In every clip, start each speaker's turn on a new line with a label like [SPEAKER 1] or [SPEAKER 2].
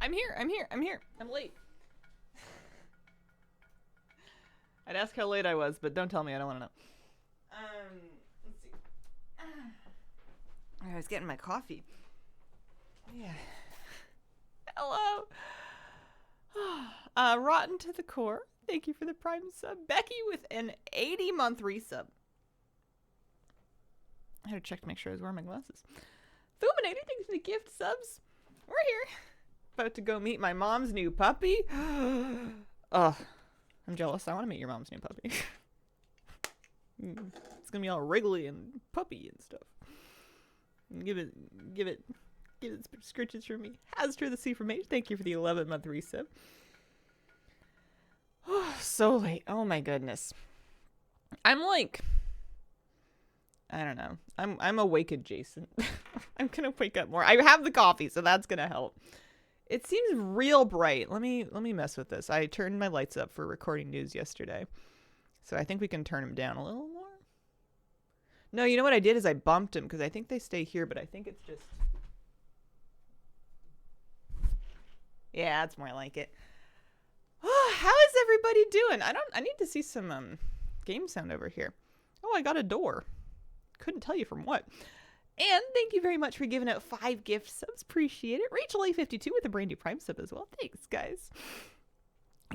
[SPEAKER 1] I'm here. I'm late. I'd ask how late I was, but don't tell me. I don't want to know. Let's see. I was getting my coffee. Yeah. Hello. Rotten to the core. Thank you for the Prime sub. Becky with an 80-month resub. I had to check to make sure I was wearing my glasses. Fuminator, thanks for the gift subs. We're here. About to go meet my mom's new puppy. Ugh. I'm jealous. I want to meet your mom's new puppy. It's gonna be all wriggly and puppy and stuff. Give it scritches from me. Hastur the C from H. Thank you for the 11-month resub. Oh, so late. Oh my goodness. I'm like, I don't know. I'm awake adjacent. I'm gonna wake up more. I have the coffee, so that's gonna help. It seems real bright. Let me mess with this. I turned my lights up for recording news yesterday, so I think we can turn them down a little more. No, you know what I did is I bumped them because I think they stay here, but I think it's just. Yeah, that's more like it. Oh, how is everybody doing? I need to see some game sound over here. Oh, I got a door. Couldn't tell you from what. And thank you very much for giving out 5 gift subs. Appreciate it. Rachel A52 with a brand new Prime sub as well. Thanks, guys.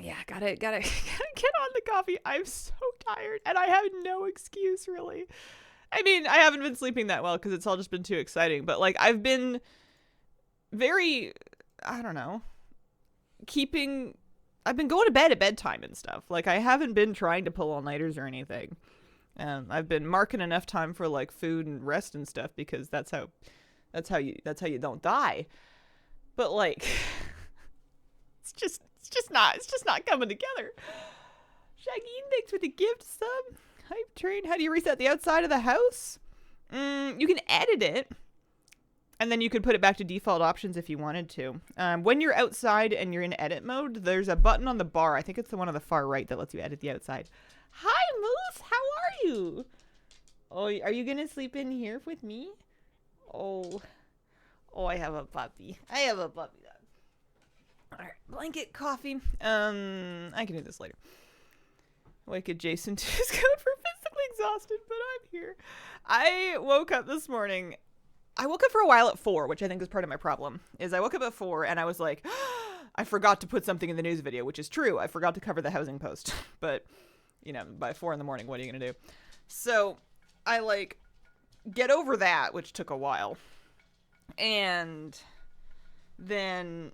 [SPEAKER 1] Yeah, gotta get on the coffee. I'm so tired, and I have no excuse, really. I mean, I haven't been sleeping that well because it's all just been too exciting. But, like, I've been very, I don't know, I've been going to bed at bedtime and stuff. Like, I haven't been trying to pull all-nighters or anything. I've been marking enough time for like food and rest and stuff because that's how you don't die. But like, it's just not coming together. Shaggy, thanks for the gift sub. Hype train. How do you reset the outside of the house? You can edit it, and then you could put it back to default options if you wanted to. When you're outside and you're in edit mode, there's a button on the bar. I think it's the one on the far right that lets you edit the outside. Hi, Moose. How are you? Oh, are you gonna sleep in here with me? Oh, I have a puppy. All right, blanket, coffee. I can do this later. Wake adjacent is good for physically exhausted, but I'm here. I woke up this morning. I woke up for a while at 4, which I think is part of my problem. Is I woke up at 4 and I was like, I forgot to put something in the news video, which is true. I forgot to cover the housing post, but. You know, by 4 in the morning, what are you going to do? So I like get over that, which took a while, and then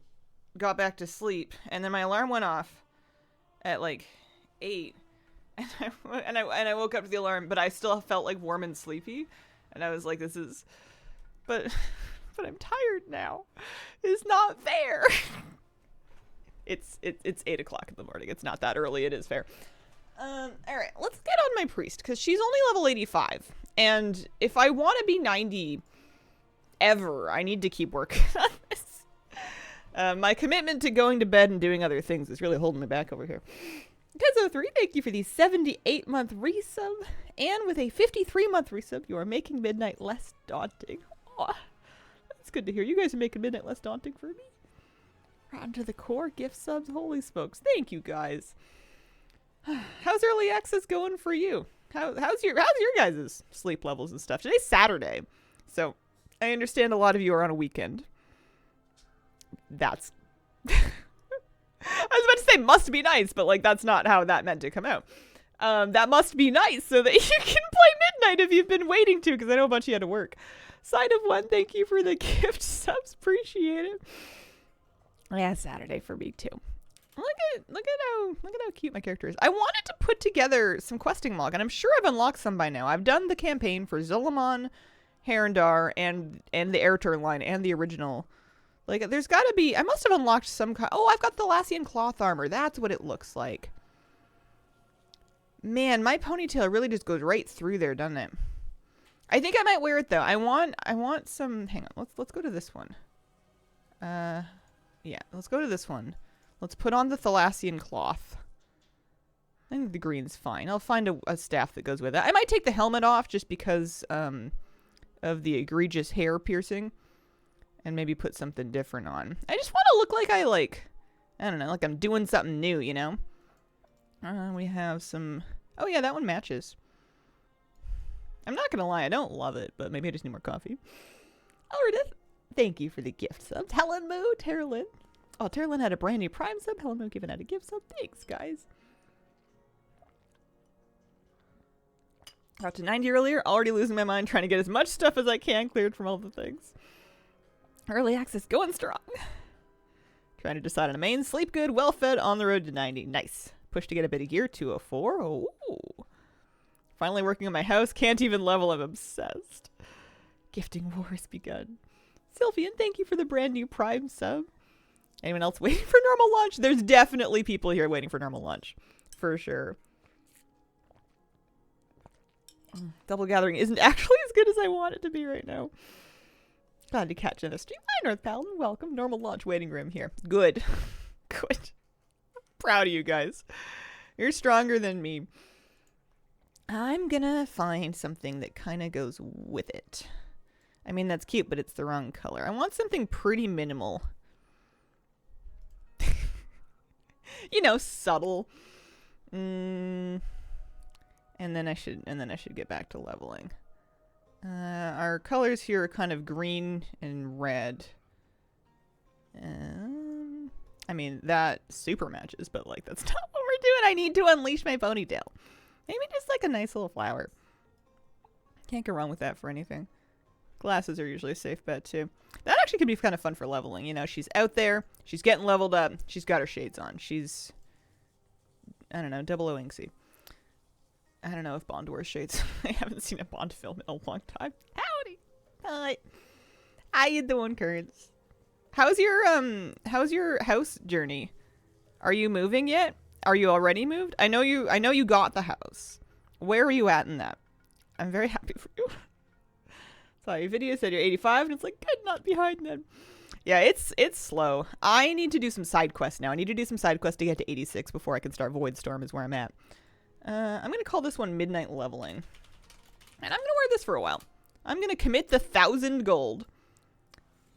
[SPEAKER 1] got back to sleep. And then my alarm went off at like 8, and I woke up to the alarm, but I still felt like warm and sleepy. And I was like, but I'm tired now. It's not fair. It's 8 o'clock in the morning. It's not that early. It is fair. All right, let's get on my priest, because she's only level 85, and if I want to be 90 ever, I need to keep working on this. My commitment to going to bed and doing other things is really holding me back over here. Tezo3, thank you for the 78-month resub, and with a 53-month resub, you are making midnight less daunting. Oh, that's good to hear. You guys are making midnight less daunting for me. Rotten to the core, gift subs, holy smokes. Thank you, guys. How's early access going for you? How's your guys' sleep levels and stuff? Today's Saturday, so I understand a lot of you are on a weekend. That's I was about to say must be nice, but like that's not how that meant to come out. That must be nice so that you can play midnight if you've been waiting to, because I know a bunch of you had to work. Side of one, thank you for the gift subs, appreciate it. Yeah, Saturday for me too. Look at how cute my character is. I wanted to put together some questing log, and I'm sure I've unlocked some by now. I've done the campaign for Zul'Aman, Herondar, and the Airturn line, and the original. Like, there's got to be. I must have unlocked some kind. Oh, I've got the Lassian cloth armor. That's what it looks like. Man, my ponytail really just goes right through there, doesn't it? I think I might wear it though. I want some. Hang on. Let's go to this one. Yeah, let's go to this one. Let's put on the Thalassian cloth. I think the green's fine. I'll find a staff that goes with it. I might take the helmet off just because of the egregious hair piercing. and maybe put something different on. I just want to look like I don't know, like I'm doing something new, you know? We have some... Oh yeah, that one matches. I'm not gonna lie, I don't love it, but maybe I just need more coffee. Alright, thank you for the gift subs. Helen Moo, Terralyn. Oh, Terralyn had a brand new Prime sub. Helen Moo giving out a gift sub. Thanks, guys. Got to 90 earlier, already losing my mind trying to get as much stuff as I can cleared from all the things. Early access going strong. Trying to decide on a main. Sleep good, well fed, on the road to 90. Nice. Push to get a bit of gear, 204. Oh. Finally working on my house. Can't even level. I'm obsessed. Gifting war has begun. Sylvian, thank you for the brand new Prime sub. Anyone else waiting for normal lunch? There's definitely people here waiting for normal lunch. For sure. Double gathering isn't actually as good as I want it to be right now. Glad to catch another stream. Hi, North Paladin. Welcome. Normal launch waiting room here. Good. Good. Proud of you guys. You're stronger than me. I'm gonna find something that kind of goes with it. I mean, that's cute, but it's the wrong color. I want something pretty minimal. You know, subtle. And then I should get back to leveling. Our colors here are kind of green and red. I mean, that super matches, but like that's not what we're doing. I need to unleash my ponytail. Maybe just like a nice little flower. Can't go wrong with that for anything. Glasses are usually a safe bet too. That actually could be kind of fun for leveling. You know, she's out there. She's getting leveled up. She's got her shades on. She's, I don't know, double O Inksy. I don't know if Bond wears shades. I haven't seen a Bond film in a long time. Howdy. Hi. How you doing, Currents? How's your house journey? Are you moving yet? Are you already moved? I know you got the house. Where are you at in that? I'm very happy for you. Sorry, your video said you're 85 and it's like, good, not behind then. Yeah, it's slow. I need to do some side quests now. I need to do some side quests to get to 86 before I can start Voidstorm is where I'm at. I'm going to call this one Midnight Leveling. And I'm going to wear this for a while. I'm going to commit the 1,000 gold.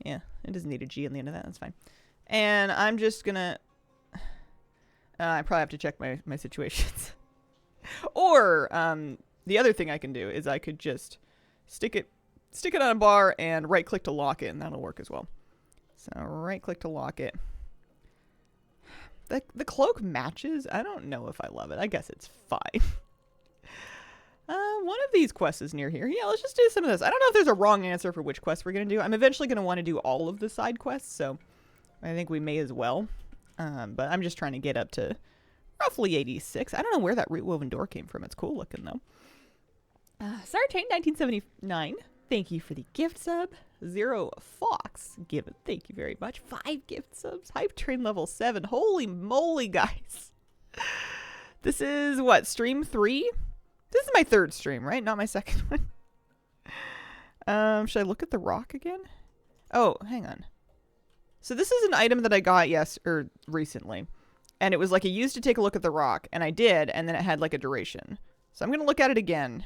[SPEAKER 1] Yeah, it doesn't need a G on the end of that. That's fine. And I'm just going to... I probably have to check my situations. Or, the other thing I can do is I could just stick it on a bar and right-click to lock it, and that'll work as well. So, right-click to lock it. The cloak matches. I don't know if I love it. I guess it's fine. One of these quests is near here. Yeah, let's just do some of this. I don't know if there's a wrong answer for which quest we're going to do. I'm eventually going to want to do all of the side quests, so I think we may as well. But I'm just trying to get up to roughly 86. I don't know where that root woven door came from. It's cool looking, though. Sartain 1979. Thank you for the gift sub. Zero Fox given. Thank you very much. 5 gift subs. Hype Train level 7. Holy moly, guys. This is what? Stream 3? This is my 3rd stream, right? Not my 2nd one. Should I look at the rock again? Oh, hang on. So this is an item that I got recently. And it was like I used to take a look at the rock. And I did. And then it had like a duration. So I'm going to look at it again.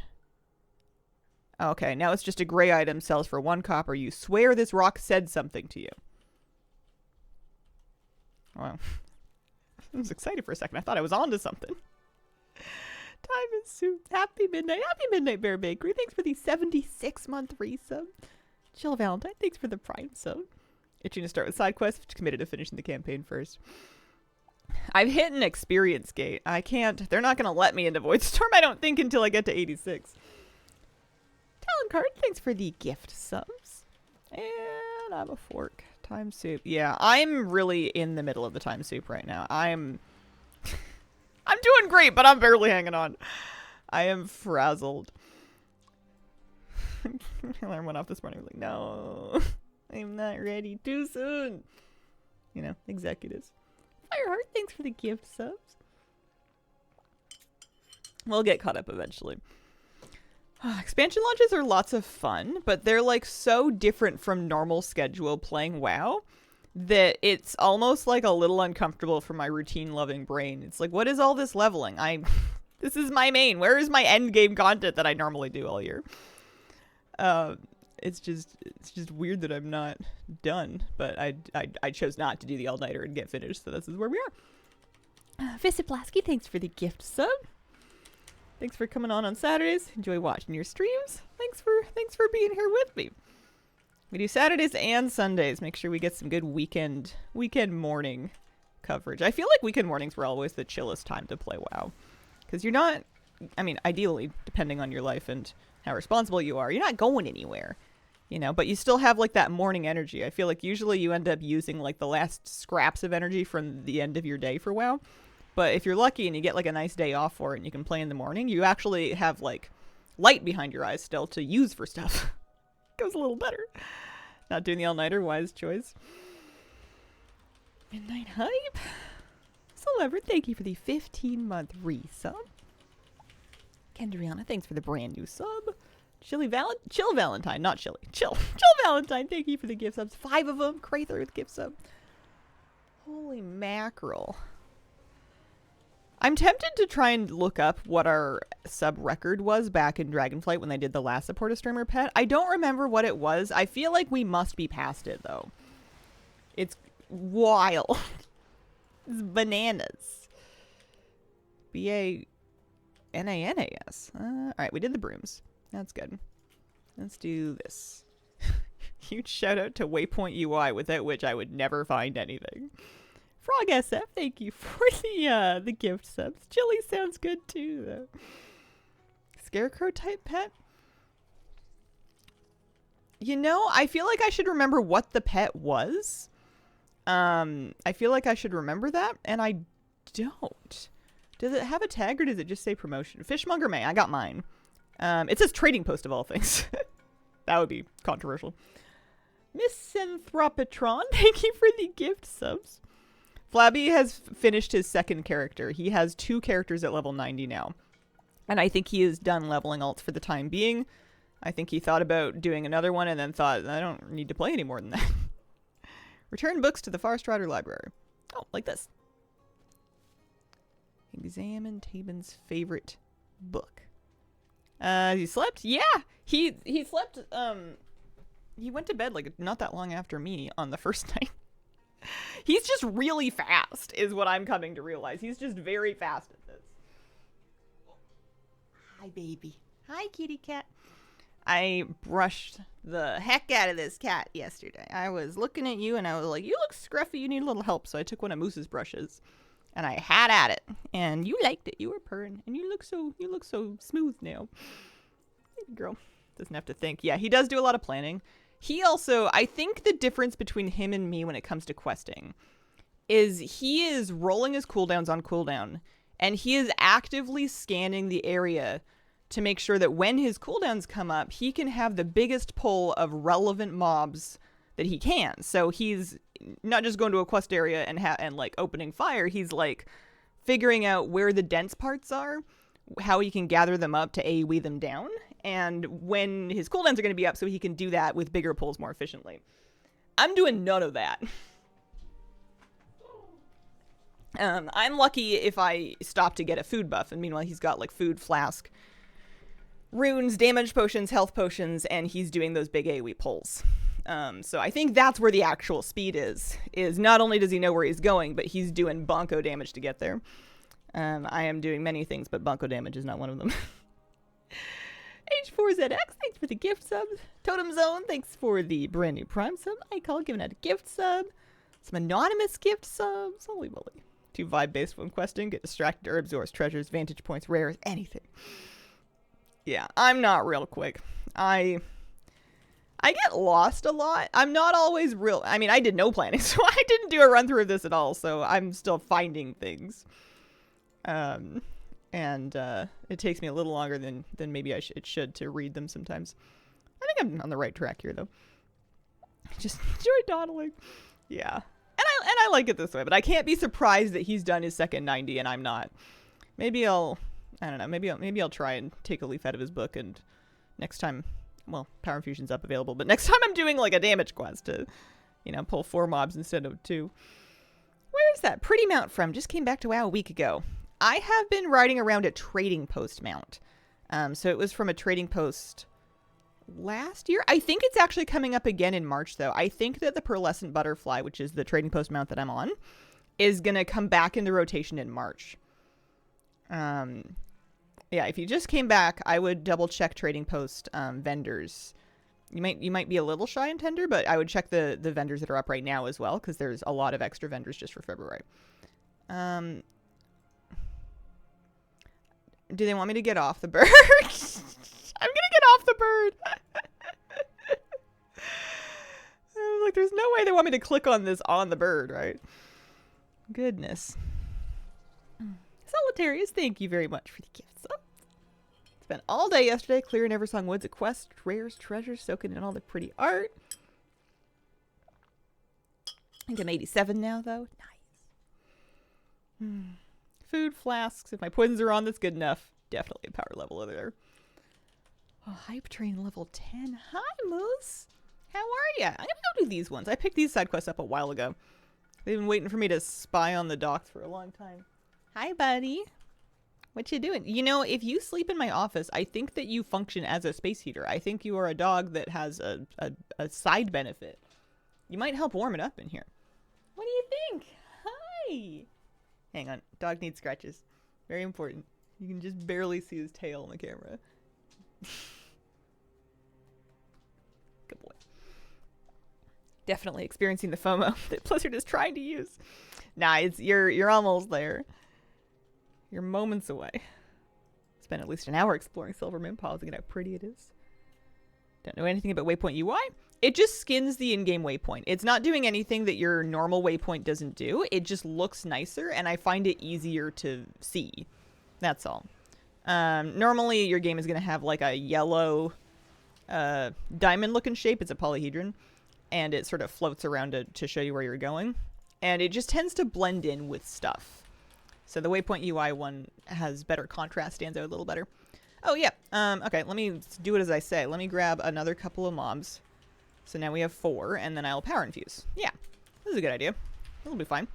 [SPEAKER 1] Okay, now it's just a gray item, sells for 1 copper. You swear this rock said something to you. Wow. I was excited for a second. I thought I was onto something. Time is soon. Happy midnight. Happy midnight, Bear Bakery. Thanks for the 76-month resub. Chill Valentine. Thanks for the Prime sub. Itching to start with side quests. Committed to finishing the campaign first. I've hit an experience gate. I can't. They're not going to let me into Voidstorm, I don't think, until I get to 86. Talon Card, thanks for the gift subs. And I have a fork. Time soup. Yeah, I'm really in the middle of the time soup right now. I'm doing great, but I'm barely hanging on. I am frazzled. My alarm went off this morning. I was like, no, I'm not ready. Too soon. You know, executives. Fireheart, thanks for the gift subs. We'll get caught up eventually. Expansion launches are lots of fun, but they're like so different from normal schedule playing WoW that it's almost like a little uncomfortable for my routine-loving brain. It's like, what is all this leveling? This is my main. Where is my end game content that I normally do all year? it's just weird that I'm not done. But I chose not to do the all-nighter and get finished, so this is where we are. Visit Blasky, thanks for the gift sub. Thanks for coming on Saturdays. Enjoy watching your streams. Thanks for being here with me. We do Saturdays and Sundays. Make sure we get some good weekend morning coverage. I feel like weekend mornings were always the chillest time to play WoW. Because you're not, I mean, ideally, depending on your life and how responsible you are, you're not going anywhere. You know, but you still have like that morning energy. I feel like usually you end up using like the last scraps of energy from the end of your day for WoW. But if you're lucky and you get like a nice day off for it and you can play in the morning, you actually have like light behind your eyes still to use for stuff. Goes a little better. Not doing the all-nighter, wise choice. Midnight Hype. Celebrate, thank you for the 15-month resub. Kendriana, thanks for the brand new sub. Chill Valentine, not chilly. Chill Valentine, thank you for the gift subs. 5 of them. Crather with gift sub. Holy mackerel. I'm tempted to try and look up what our sub record was back in Dragonflight when they did the last support a streamer pet. I don't remember what it was. I feel like we must be past it, though. It's wild. It's bananas. B-A-N-A-N-A-S. Alright, we did the brooms. That's good. Let's do this. Huge shout out to Waypoint UI, without which I would never find anything. Frog SF, thank you for the gift subs. Chili sounds good too, though. Scarecrow type pet? You know, I feel like I should remember what the pet was. I feel like I should remember that, and I don't. Does it have a tag, or does it just say promotion? Fishmonger May, I got mine. It says trading post of all things. That would be controversial. Misanthropatron, thank you for the gift subs. Flabby has finished his second character. He has 2 characters at level 90 now. And I think he is done leveling alts for the time being. I think he thought about doing another one and then thought, I don't need to play any more than that. Return books to the Far Strider Library. Oh, like this. Examine Tabin's favorite book. He slept? Yeah! He slept, he went to bed like not that long after me on the first night. He's just really fast, is what I'm coming to realize. He's just very fast at this. Hi, baby. Hi, kitty cat. I brushed the heck out of this cat yesterday. I was looking at you and I was like, you look scruffy, you need a little help. So I took one of Moose's brushes and I had at it. And you liked it. You were purring. And you look so smooth now. Baby girl. Doesn't have to think. Yeah, he does do a lot of planning. He also, I think the difference between him and me when it comes to questing is he is rolling his cooldowns on cooldown, and he is actively scanning the area to make sure that when his cooldowns come up, he can have the biggest pull of relevant mobs that he can. So he's not just going to a quest area and like opening fire. He's like figuring out where the dense parts are, how he can gather them up to AoE them down, and when his cooldowns are going to be up so he can do that with bigger pulls more efficiently. I'm doing none of that. I'm lucky if I stop to get a food buff, and meanwhile he's got like food, flask, runes, damage potions, health potions, and he's doing those big AoE pulls. So I think that's where the actual speed is not only does he know where he's going, but he's doing bonko damage to get there. I am doing many things, but bonko damage is not one of them. H4ZX, thanks for the gift sub. Totem Zone, thanks for the brand new Prime sub. iCall, giving out a gift sub. Some anonymous gift subs. Holy moly. 2 vibe-based when questing. Get distracted, herbs, ores, treasures, vantage points, rares, anything. Yeah, I'm not real quick. I get lost a lot. I'm not always real. I mean, I did no planning, so I didn't do a run through of this at all, so I'm still finding things. And it takes me a little longer than maybe it should to read them sometimes. I think I'm on the right track here, though. Just enjoy dawdling. Yeah. And I like it this way, but I can't be surprised that he's done his second 90 and I'm not. Maybe I don't know, maybe I'll try and take a leaf out of his book, and next time, well, Power Infusion's up available, but next time I'm doing like a damage quest to, pull 4 mobs instead of 2. Where's that Pretty Mount from? Just came back to WoW a week ago. I have been riding around a trading post mount. So it was from a trading post last year. I think it's actually coming up again in March, though. I think that the Pearlescent Butterfly, which is the Trading Post mount that I'm on, is going to come back into rotation in March. Yeah, if you just came back, I would double check Trading Post vendors. You might be a little shy in tender, but I would check the vendors that are up right now as well, because there's a lot of extra vendors just for February. Do they want me to get off the bird? I'm gonna get off the bird. Like, there's no way they want me to click on this on the bird, right? Goodness. Solitarius, thank you very much for the gifts. Oh. Spent all day yesterday clearing Eversong Woods at quests, rares, treasures, soaking in all the pretty art. I think I'm 87 now, though. Nice. Food, flasks. If my poisons are on, that's good enough. Definitely a power level over there. Oh, hype train level 10. Hi, Moose. How are ya? I'm gonna go do these ones. I picked these side quests up a while ago. They've been waiting for me to spy on the docks for a long time. Hi, buddy. What you doing? You know, if you sleep in my office, I think that you function as a space heater. I think you are a dog that has a side benefit. You might help warm it up in here. What do you think? Hi. Hang on. Dog needs scratches. Very important. You can just barely see his tail on the camera. Good boy. Definitely experiencing the FOMO that Blizzard is trying to use. Nah, you're almost there. You're moments away. Spent at least an hour exploring Silvermoon, pausing at how pretty it is. Don't know anything about Waypoint UI. It just skins the in-game waypoint. It's not doing anything that your normal waypoint doesn't do. It just looks nicer, and I find it easier to see. That's all. Normally, your game is going to have like a yellow diamond-looking shape. It's a polyhedron, and it sort of floats around to show you where you're going. And it just tends to blend in with stuff. So the Waypoint UI one has better contrast, stands out a little better. Oh, yeah. Okay, let me do it as I say. Let me grab another couple of mobs. So now we have 4, and then I'll power infuse. Yeah, this is a good idea. It'll be fine.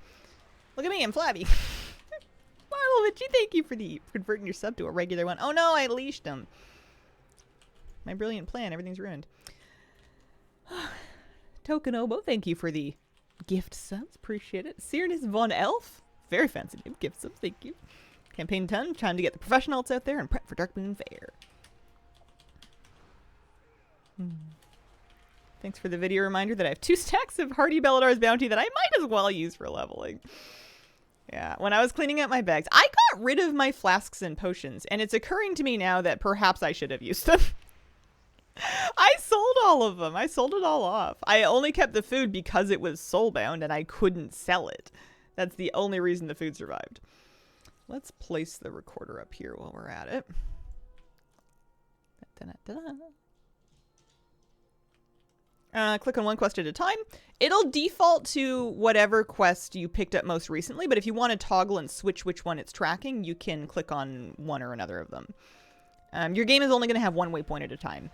[SPEAKER 1] Look at me, I'm flabby. Marlovich, thank you for converting your sub to a regular one. Oh no, I leashed him. My brilliant plan, everything's ruined. Tokenobo, thank you for the gift subs. Appreciate it. Cyrnus Von Elf, very fancy name. Gift subs, thank you. Campaign 10, trying to get the professionals out there and prep for Darkmoon Fair. Thanks for the video reminder that I have 2 stacks of Hardy Belladar's Bounty that I might as well use for leveling. Yeah, when I was cleaning out my bags, I got rid of my flasks and potions, and it's occurring to me now that perhaps I should have used them. I sold all of them. I sold it all off. I only kept the food because it was soulbound and I couldn't sell it. That's the only reason the food survived. Let's place the recorder up here while we're at it. Click on one quest at a time. It'll default to whatever quest you picked up most recently, but if you want to toggle and switch which one it's tracking, you can click on one or another of them. Your game is only going to have one waypoint at a time.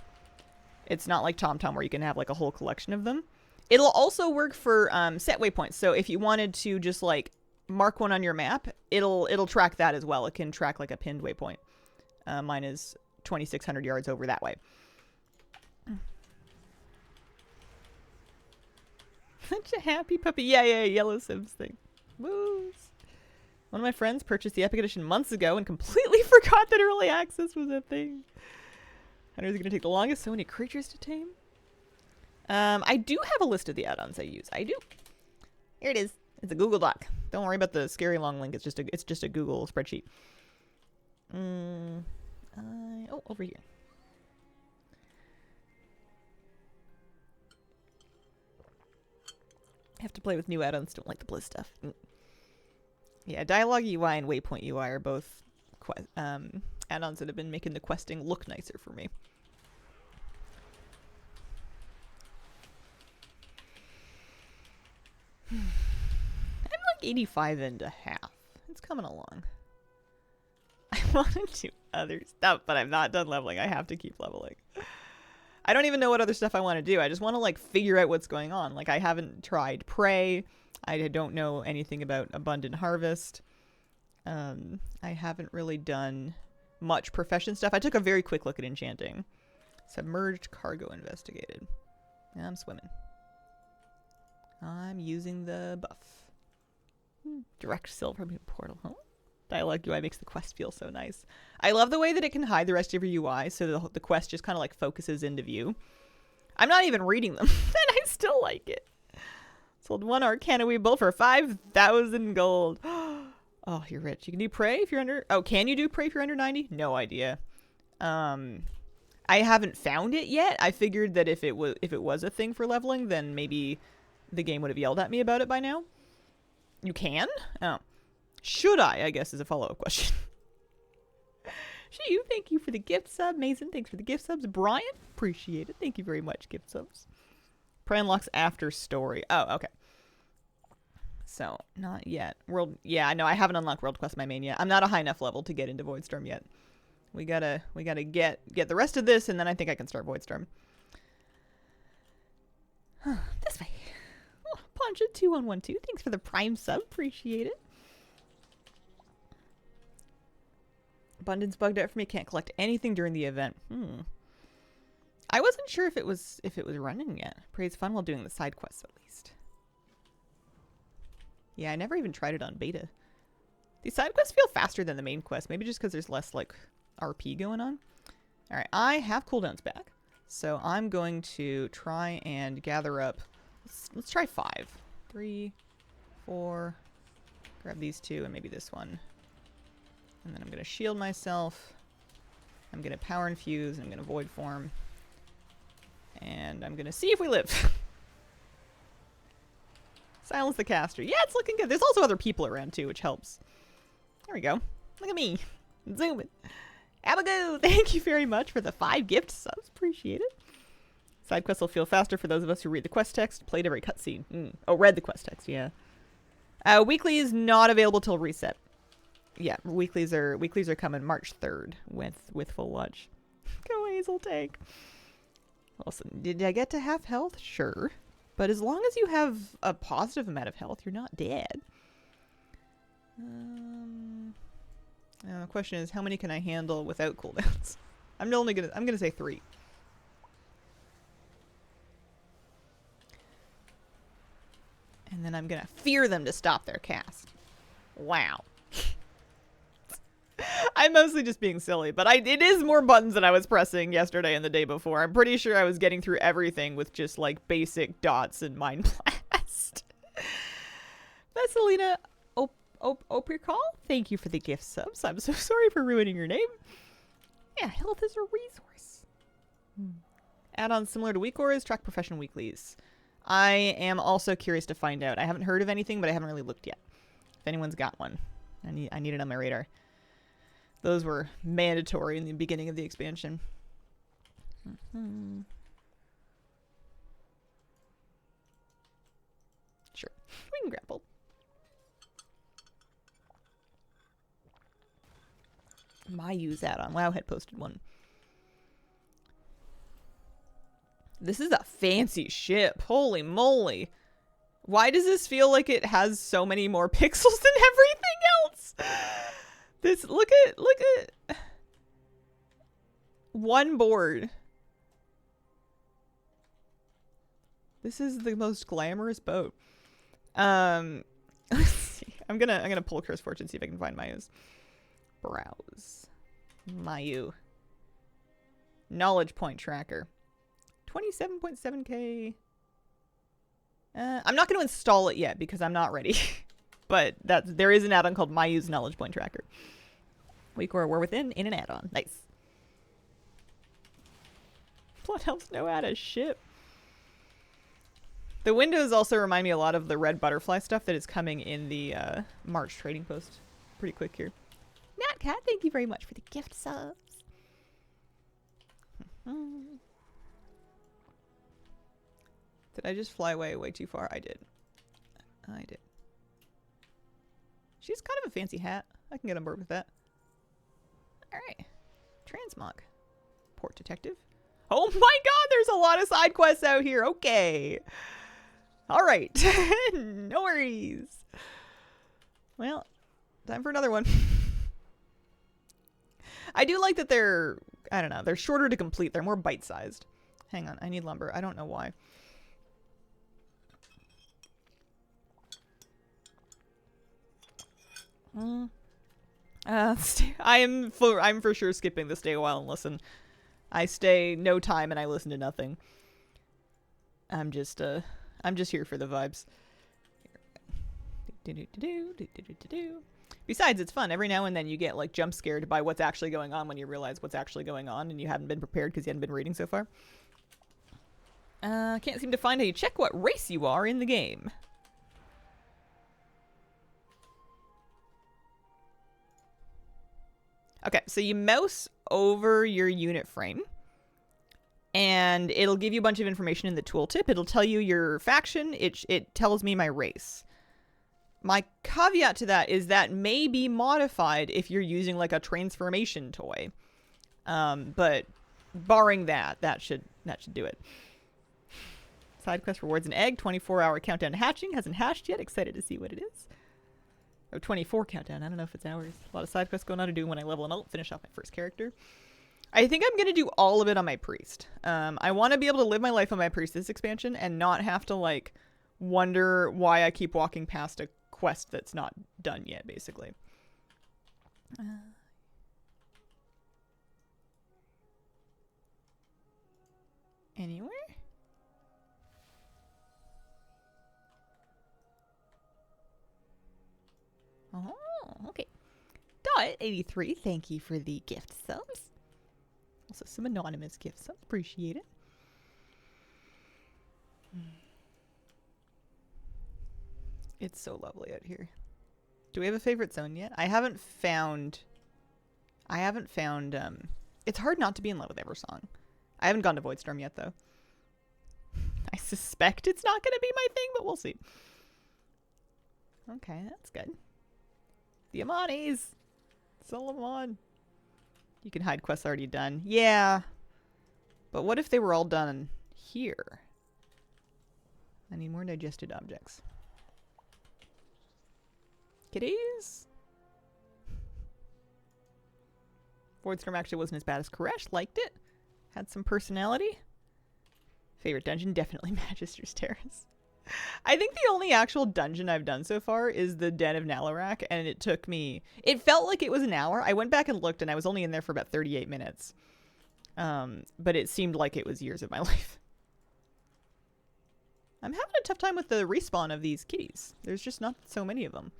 [SPEAKER 1] It's not like TomTom where you can have like a whole collection of them. It'll also work for set waypoints. So if you wanted to just like mark one on your map, it'll track that as well. It can track like a pinned waypoint. Mine is 2,600 yards over that way. Such a happy puppy. Yeah, Yellow Sims thing. Woos. One of my friends purchased the Epic Edition months ago and completely forgot that early access was a thing. I know it's going to take the longest. So many creatures to tame. I do have a list of the add-ons I use. I do. Here it is. It's a Google Doc. Don't worry about the scary long link. It's just a Google spreadsheet. Oh, over here. I have to play with new add-ons. Don't like the Blizz stuff. Yeah, Dialogue UI and Waypoint UI are both add-ons that have been making the questing look nicer for me. I'm like 85 and a half. It's coming along. I want to do other stuff, but I'm not done leveling. I have to keep leveling. I don't even know what other stuff I want to do. I just want to like figure out what's going on. Like I haven't tried Prey. I don't know anything about Abundant Harvest. I haven't really done much profession stuff. I took a very quick look at enchanting. Submerged cargo investigated. Yeah, I'm swimming. I'm using the buff. Direct silver portal. Huh? Dialogue UI makes the quest feel so nice. I love the way that it can hide the rest of your UI so the quest just kind of like focuses into view. I'm not even reading them, and I still like it. Sold 1 Arcana Weeble for 5,000 gold. Oh, you're rich. You can do Prey if you're under... Oh, can you do Prey if you're under 90? No idea. I haven't found it yet. I figured that if it was a thing for leveling, then maybe the game would have yelled at me about it by now. You can? Oh. Should I guess, is a follow-up question. Shiyu, thank you for the gift sub. Mason, thanks for the gift subs. Brian, appreciate it. Thank you very much, gift subs. Prey unlocks after story. Oh, okay. So, not yet. Yeah, I know. I haven't unlocked World Quest my main yet. I'm not a high enough level to get into Voidstorm yet. We gotta get the rest of this, and then I think I can start Voidstorm. This way. Oh, Poncha2112, thanks for the Prime sub. Appreciate it. Abundance bugged out for me. Can't collect anything during the event. I wasn't sure if it was running yet. Praise fun while doing the side quests at least. Yeah, I never even tried it on beta. These side quests feel faster than the main quest. Maybe just because there's less like RP going on. All right, I have cooldowns back, so I'm going to try and gather up. Let's try 5, 3, 4. Grab these 2 and maybe this one. And then I'm going to shield myself. I'm going to power infuse. I'm going to void form. And I'm going to see if we live. Silence the caster. Yeah, it's looking good. There's also other people around too, which helps. There we go. Look at me. Zoom it. Abigail, thank you very much for the 5 gift subs. Appreciate it. Side quests will feel faster for those of us who read the quest text. Played every cutscene. Oh, read the quest text, yeah. Weekly is not available till reset. Yeah, weeklies are coming March 3rd with full launch. Go Hazel Tank. Listen, did I get to half health? Sure. But as long as you have a positive amount of health, you're not dead. The question is, how many can I handle without cooldowns? I'm gonna say 3. And then I'm gonna fear them to stop their cast. Wow. I'm mostly just being silly, but it is more buttons than I was pressing yesterday and the day before. I'm pretty sure I was getting through everything with just like basic dots and Mind Blast. Vesselina Opircall, thank you for the gift subs. I'm so sorry for ruining your name. Yeah, health is a resource. Add-ons similar to Week Auras, track profession weeklies. I am also curious to find out. I haven't heard of anything, but I haven't really looked yet. If anyone's got one, I need it on my radar. Those were mandatory in the beginning of the expansion. Sure. We can grapple. Mayu's add-on. WoW had posted one. This is a fancy ship. Holy moly. Why does this feel like it has so many more pixels than everything else? This, look at one board. This is the most glamorous boat. Let's see. I'm gonna pull Curse Fortune, see if I can find Mayu's. Browse. Mayu. Knowledge point tracker. 27.7k. I'm not going to install it yet because I'm not ready. But there is an add-on called Mayu's Knowledge Point Tracker. We're within in an add-on. Nice. Blood Elves know how to ship. The windows also remind me a lot of the red butterfly stuff that is coming in the March trading post. Pretty quick here. Natcat, thank you very much for the gift subs. Did I just fly away way too far? I did. She's kind of a fancy hat. I can get on board with that. Alright. Transmog. Port Detective. Oh my god, there's a lot of side quests out here. Okay. Alright. No worries. Well, time for another one. I do like that they're I don't know. They're shorter to complete. They're more bite-sized. Hang on. I need lumber. I don't know why. I'm for sure skipping the stay a while and listen. I stay no time and I listen to nothing. I'm just here for the vibes. Besides, it's fun. Every now and then you get like jump scared by what's actually going on when you realize what's actually going on and you hadn't been prepared because you hadn't been reading so far. Can't seem to find how you check what race you are in the game. Okay, so you mouse over your unit frame, and it'll give you a bunch of information in the tooltip. It'll tell you your faction. It tells me my race. My caveat to that is that may be modified if you're using like a transformation toy. But barring that, that should do it. Side quest rewards an egg. 24-hour countdown to hatching. Hasn't hatched yet. Excited to see what it is. Oh, 24 countdown. I don't know if it's hours. A lot of side quests going on to do when I level and finish off my first character. I think I'm going to do all of it on my priest. I want to be able to live my life on my priest this expansion and not have to like wonder why I keep walking past a quest that's not done yet, basically. Anywhere? Oh, okay. Dot83, thank you for the gift subs. Also some anonymous gift subs, appreciate it. It's so lovely out here. Do we have a favorite zone yet? I haven't found, it's hard not to be in love with Eversong. I haven't gone to Voidstorm yet, though. I suspect it's not going to be my thing, but we'll see. Okay, that's good. The Amanis! Solomon! You can hide quests already done. Yeah. But what if they were all done here? I need more digested objects. Kitties? Voidstorm actually wasn't as bad as Koresh. Liked it. Had some personality. Favorite dungeon? Definitely Magister's Terrace. I think the only actual dungeon I've done so far is the Den of Nalarak, and it took me... It felt like it was an hour. I went back and looked, and I was only in there for about 38 minutes. But it seemed like it was years of my life. I'm having a tough time with the respawn of these kitties. There's just not so many of them.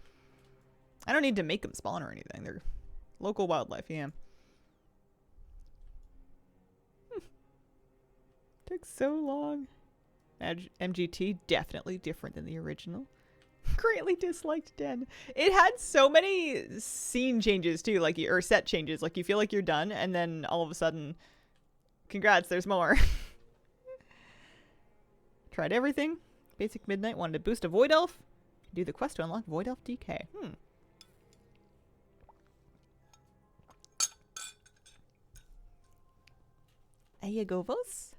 [SPEAKER 1] I don't need to make them spawn or anything. They're local wildlife, yeah. Took so long. MGT, definitely different than the original. Greatly disliked Den. It had so many scene changes too, like, or set changes. Like, you feel like you're done, and then all of a sudden, congrats, there's more. Tried everything. Basic Midnight, wanted to boost a Void Elf. Do the quest to unlock Void Elf DK. Iagovos?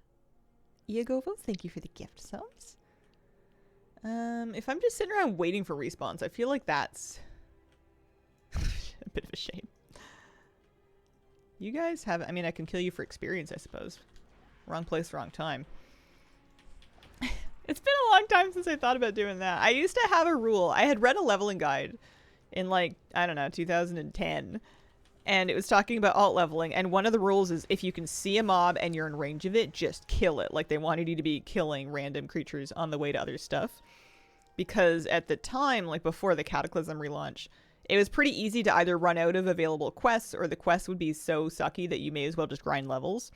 [SPEAKER 1] Iagovos, thank you for the gift subs. If I'm just sitting around waiting for respawns, I feel like that's a bit of a shame. You guys have... I mean, I can kill you for experience, I suppose. Wrong place, wrong time. It's been a long time since I thought about doing that. I used to have a rule. I had read a leveling guide in, like, I don't know, 2010. And it was talking about alt leveling. And one of the rules is if you can see a mob and you're in range of it, just kill it. Like, they wanted you to be killing random creatures on the way to other stuff. Because at the time, like before the Cataclysm relaunch, it was pretty easy to either run out of available quests, or the quests would be so sucky that you may as well just grind levels.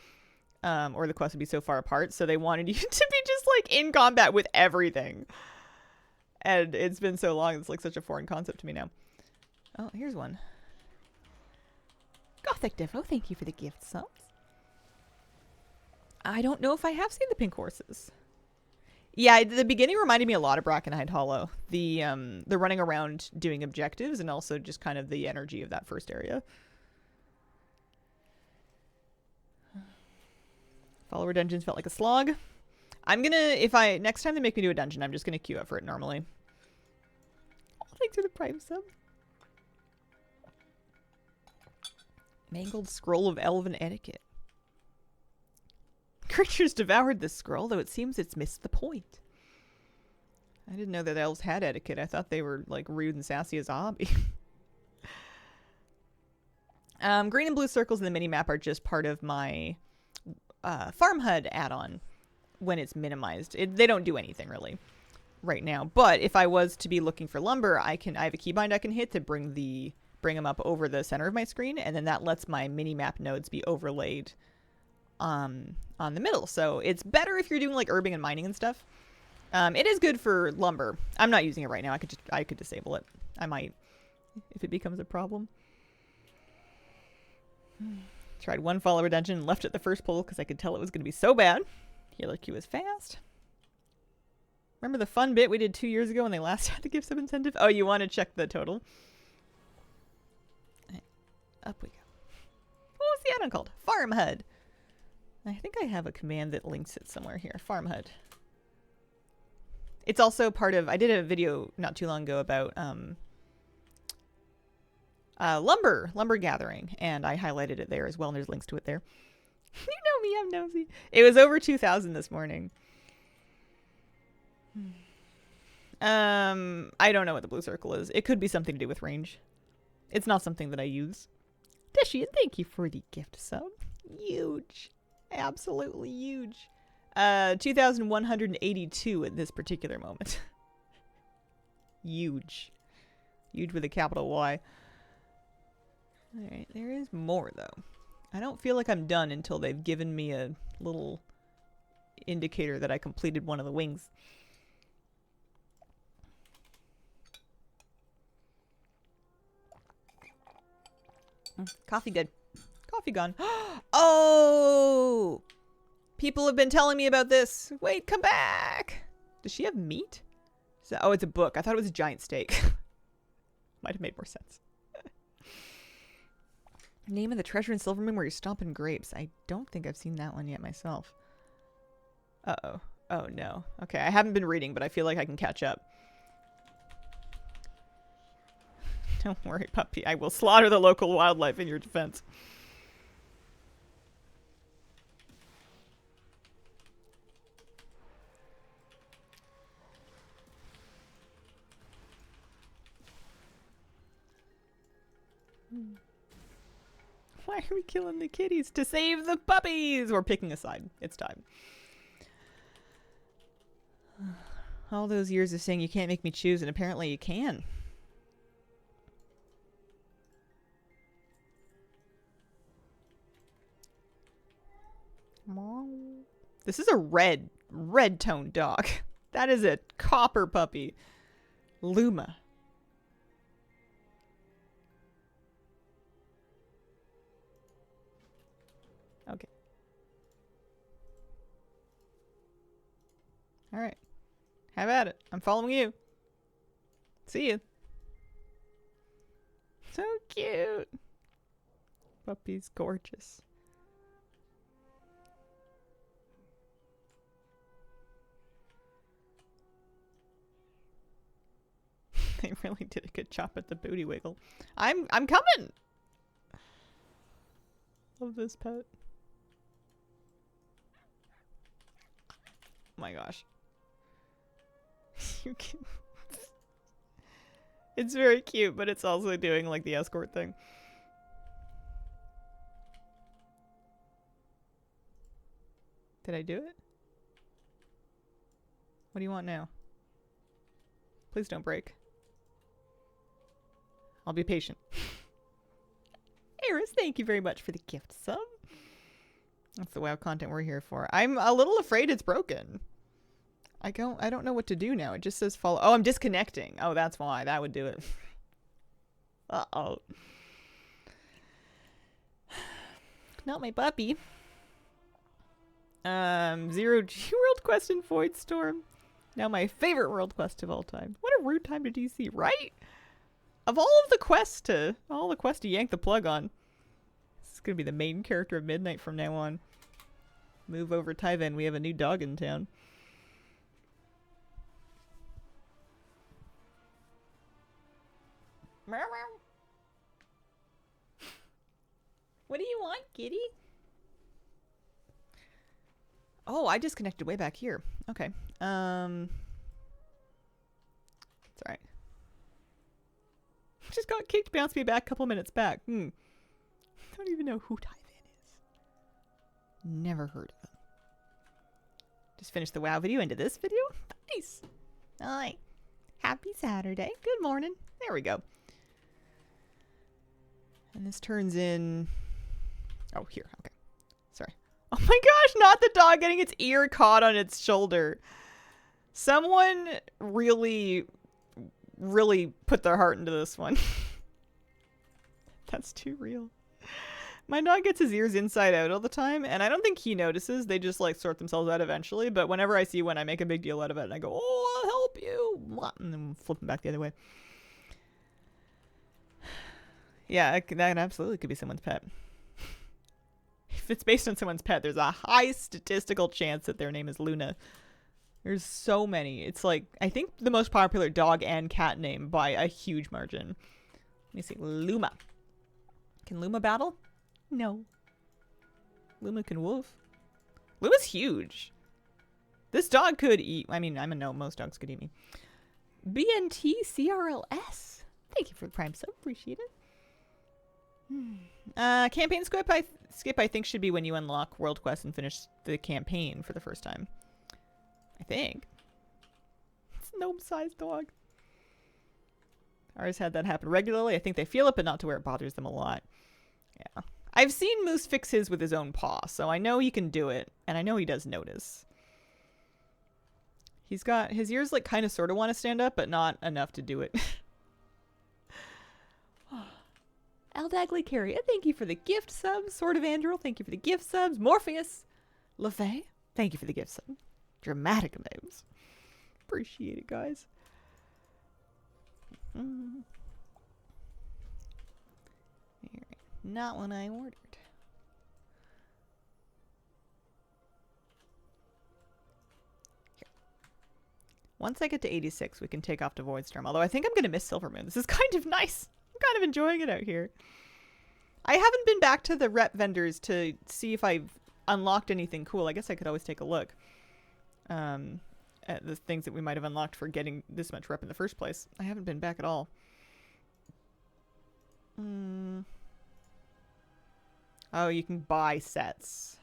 [SPEAKER 1] Or the quests would be so far apart. So they wanted you to be just, like, in combat with everything. And it's been so long, it's like such a foreign concept to me now. Oh, here's one. Gothic Devo, thank you for the gift subs. I don't know if I have seen the pink horses. Yeah, the beginning reminded me a lot of Brackenhide Hollow. The running around doing objectives, and also just kind of the energy of that first area. Follower dungeons felt like a slog. I'm gonna, next time they make me do a dungeon, I'm just gonna queue up for it normally. Oh, thanks for the Prime sub. Mangled Scroll of Elven Etiquette. creatures devoured this scroll, though it seems it's missed the point. I didn't know that elves had etiquette. I thought they were, like, rude and sassy as a hobby. Green and blue circles in the minimap are just part of my Farm HUD add-on when it's minimized. They don't do anything, really, right now. But if I was to be looking for lumber, I have a keybind I can hit to bring them up over the center of my screen, and then that lets my minimap nodes be overlaid on the middle. So it's better if you're doing, like, herbing and mining and stuff. It is good for lumber. I'm not using it right now. I could disable it. I might if it becomes a problem. Tried one follower dungeon and left at the first pull because I could tell it was going to be so bad. Healer queue was fast. Remember the fun bit we did 2 years ago when they last had the gift sub incentive? Oh, you want to check the total? Up we go. What was the add-on called? Farm HUD. I think I have a command that links it somewhere here. Farm HUD. It's also part of... I did a video not too long ago about lumber gathering, and I highlighted it there as well, and there's links to it there. You know me, I'm nosy. It was over 2,000 this morning. I don't know what the blue circle is. It could be something to do with range. It's not something that I use. Deshian, thank you for the gift sub. Huge. Absolutely huge. 2,182 at this particular moment. Huge. Huge with a capital Y. Alright, there is more though. I don't feel like I'm done until they've given me a little indicator that I completed one of the wings. Coffee good. Coffee gone. Oh! People have been telling me about this. Wait, come back! Does she have meat? Oh, it's a book. I thought it was a giant steak. Might have made more sense. Name of the Treasure in Silvermoon where you're stomping grapes. I don't think I've seen that one yet myself. Uh-oh. Oh, no. Okay, I haven't been reading, but I feel like I can catch up. Don't worry, puppy. I will slaughter the local wildlife in your defense. Why are we killing the kitties? To save the puppies! We're picking a side. It's time. All those years of saying you can't make me choose, and apparently you can. This is a red toned dog. That is a copper puppy. Luma. Okay. Alright. Have at it. I'm following you. See you. So cute. Puppy's gorgeous. They really did a good job at the booty wiggle. I'm coming! Love this pet. Oh my gosh. You can... It's very cute, but it's also doing like the escort thing. Did I do it? What do you want now? Please don't break. I'll be patient. Eris, thank you very much for the gift sub. That's the WoW content we're here for. I'm a little afraid it's broken. I don't know what to do now. It just says follow. Oh, I'm disconnecting. Oh, that's why. That would do it. Uh-oh. Not my puppy. Zero G World Quest in Void Storm. Now my favorite world quest of all time. What a rude time to DC, right? Of all the quests to yank the plug on. This is gonna be the main character of Midnight from now on. Move over Tyven. We have a new dog in town. What do you want, kitty? Oh, I disconnected way back here. Okay. It's alright. Just got kicked, bounced me back a couple minutes back. I don't even know who Tyvan is. Never heard of him. Just finished the WoW video into this video. Nice. Alright. Happy Saturday. Good morning. There we go. And this turns in... Oh, here. Okay. Sorry. Oh my gosh, not the dog getting its ear caught on its shoulder. Someone really put their heart into this one. That's too real. My dog gets his ears inside out all the time, and I don't think he notices. They just, like, sort themselves out eventually. But whenever I see one, I make a big deal out of it, and I go, oh, I'll help you. And then flip him back the other way. Yeah, that absolutely could be someone's pet. If it's based on someone's pet, there's a high statistical chance that their name is Luna. There's so many. It's like, I think the most popular dog and cat name by a huge margin. Let me see. Luma. Can Luma battle? No. Luma can wolf. Luma's huge. This dog could eat. I mean, I know most dogs could eat me. BNTCRLS. Thank you for the Prime sub. Appreciate it. Campaign skip I think should be when you unlock World Quest and finish the campaign for the first time. I think. It's a gnome-sized dog. Ours had that happen regularly. I think they feel it, but not to where it bothers them a lot. Yeah. I've seen Moose fix his with his own paw, so I know he can do it, and I know he does notice. He's got his ears, like, kind of sort of want to stand up, but not enough to do it. Eldagley Carrier, thank you for the gift subs. Sword of Andril, thank you for the gift subs. Morpheus LaFay, thank you for the gift sub. Dramatic names. Appreciate it, guys. Not what I ordered. Here. Once I get to 86, we can take off to Voidstorm. Although I think I'm going to miss Silvermoon. This is kind of nice. I'm kind of enjoying it out here. I haven't been back to the rep vendors to see if I've unlocked anything cool. I guess I could always take a look at the things that we might have unlocked for getting this much rep in the first place. I haven't been back at all. Oh, you can buy sets.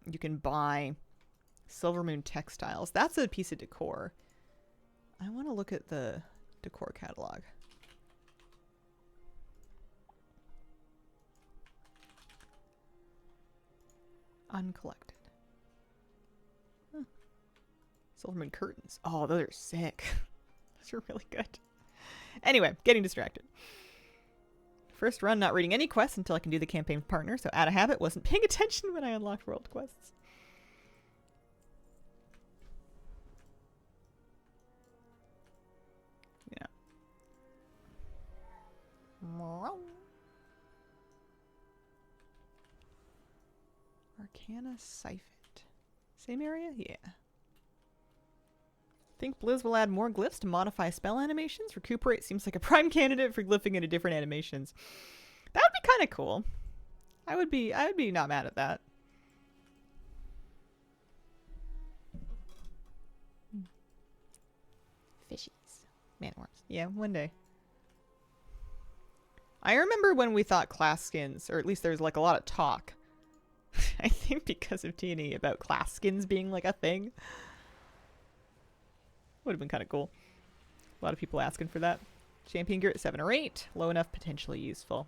[SPEAKER 1] You can buy Silvermoon textiles. That's a piece of decor. I want to look at the decor catalog. Uncollected. Huh. Silvermoon curtains. Oh, those are sick. Those are really good. Anyway, getting distracted. First run, not reading any quests until I can do the campaign partner, so out of habit, wasn't paying attention when I unlocked world quests. Yeah. Arcana Siphon. Same area? Yeah. Think Blizz will add more glyphs to modify spell animations? Recuperate seems like a prime candidate for glyphing into different animations. That would be kind of cool. I would be not mad at that. Fishies. Man-worms. Yeah, one day. I remember when we thought class skins, or at least there's like a lot of talk. I think because of T&E about class skins being like a thing. Would have been kind of cool. A lot of people asking for that. Champion gear at 7 or 8. Low enough, potentially useful.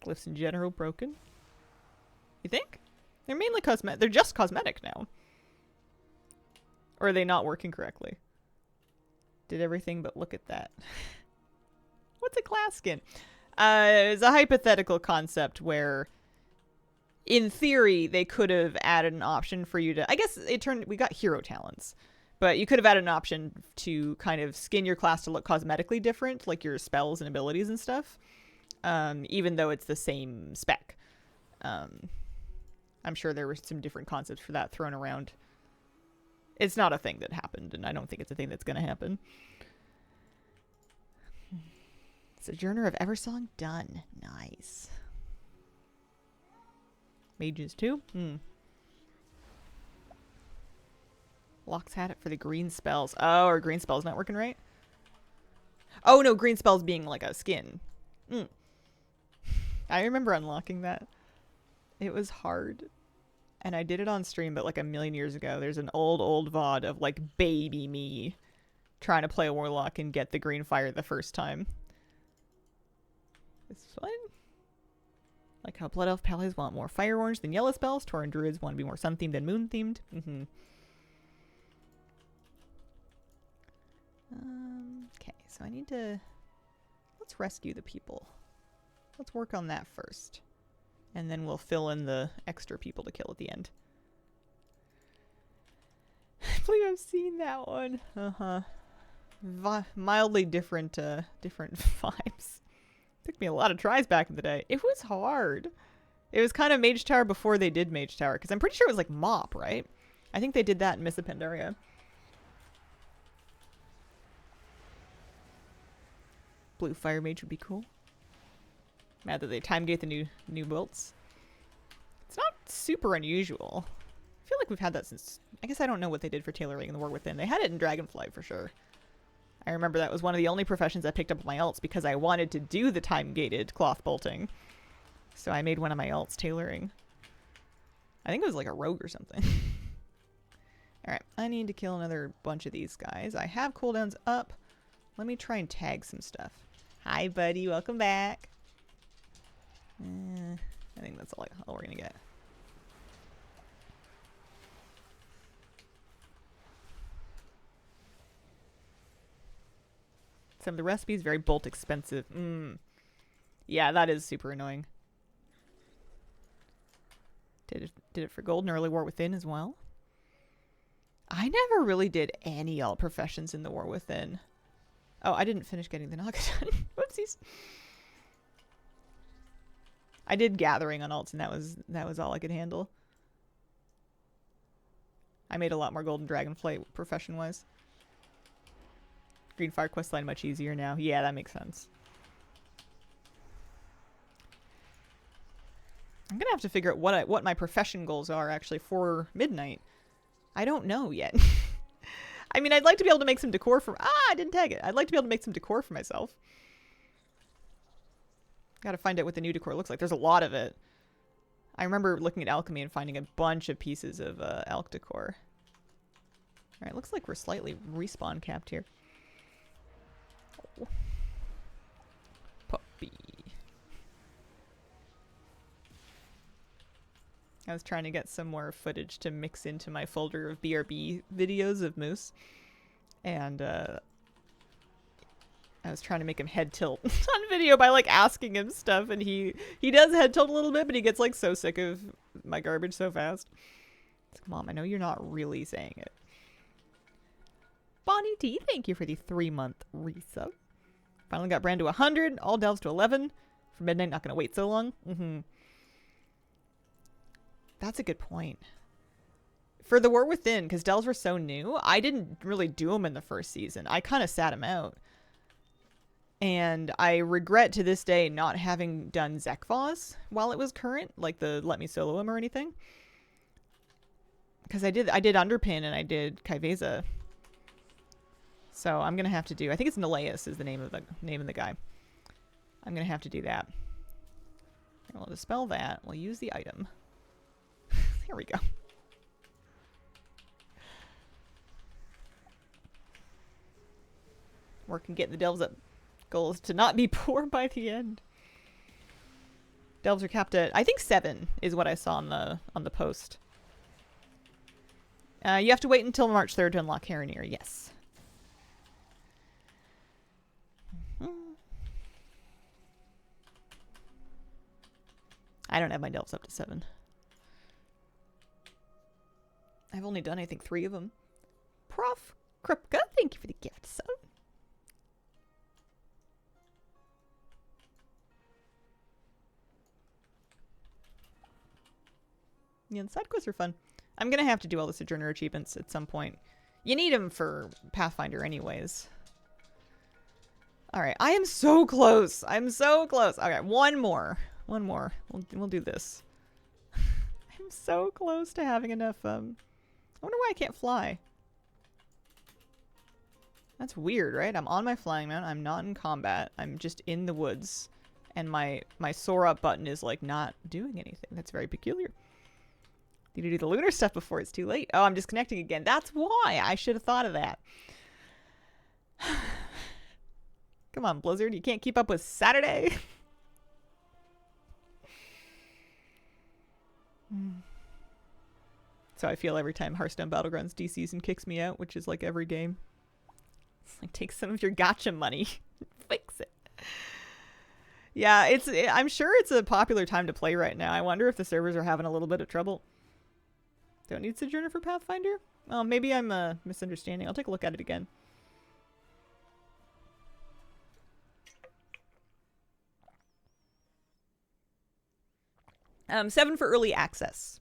[SPEAKER 1] Glyphs in general broken. You think? They're mainly cosmetic. They're just cosmetic now. Or are they not working correctly? Did everything but look at that. What's a class skin? It's a hypothetical concept where, in theory, they could have added an option for you to... I guess we got hero talents. But you could have added an option to kind of skin your class to look cosmetically different, like your spells and abilities and stuff. Even though it's the same spec. I'm sure there were some different concepts for that thrown around. It's not a thing that happened, and I don't think it's a thing that's going to happen. Sojourner of Eversong done. Nice. Mages too? Hmm. Locks had it for the green spells. Oh, are green spells not working right? Oh no, green spells being like a skin. Mm. I remember unlocking that. It was hard. And I did it on stream, but like a million years ago. There's an old VOD of like baby me trying to play a warlock and get the green fire the first time. It's fun. Like how Blood Elf Pallies want more fire orange than yellow spells. Tauren Druids want to be more sun themed than moon themed. Okay, so I need to... Let's rescue the people. Let's work on that first. And then we'll fill in the extra people to kill at the end. I believe I've seen that one. Mildly different, different vibes. Took me a lot of tries back in the day. It was hard. It was kind of Mage Tower before they did Mage Tower. Because I'm pretty sure it was like Mop, right? I think they did that in Mists of Pandaria. Blue Fire Mage would be cool. Mad that they time gate the new bolts. It's not super unusual. I feel like we've had that since... I guess I don't know what they did for tailoring in the War Within. They had it in Dragonflight for sure. I remember that was one of the only professions I picked up on my alts because I wanted to do the time-gated cloth bolting. So I made one of my alts tailoring. I think it was like a rogue or something. Alright, I need to kill another bunch of these guys. I have cooldowns up. Let me try and tag some stuff. Hi, buddy. Welcome back. I think that's all we're gonna get. Some of the recipes very bolt expensive. Yeah, that is super annoying. Did it for gold and early War Within as well. I never really did any alt professions in the War Within. Oh, I didn't finish getting the Naga done. Whoopsies. I did gathering on alts, and that was all I could handle. I made a lot more golden dragonflight profession-wise. Green Fire questline much easier now. Yeah, that makes sense. I'm gonna have to figure out what my profession goals are actually for Midnight. I don't know yet. I mean, I'd like to be able to make some decor for... I didn't tag it. I'd like to be able to make some decor for myself. Gotta find out what the new decor looks like. There's a lot of it. I remember looking at alchemy and finding a bunch of pieces of elk decor. Alright, looks like we're slightly respawn capped here. Oh. Puppy. I was trying to get some more footage to mix into my folder of BRB videos of Moose. And, I was trying to make him head tilt on video by, like, asking him stuff. And he does head tilt a little bit, but he gets, like, so sick of my garbage so fast. It's like, Mom, I know you're not really saying it. Bonnie T, thank you for the 3-month resub. Finally got Bran to 100. All delves to 11. For Midnight, not gonna wait so long. That's a good point. For the War Within, because delves were so new, I didn't really do them in the first season. I kind of sat them out. And I regret to this day not having done Zekvos while it was current, like the Let Me Solo Him or anything. Because I did Underpin and I did Kaiveza. So I'm gonna have to do. I think it's Neleus is the name of the guy. I'm gonna have to do that. And we'll dispel that. We'll use the item. There we go. Working getting the delves up. Goal is to not be poor by the end. Delves are capped at, I think 7 is what I saw on the post. You have to wait until March 3rd to unlock Harenir. Yes. I don't have my delves up to 7. I've only done, I think, 3 of them. Prof. Krupka, thank you for the gift, son. Yeah, the side quests are fun. I'm gonna have to do all the Sojourner achievements at some point. You need them for Pathfinder anyways. Alright, I am so close. I'm so close. Okay, one more. We'll do this. I'm so close to having enough, I wonder why I can't fly. That's weird, right? I'm on my flying mount. I'm not in combat. I'm just in the woods. And my soar up button is like not doing anything. That's very peculiar. Need to do the lunar stuff before it's too late. Oh, I'm disconnecting again. That's why. I should have thought of that. Come on, Blizzard. You can't keep up with Saturday. So I feel every time Hearthstone Battlegrounds D-Season kicks me out, which is like every game. It's like, take some of your gacha money. Fix it. Yeah, I'm sure it's a popular time to play right now. I wonder if the servers are having a little bit of trouble. Don't need Sojourner for Pathfinder? Oh, maybe I'm misunderstanding. I'll take a look at it again. $7 for early access.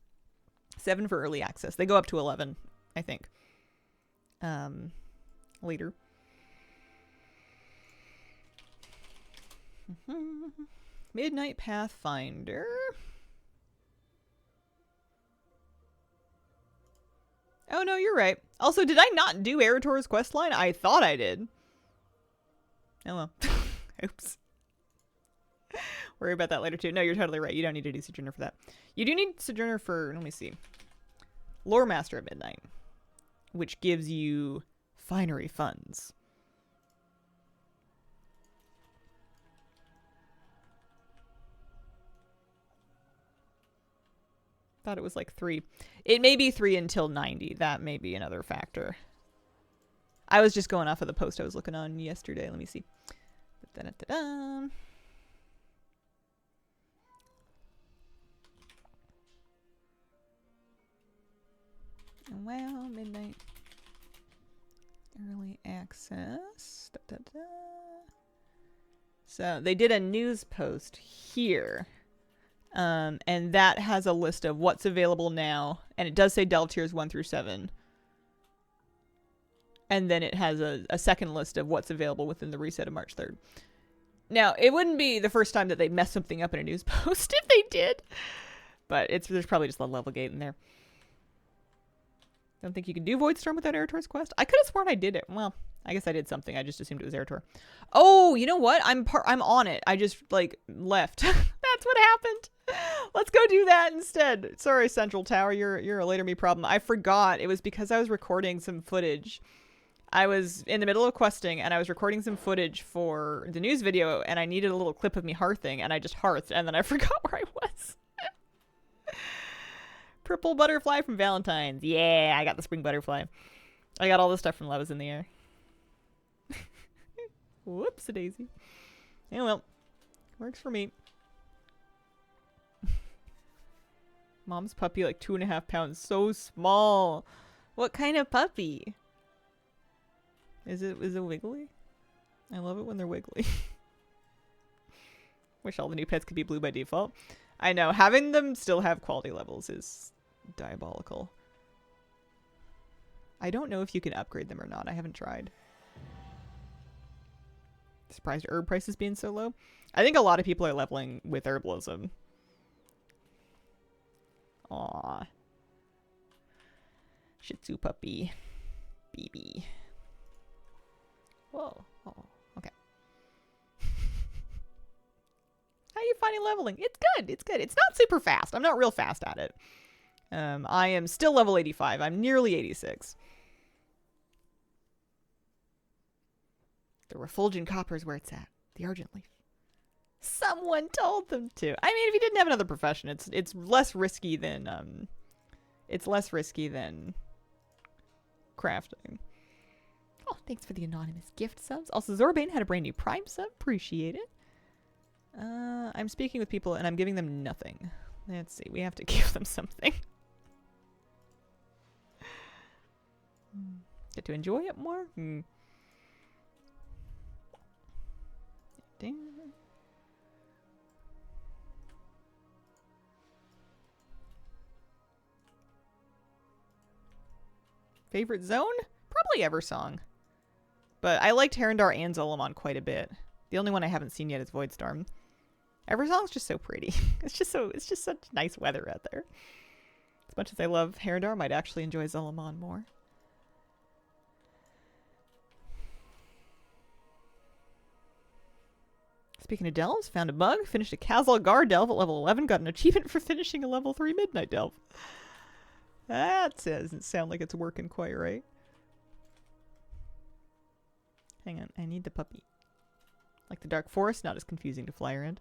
[SPEAKER 1] $7 for early access. They go up to 11, I think. Later. Midnight Pathfinder. Oh, no, you're right. Also, did I not do Erator's questline? I thought I did. Oh, well. Oops. Worry about that later, too. No, you're totally right. You don't need to do Sojourner for that. You do need Sojourner for, let me see, Lore Master at Midnight, which gives you finery funds. Thought it was like 3. It may be 3 until 90. That may be another factor. I was just going off of the post I was looking on yesterday. Let me see. Da-da-da-da. Well, Midnight Early Access. Da-da-da. So they did a news post here. And that has a list of what's available now. And it does say Delve Tiers 1 through 7. And then it has a second list of what's available within the reset of March 3rd. Now, it wouldn't be the first time that they messed something up in a news post if they did. But there's probably just a level gate in there. Don't think you can do Voidstorm without Erator's quest? I could have sworn I did it. Well, I guess I did something. I just assumed it was Erator. Oh, you know what? I'm on it. I just, like, left. That's what happened. Let's go do that instead. Sorry, Central Tower. You're a later me problem. I forgot. It was because I was recording some footage. I was in the middle of questing, and I was recording some footage for the news video, and I needed a little clip of me hearthing, and I just hearthed, and then I forgot where I was. Purple butterfly from Valentine's. Yeah, I got the spring butterfly. I got all the stuff from Love is in the Air. Whoops-a-daisy. Yeah, well. Works for me. Mom's puppy, like 2.5 pounds. So small. What kind of puppy? Is it wiggly? I love it when they're wiggly. Wish all the new pets could be blue by default. I know. Having them still have quality levels is diabolical. I don't know if you can upgrade them or not. I haven't tried. Surprised herb prices being so low. I think a lot of people are leveling with herbalism. Aww. Shih Tzu puppy. BB. Whoa. Oh, okay. How are you finding leveling? It's good. It's good. It's not super fast. I'm not real fast at it. I am still level 85. I'm nearly 86. The Refulgent Copper is where it's at. The Argent Leaf. Someone told them to. I mean, if you didn't have another profession, it's less risky than crafting. Oh, thanks for the anonymous gift subs. Also, Zorbane had a brand new Prime sub. Appreciate it. I'm speaking with people and I'm giving them nothing. Let's see. We have to give them something. Get to enjoy it more? Ding. Favorite zone? Probably Eversong. But I liked Herondar and Zolomon quite a bit. The only one I haven't seen yet is Voidstorm. Eversong's just so pretty. It's just such nice weather out there. As much as I love Herondor, I might actually enjoy Zul'Aman more. Speaking of delves, found a bug, finished a Khazal-Gar delve at level 11, got an achievement for finishing a level 3 Midnight delve. That doesn't sound like it's working quite right. Hang on, I need the puppy. Like the Dark Forest, not as confusing to fly around.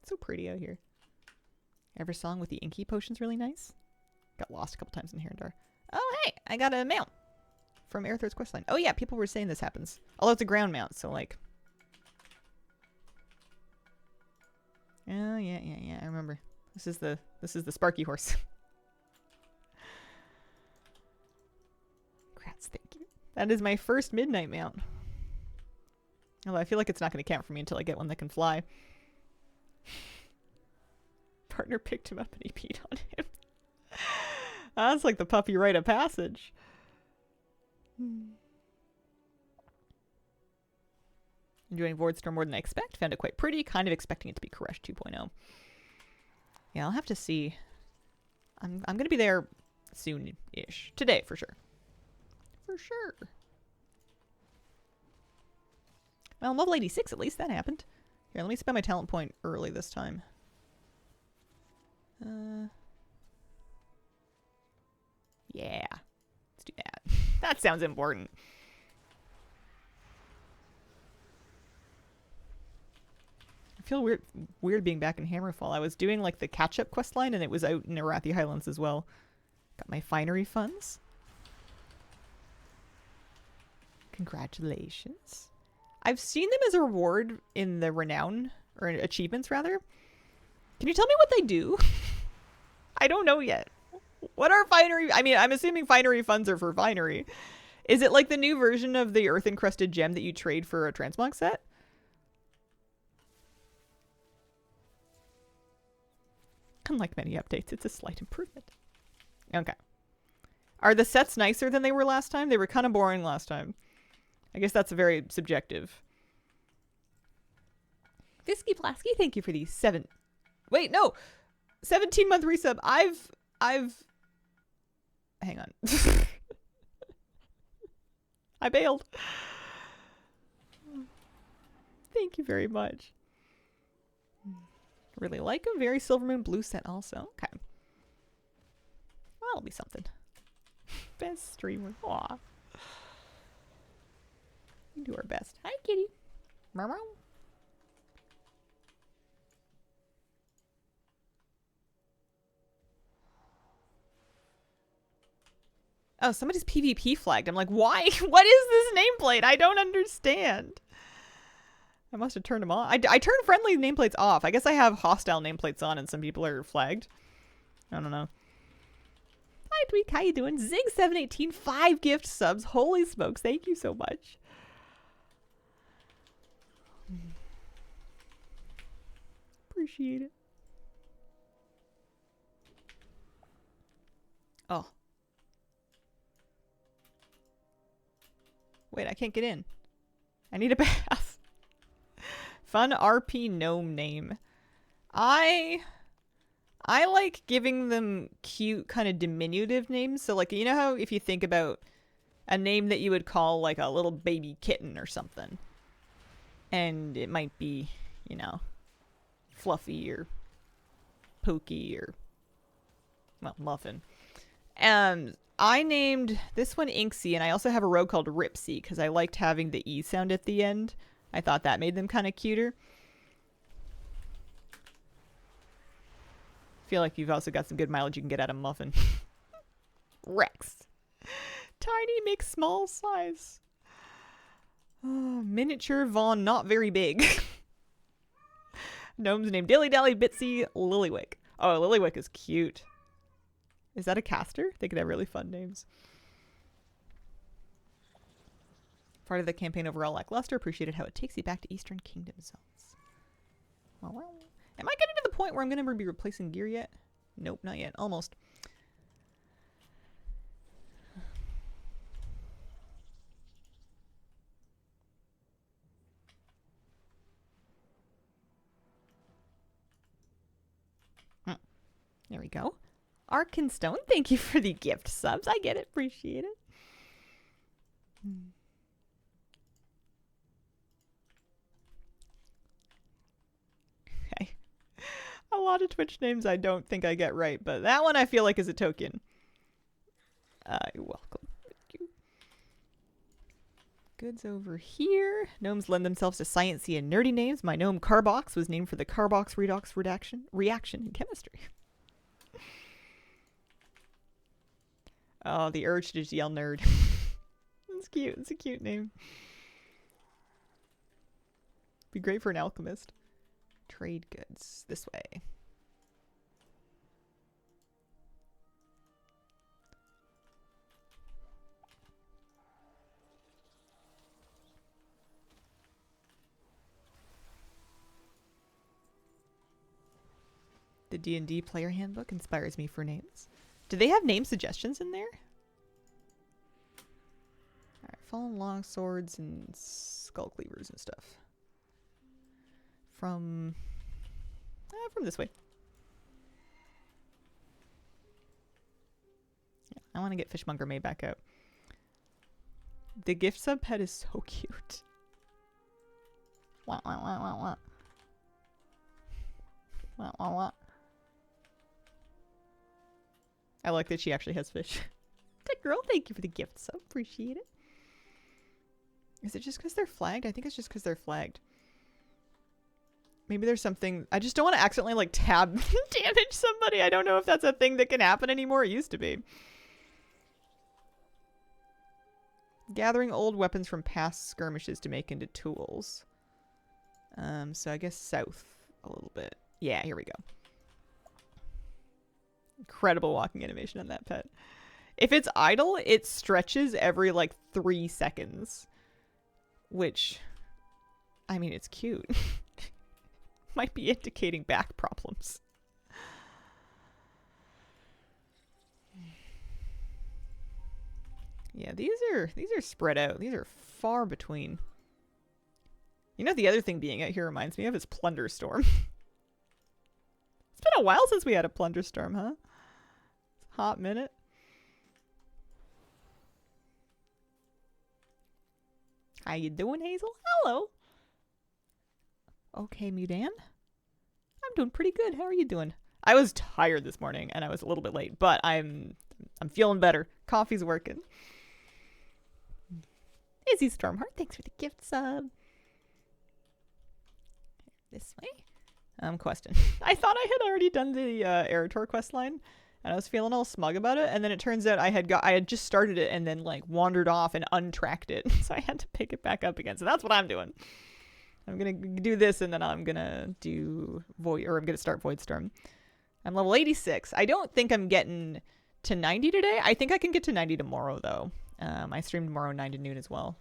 [SPEAKER 1] It's so pretty out here. Every song with the Inky potion's really nice. Got lost a couple times in Herondor. Oh, hey, I got a mount from Aerith's questline. Oh yeah, people were saying this happens. Although it's a ground mount, so like... Oh yeah, I remember. This is the Sparky horse. Grats, thank you. That is my first midnight mount. Although I feel like it's not going to count for me until I get one that can fly. Partner picked him up and he peed on him. That's like the puppy rite of passage. Enjoying Vordstorm more than I expect. Found it quite pretty. Kind of expecting it to be Koresh 2.0. Yeah, I'll have to see. I'm going to be there soon-ish. Today, for sure. For sure. Well, I'm level 86 at least. That happened. Here, let me spend my talent point early this time. Yeah. Let's do that. That sounds important. I feel weird being back in Hammerfall. I was doing like the catch-up quest line and it was out in Arathi Highlands as well. Got my finery funds. Congratulations. I've seen them as a reward in the renown, or achievements rather. Can you tell me what they do? I don't know yet. What are finery? I mean, I'm assuming finery funds are for finery. Is it like the new version of the earth encrusted gem that you trade for a transmog set? Unlike many updates, it's a slight improvement. Okay. Are the sets nicer than they were last time? They were kind of boring last time. I guess that's very subjective. Visky Plasky, thank you for the 17-month resub. I've hang on. I bailed. Thank you very much. Really like a very Silvermoon blue set also. Okay. Well, that'll be something. Best streamer. Aw. We do our best. Hi, kitty. Meow meow. Oh, somebody's PvP flagged. I'm like, why? What is this nameplate? I don't understand. I must have turned them on. I turned friendly nameplates off. I guess I have hostile nameplates on and some people are flagged. I don't know. Hi, Tweak. How you doing? Zig718, 5 gift subs. Holy smokes. Thank you so much. Appreciate it. Oh. Wait, I can't get in. I need a bath. Fun RP gnome name. I like giving them cute kind of diminutive names. So like, you know how if you think about a name that you would call like a little baby kitten or something. And it might be, you know, Fluffy or Pokey or, well, Muffin. I named this one Inksy, and I also have a rogue called Ripsy because I liked having the E sound at the end. I thought that made them kind of cuter. Feel like you've also got some good mileage you can get out of Muffin. Rex. Tiny mix small size. Oh, miniature Vaughn not very big. Gnome's named Dilly Dally Bitsy Lilywick. Oh, Lilywick is cute. Is that a caster? They could have really fun names. Part of the campaign overall lackluster. Appreciated how it takes you back to Eastern Kingdom zones. Well. Am I getting to the point where I'm going to be replacing gear yet? Nope, not yet. Almost. There we go. Arkenstone, thank you for the gift subs. I get it. Appreciate it. Okay. A lot of Twitch names I don't think I get right, but that one I feel like is a token. You're welcome. Thank you. Goods over here. Gnomes lend themselves to sciencey and nerdy names. My gnome Carbox was named for the Carbox redox reaction in chemistry. Oh, the urge to just yell nerd. It's cute. It's a cute name. Be great for an alchemist. Trade goods. This way. The D&D player handbook inspires me for names. Do they have name suggestions in there? Alright, fallen long swords and skull cleavers and stuff. From this way. Yeah, I want to get Fishmonger made back out. The gift sub pet is so cute. Wah, wah, wah, wah, wah. Wah, wah, wah. I like that she actually has fish. Tech girl, thank you for the gift sub. Appreciate it. Is it just because they're flagged? I think it's just because they're flagged. Maybe there's something... I just don't want to accidentally, like, tab damage somebody. I don't know if that's a thing that can happen anymore. It used to be. Gathering old weapons from past skirmishes to make into tools. So I guess south a little bit. Yeah, here we go. Incredible walking animation on that pet. If it's idle, it stretches every, like, 3 seconds. Which... I mean, it's cute. Might be indicating back problems. Yeah, these are spread out. These are far between. You know, the other thing being out here reminds me of is Plunderstorm. It's been a while since we had a Plunderstorm, huh? Hot minute. How you doing, Hazel? Hello. Okay, Mudan. I'm doing pretty good. How are you doing? I was tired this morning and I was a little bit late, but I'm feeling better. Coffee's working. Izzy Stormheart, thanks for the gift sub. This way. Question. I thought I had already done the Eritor quest line, and I was feeling all smug about it, and then it turns out I had just started it and then like wandered off and untracked it, so I had to pick it back up again. So that's what I'm doing. I'm gonna do this, and then I'm gonna do I'm gonna start Voidstorm. I'm level 86. I don't think I'm getting to 90 today. I think I can get to 90 tomorrow, though. I stream tomorrow 9 to noon as well.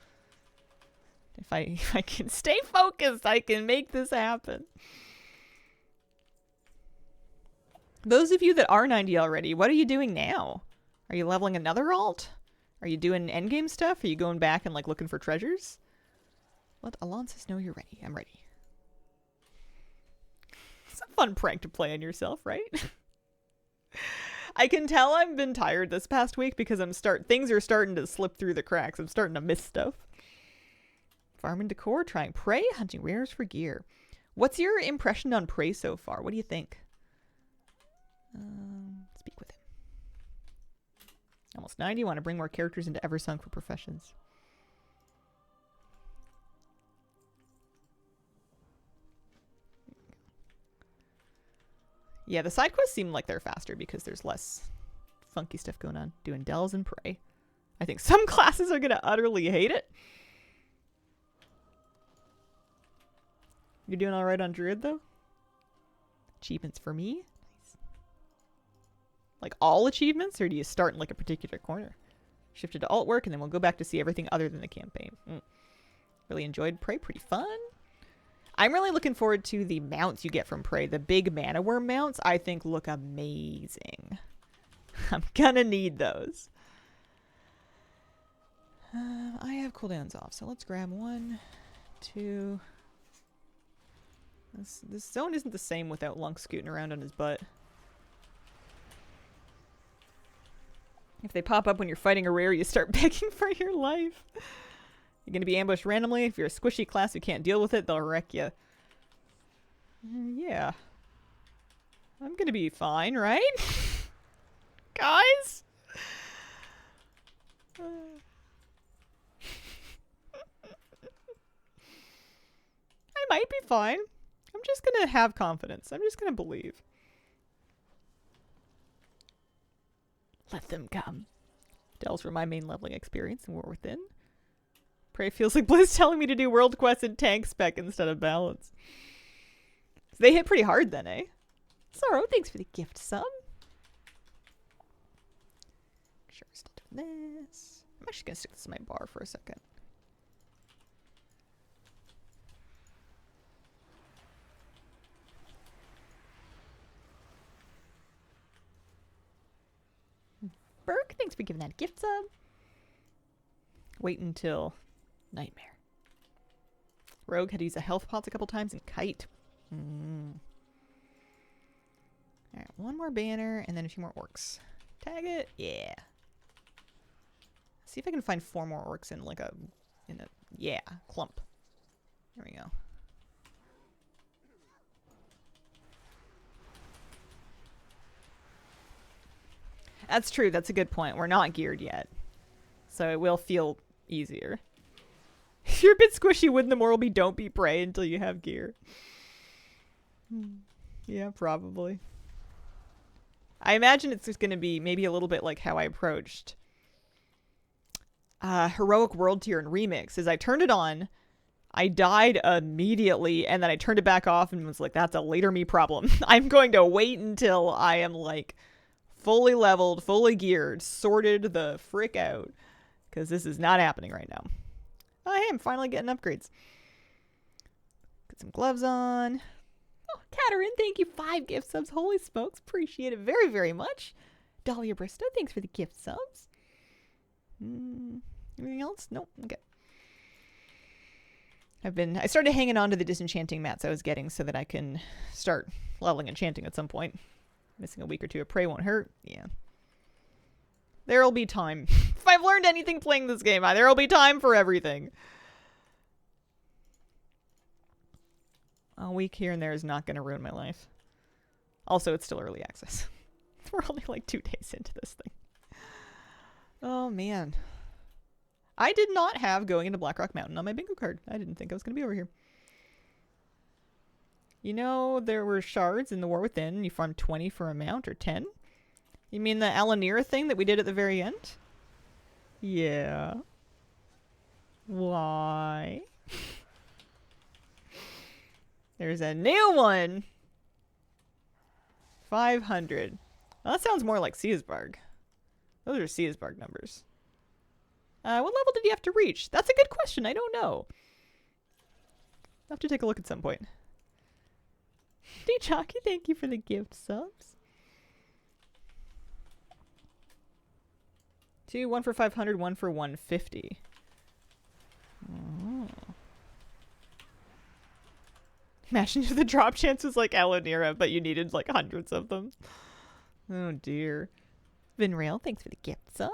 [SPEAKER 1] If I can stay focused, I can make this happen. Those of you that are 90 already, what are you doing now? Are you leveling another alt? Are you doing endgame stuff? Are you going back and like looking for treasures? Let Alonsis know you're ready. I'm ready. It's a fun prank to play on yourself, right? I can tell I've been tired this past week because things are starting to slip through the cracks. I'm starting to miss stuff. Farming decor, trying prey, hunting rares for gear. What's your impression on prey so far? What do you think? Speak with him. Almost 90. Want to bring more characters into Eversung for professions. Yeah, the side quests seem like they're faster because there's less funky stuff going on. Doing Dells and Prey. I think some classes are going to utterly hate it. You're doing alright on Druid, though? Achievements for me? Nice. Like all achievements, or do you start in like a particular corner? Shifted to alt work, and then we'll go back to see everything other than the campaign. Really enjoyed Prey. Pretty fun. I'm really looking forward to the mounts you get from Prey. The big mana worm mounts, I think, look amazing. I'm gonna need those. I have cooldowns off, so let's grab 1, 2. This zone isn't the same without Lunk scooting around on his butt. If they pop up when you're fighting a rare, you start begging for your life. You're going to be ambushed randomly. If you're a squishy class who can't deal with it, they'll wreck you. Yeah. I'm going to be fine, right? Guys? I might be fine. I'm just going to have confidence. I'm just going to believe. Let them come. Delves from my main leveling experience in War Within. Prey feels like Blizz telling me to do world quests in tank spec instead of balance. So they hit pretty hard then, eh? Sorrow, thanks for the gift sub. Sure, still doing this. I'm actually gonna stick this in my bar for a second. Burke, thanks for giving that gift sub. Wait until Nightmare. Rogue had to use a health pots a couple times and Kite. Alright, one more banner and then a few more orcs. Tag it? Yeah. See if I can find 4 more orcs in like a yeah, clump. There we go. That's true, that's a good point. We're not geared yet. So it will feel easier. If you're a bit squishy, wouldn't the moral be don't be prey until you have gear? Yeah, probably. I imagine it's just going to be maybe a little bit like how I approached Heroic World Tier and Remix. Is I turned it on, I died immediately, and then I turned it back off and was like, that's a later me problem. I'm going to wait until I am like fully leveled, fully geared, sorted the frick out. Because this is not happening right now. Oh, hey, I'm finally getting upgrades. Get some gloves on. Oh, Katerin, thank you. 5 gift subs. Holy smokes. Appreciate it very, very much. Dahlia Bristow, thanks for the gift subs. Anything else? Nope. Okay. I started hanging on to the disenchanting mats I was getting so that I can start leveling enchanting at some point. Missing a week or two of prey won't hurt. Yeah. There'll be time. If I've learned anything playing this game, there'll be time for everything. A week here and there is not going to ruin my life. Also, it's still early access. We're only like 2 days into this thing. Oh, man. I did not have going into Blackrock Mountain on my bingo card. I didn't think I was going to be over here. You know, there were shards in the War Within. You farmed 20 for a mount or 10. You mean the Alanira thing that we did at the very end? Yeah. Why? There's a new one! 500. Well, that sounds more like Searsbarg. Those are Searsbarg numbers. What level did you have to reach? That's a good question. I don't know. I'll have to take a look at some point. D-Chalky, thank you for the gift subs. 2, 1 for 500, 1 for 150. Oh. Imagine if the drop chance was like Alanira, but you needed like hundreds of them. Oh dear. Vinrail, thanks for the gift sub.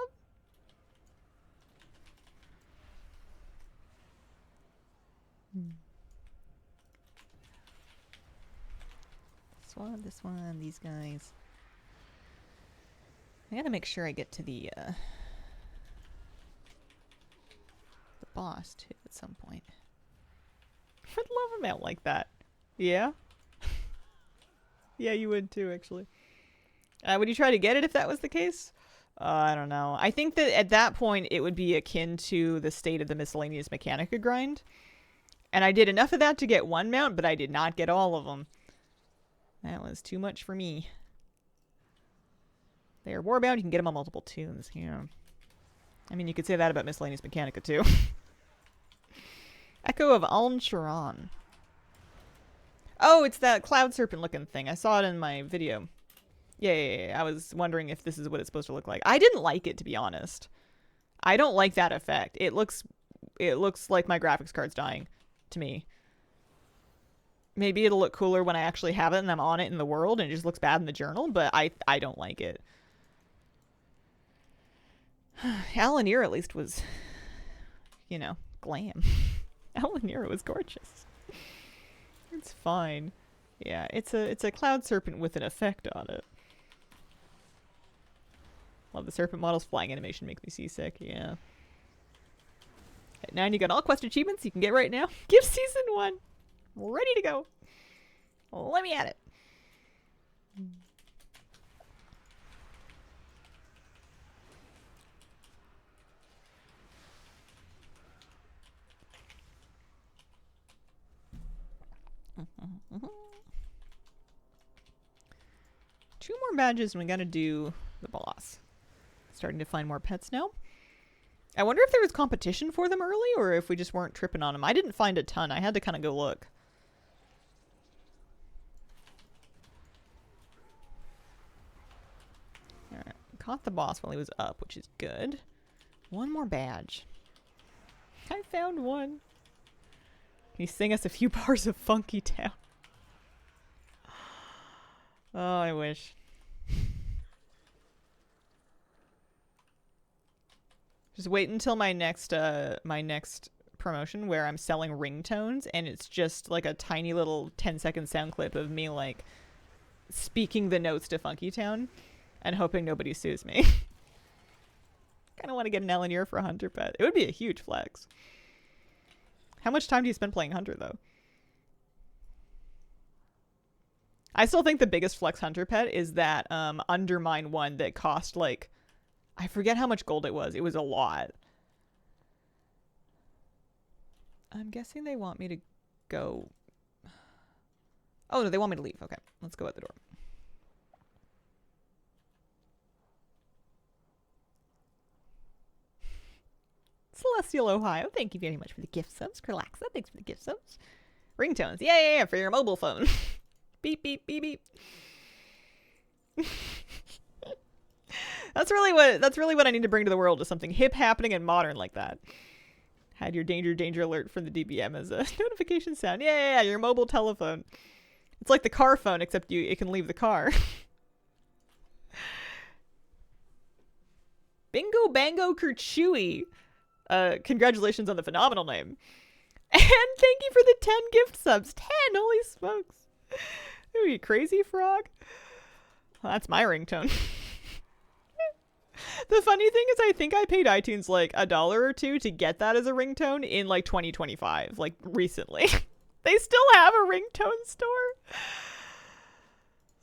[SPEAKER 1] This one, these guys. I gotta make sure I get to the boss too at some point. I'd love a mount like that. Yeah? Yeah, you would too, actually. Would you try to get it if that was the case? I don't know. I think that at that point it would be akin to the state of the miscellaneous Mechanica grind. And I did enough of that to get one mount, but I did not get all of them. That was too much for me. They are warbound. You can get them on multiple tunes. Yeah. I mean, you could say that about miscellaneous Mechanica too. Echo of Aln Sharon. Oh, it's that cloud serpent looking thing. I saw it in my video. Yeah. I was wondering if this is what it's supposed to look like. I didn't like it, to be honest. I don't like that effect. It looks like my graphics card's dying to me. Maybe it'll look cooler when I actually have it and I'm on it in the world and it just looks bad in the journal, but I don't like it. Alanir at least was, you know, glam. Alanir was gorgeous. It's fine. Yeah, it's a cloud serpent with an effect on it. Love the serpent model's flying animation, makes me seasick. Yeah. At 9, you got all quest achievements you can get right now. Give season 1. Ready to go. Let me at it. Two more badges and we gotta do the boss. Starting to find more pets now. I wonder if there was competition for them early or if we just weren't tripping on them. I didn't find a ton. I had to kind of go look. Alright. Caught the boss while he was up, which is good. One more badge. I found one. Can you sing us a few bars of Funky Town? Oh, I wish. Just wait until my next promotion where I'm selling ringtones and it's just like a tiny little 10-second sound clip of me like speaking the notes to Funky Town and hoping nobody sues me. Kind of want to get an Alanir for a hunter pet. It would be a huge flex. How much time do you spend playing hunter though? I still think the biggest flex hunter pet is that Undermine one that cost like, I forget how much gold it was. It was a lot. I'm guessing they want me to go. Oh no, they want me to leave. Okay, let's go out the door. Celestial Ohio, thank you very much for the gift subs. Kurlaxa, thanks for the gift subs. Ringtones, yeah, for your mobile phone. Beep, beep, beep, beep. That's really what I need to bring to the world, is something hip, happening, and modern like that. Had your danger alert from the DBM as a notification sound. Yeah, your mobile telephone. It's like the car phone, except it can leave the car. Bingo Bango Kerchewy. Congratulations on the phenomenal name. And thank you for the 10 gift subs. 10, holy smokes. Are you crazy, frog? Well, that's my ringtone. The funny thing is I think I paid iTunes like $1 or $2 to get that as a ringtone in like 2025, like recently. They still have a ringtone store.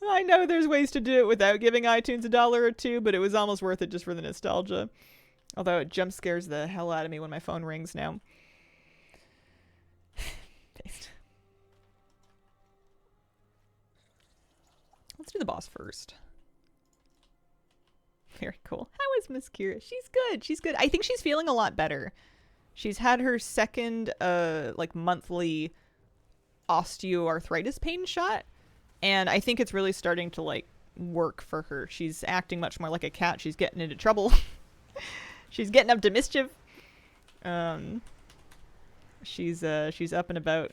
[SPEAKER 1] I know there's ways to do it without giving iTunes $1 or $2, but it was almost worth it just for the nostalgia. Although it jump scares the hell out of me when my phone rings now. Paste. Let's do the boss first. Very cool. How is Miss Kira? She's good. She's good. I think she's feeling a lot better. She's had her second like monthly osteoarthritis pain shot, and I think it's really starting to like work for her. She's acting much more like a cat. She's getting into trouble. She's getting up to mischief. She's up and about.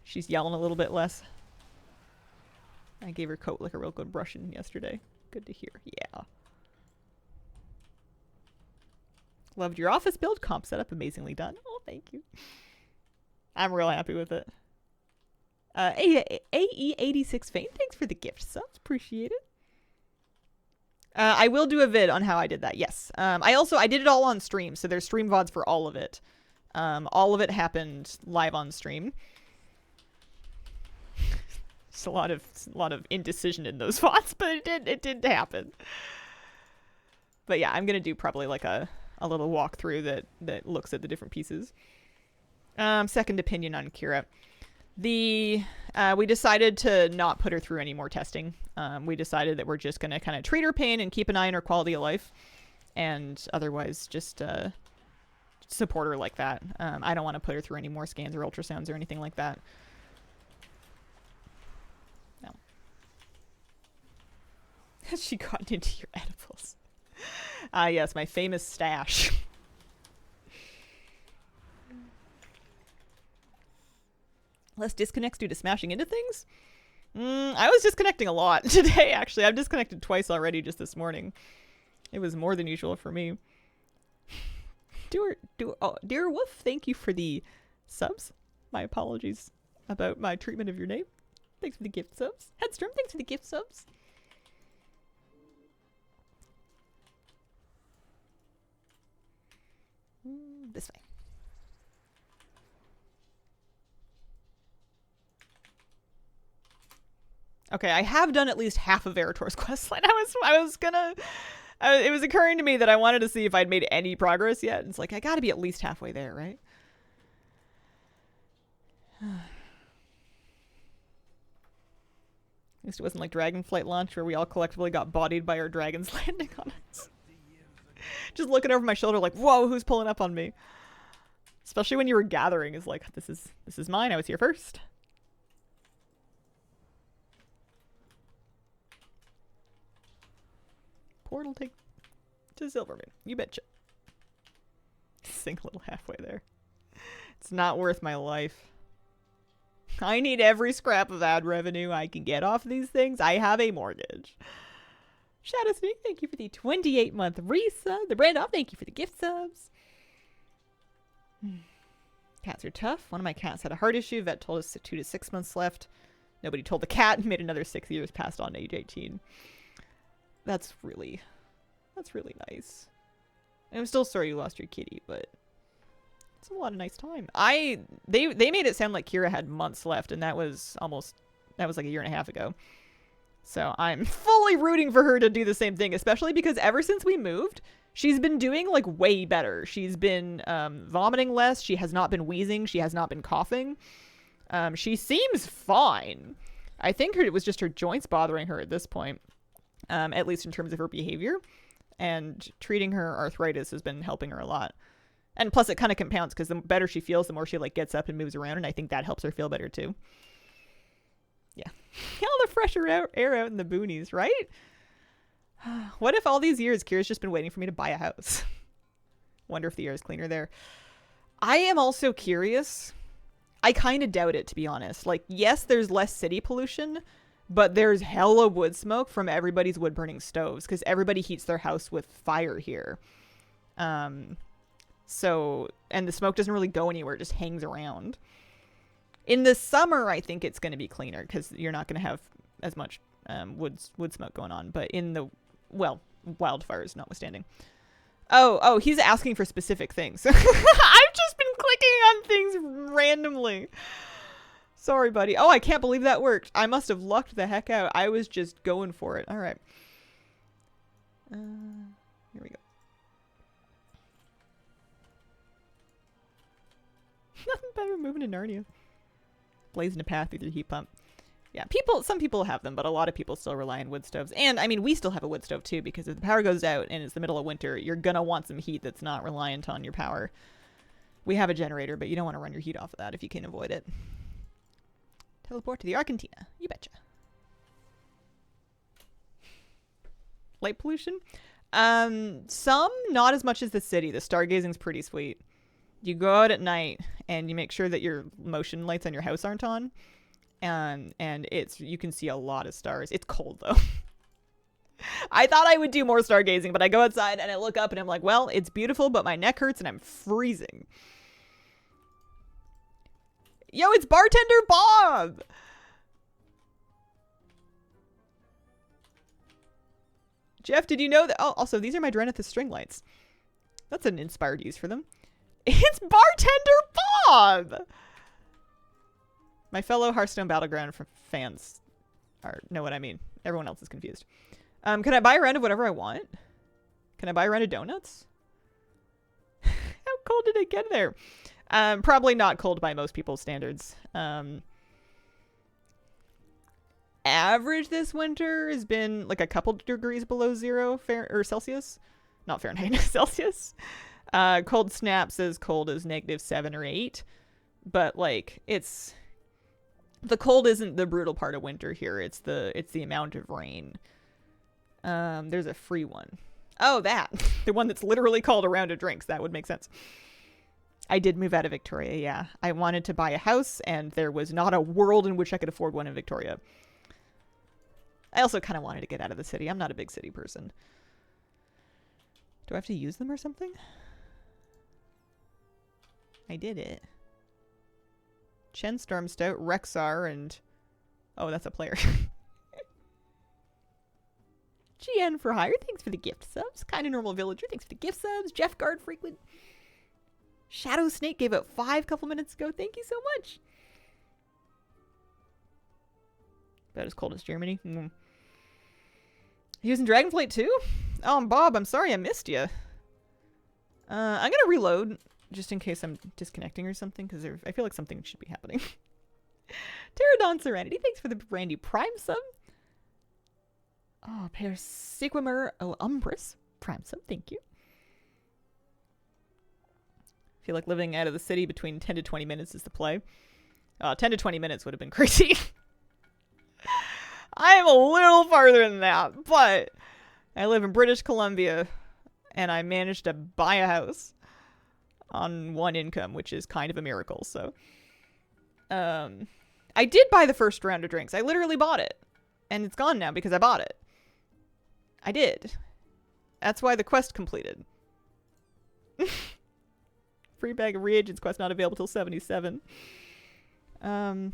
[SPEAKER 1] She's yelling a little bit less. I gave her coat like a real good brushing yesterday. Good to hear. Yeah. Loved your office build. Comp setup amazingly done. Oh, thank you. I'm real happy with it. AE86 Fame, thanks for the gift subs. Appreciate it. I will do a vid on how I did that. Yes. I did it all on stream, so there's stream VODs for all of it. All of it happened live on stream. It's a lot of indecision in those VODs, but it did happen. But yeah, I'm gonna do probably like a little walkthrough that looks at the different pieces. Second opinion on Kira. We decided to not put her through any more testing. We decided that we're just going to kind of treat her pain and keep an eye on her quality of life, and otherwise just support her like that. I don't want to put her through any more scans or ultrasounds or anything like that. No. Has she gotten into your edibles? Yes, my famous stash. Less disconnects due to smashing into things? I was disconnecting a lot today, actually. I've disconnected twice already just this morning. It was more than usual for me. Dear Wolf, thank you for the subs. My apologies about my treatment of your name. Thanks for the gift subs. Headstrom, thanks for the gift subs. This way. Okay, I have done at least half of Veritor's questline. I was gonna... it was occurring to me that I wanted to see if I'd made any progress yet. It's like, I gotta be at least halfway there, right? At least it wasn't like Dragonflight launch where we all collectively got bodied by our dragons landing on us. Just looking over my shoulder like, whoa, who's pulling up on me? Especially when you were gathering, is like, this is mine, I was here first. Portal take to Silvermoon. You betcha. Sink a little halfway there. It's not worth my life. I need every scrap of ad revenue I can get off these things. I have a mortgage. Shadow Sneak, thank you for the 28-month resub. The Brandoff, thank you for the gift subs. Cats are tough. One of my cats had a heart issue. Vet told us 2 to 6 months left. Nobody told the cat. Made another 6 years past on age 18. That's really nice. And I'm still sorry you lost your kitty, but it's a lot of nice time. They made it sound like Kira had months left, and that was like a year and a half ago. So I'm fully rooting for her to do the same thing, especially because ever since we moved, she's been doing like way better. She's been vomiting less. She has not been wheezing. She has not been coughing. She seems fine. I think it was just her joints bothering her at this point. At least in terms of her behavior, and treating her arthritis has been helping her a lot. And plus it kind of compounds because the better she feels, the more she like gets up and moves around, and I think that helps her feel better too. Yeah. Get all the fresh air out in the boonies, right? What if all these years Kira's just been waiting for me to buy a house? Wonder if the air is cleaner there. I am also curious. I kind of doubt it, to be honest. Like, yes, there's less city pollution, but there's hella wood smoke from everybody's wood burning stoves because everybody heats their house with fire here. So, and the smoke doesn't really go anywhere. It just hangs around. In the summer, I think it's going to be cleaner because you're not going to have as much wood smoke going on. But in the, well, wildfires notwithstanding. Oh, he's asking for specific things. I've just been clicking on things randomly. Sorry, buddy. Oh, I can't believe that worked. I must have lucked the heck out. I was just going for it. All right. Here we go. Nothing better than moving to Narnia. Blazing a path with your heat pump. Yeah, some people have them, but a lot of people still rely on wood stoves. And, I mean, we still have a wood stove, too, because if the power goes out and it's the middle of winter, you're gonna want some heat that's not reliant on your power. We have a generator, but you don't want to run your heat off of that if you can avoid it. Teleport to the Argentina. You betcha. Light pollution? Some, not as much as the city. The stargazing's pretty sweet. You go out at night and you make sure that your motion lights on your house aren't on. And you can see a lot of stars. It's cold though. I thought I would do more stargazing, but I go outside and I look up and I'm like, well, it's beautiful, but my neck hurts and I'm freezing. Yo, it's Bartender Bob! Jeff, did you know that? Oh, also, these are my Drenithus string lights. That's an inspired use for them. It's Bartender Bob! My fellow Hearthstone Battleground fans know what I mean. Everyone else is confused. Can I buy a round of whatever I want? Can I buy a round of donuts? How cold did it get there? Probably not cold by most people's standards. Average this winter has been like a couple degrees below zero or Celsius. Not Fahrenheit, Celsius. Cold snaps as cold as -7 or 8. But like the cold isn't the brutal part of winter here. It's the amount of rain. There's a free one. Oh, that. The one that's literally called a round of drinks. That would make sense. I did move out of Victoria, yeah. I wanted to buy a house, and there was not a world in which I could afford one in Victoria. I also kind of wanted to get out of the city. I'm not a big city person. Do I have to use them or something? I did it. Chen Stormstout, Rexar, and... Oh, that's a player. GN for hire, thanks for the gift subs. Kinda Normal Villager, thanks for the gift subs. Jeff Guard Frequent. Shadow Snake gave out 5 a couple minutes ago. Thank you so much. About as cold as Germany. He was in Dragonflight too? Oh, Bob, I'm sorry I missed you. I'm gonna reload just in case I'm disconnecting or something, because I feel like something should be happening. Pterodon Serenity, thanks for the Randy Prime sub. Oh, Persequimer Umbris Prime sub, thank you. I feel like living out of the city between 10 to 20 minutes is the play. 10 to 20 minutes would have been crazy. I am a little farther than that, but I live in British Columbia, and I managed to buy a house on 1 income, which is kind of a miracle, so. I did buy the first round of drinks. I literally bought it, and it's gone now because I bought it. I did. That's why the quest completed. Free bag of reagents quest not available till 77. Oh,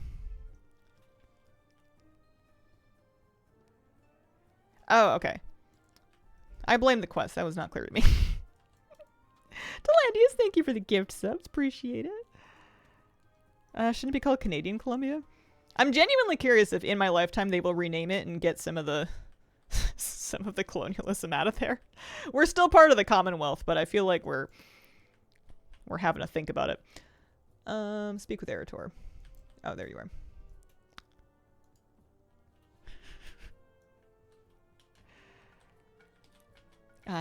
[SPEAKER 1] okay. I blame the quest. That was not clear to me. Delandius, thank you for the gift subs. Appreciate it. Shouldn't it be called Canadian Columbia? I'm genuinely curious if in my lifetime they will rename it and get some of the colonialism out of there. We're still part of the Commonwealth, but I feel like we're having to think about it. Speak with Erator. Oh, there you are.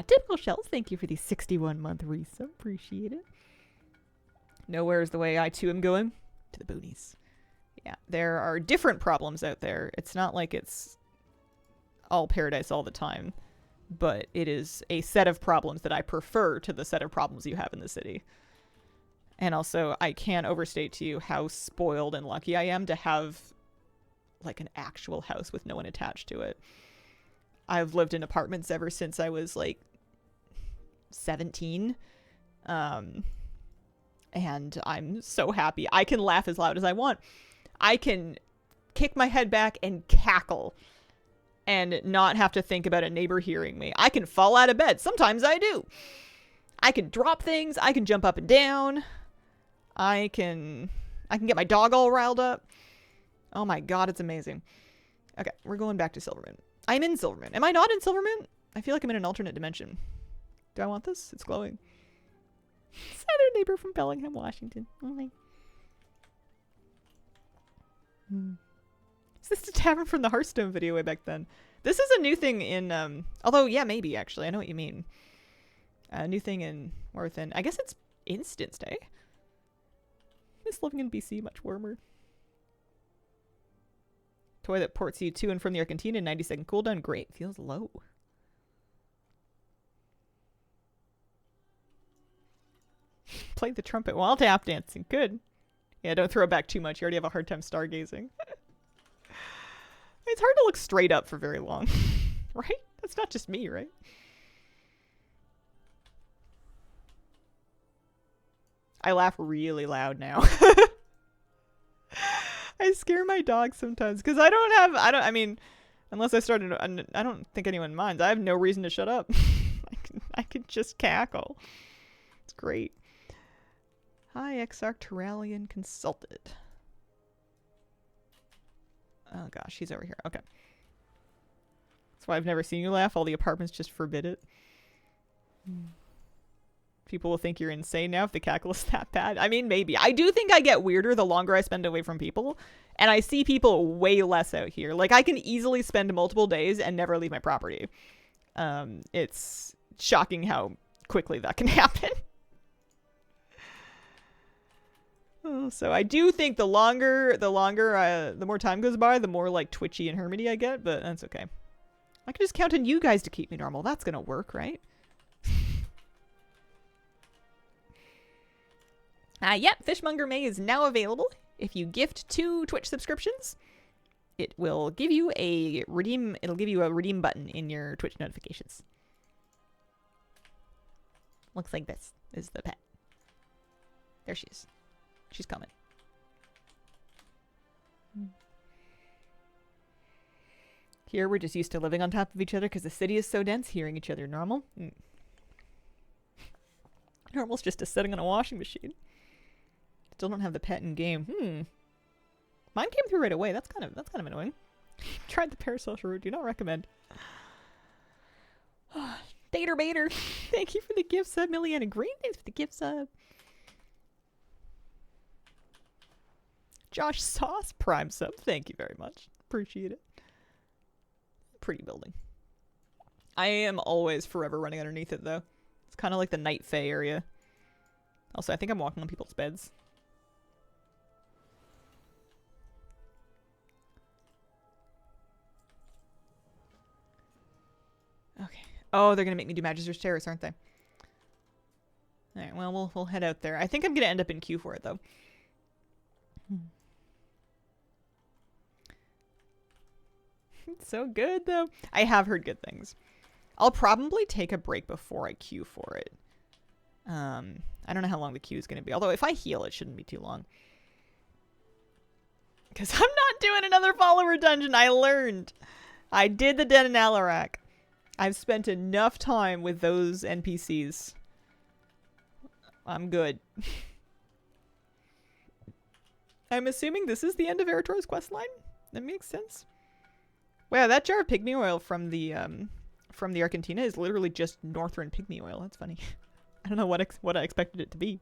[SPEAKER 1] Typical Shells, thank you for the 61-month resub. Appreciate it. Nowhere is the way I too am going. To the boonies. Yeah, there are different problems out there. It's not like it's all paradise all the time, but it is a set of problems that I prefer to the set of problems you have in the city. And also, I can't overstate to you how spoiled and lucky I am to have like an actual house with no one attached to it. I've lived in apartments ever since I was like 17. And I'm so happy. I can laugh as loud as I want. I can kick my head back and cackle and not have to think about a neighbor hearing me. I can fall out of bed. Sometimes I do. I can drop things. I can jump up and down. I can get my dog all riled up. Oh my god, it's amazing. Okay, we're going back to Silvermint. I'm in Silvermint. Am I not in Silvermint? I feel like I'm in an alternate dimension. Do I want this? It's glowing. Southern neighbor from Bellingham, Washington. Oh my. Is this the tavern from the Hearthstone video way back then? This is a new thing in, although, yeah, maybe, actually. I know what you mean. A new thing in Morthen. I guess it's Instance Day. Miss living in BC, much warmer. Toy that ports you to and from the Argentina, 90-second cooldown. Great. Feels low. Played the trumpet while tap dancing. Good. Yeah, don't throw it back too much. You already have a hard time stargazing. It's hard to look straight up for very long. Right? That's not just me, right? I laugh really loud now. I scare my dog sometimes because I mean, unless I started, I don't think anyone minds. I have no reason to shut up. I can just cackle. It's great. Hi, Exarch Terralian Consulted. Oh gosh, he's over here. Okay. That's why I've never seen you laugh. All the apartments just forbid it. People will think you're insane now if the cackle is that bad. I mean, maybe. I do think I get weirder the longer I spend away from people. And I see people way less out here. Like, I can easily spend multiple days and never leave my property. It's shocking how quickly that can happen. So I do think the more time goes by, the more like twitchy and hermity I get, but that's okay. I can just count on you guys to keep me normal. That's gonna work, right? Yep, Fishmonger May is now available. If you gift 2 Twitch subscriptions, it will give you a redeem button in your Twitch notifications. Looks like this is the pet. There she is. She's coming. Here, we're just used to living on top of each other because the city is so dense, hearing each other normal. Normal's just sitting on a washing machine. Still don't have the pet in game. Mine came through right away. That's kind of annoying. Tried the parasocial route. Do not recommend. Dater Bader. Thank you for the gift sub. Milliana Green. Thanks for the gift sub. Josh Sauce Prime sub. Thank you very much. Appreciate it. Pretty building. I am always forever running underneath it though. It's kind of like the Night Fae area. Also, I think I'm walking on people's beds. Okay. Oh, they're gonna make me do Magister's Terrace, aren't they? Alright, well, we'll head out there. I think I'm gonna end up in queue for it, though. It's so good, though. I have heard good things. I'll probably take a break before I queue for it. I don't know how long the queue is gonna be. Although, if I heal, it shouldn't be too long. Because I'm not doing another follower dungeon. I learned. I did the Den in Alarak. I've spent enough time with those NPCs. I'm good. I'm assuming this is the end of Eritor's questline? That makes sense. Wow, that jar of pygmy oil from the Argentina is literally just Northern pygmy oil. That's funny. I don't know what I expected it to be.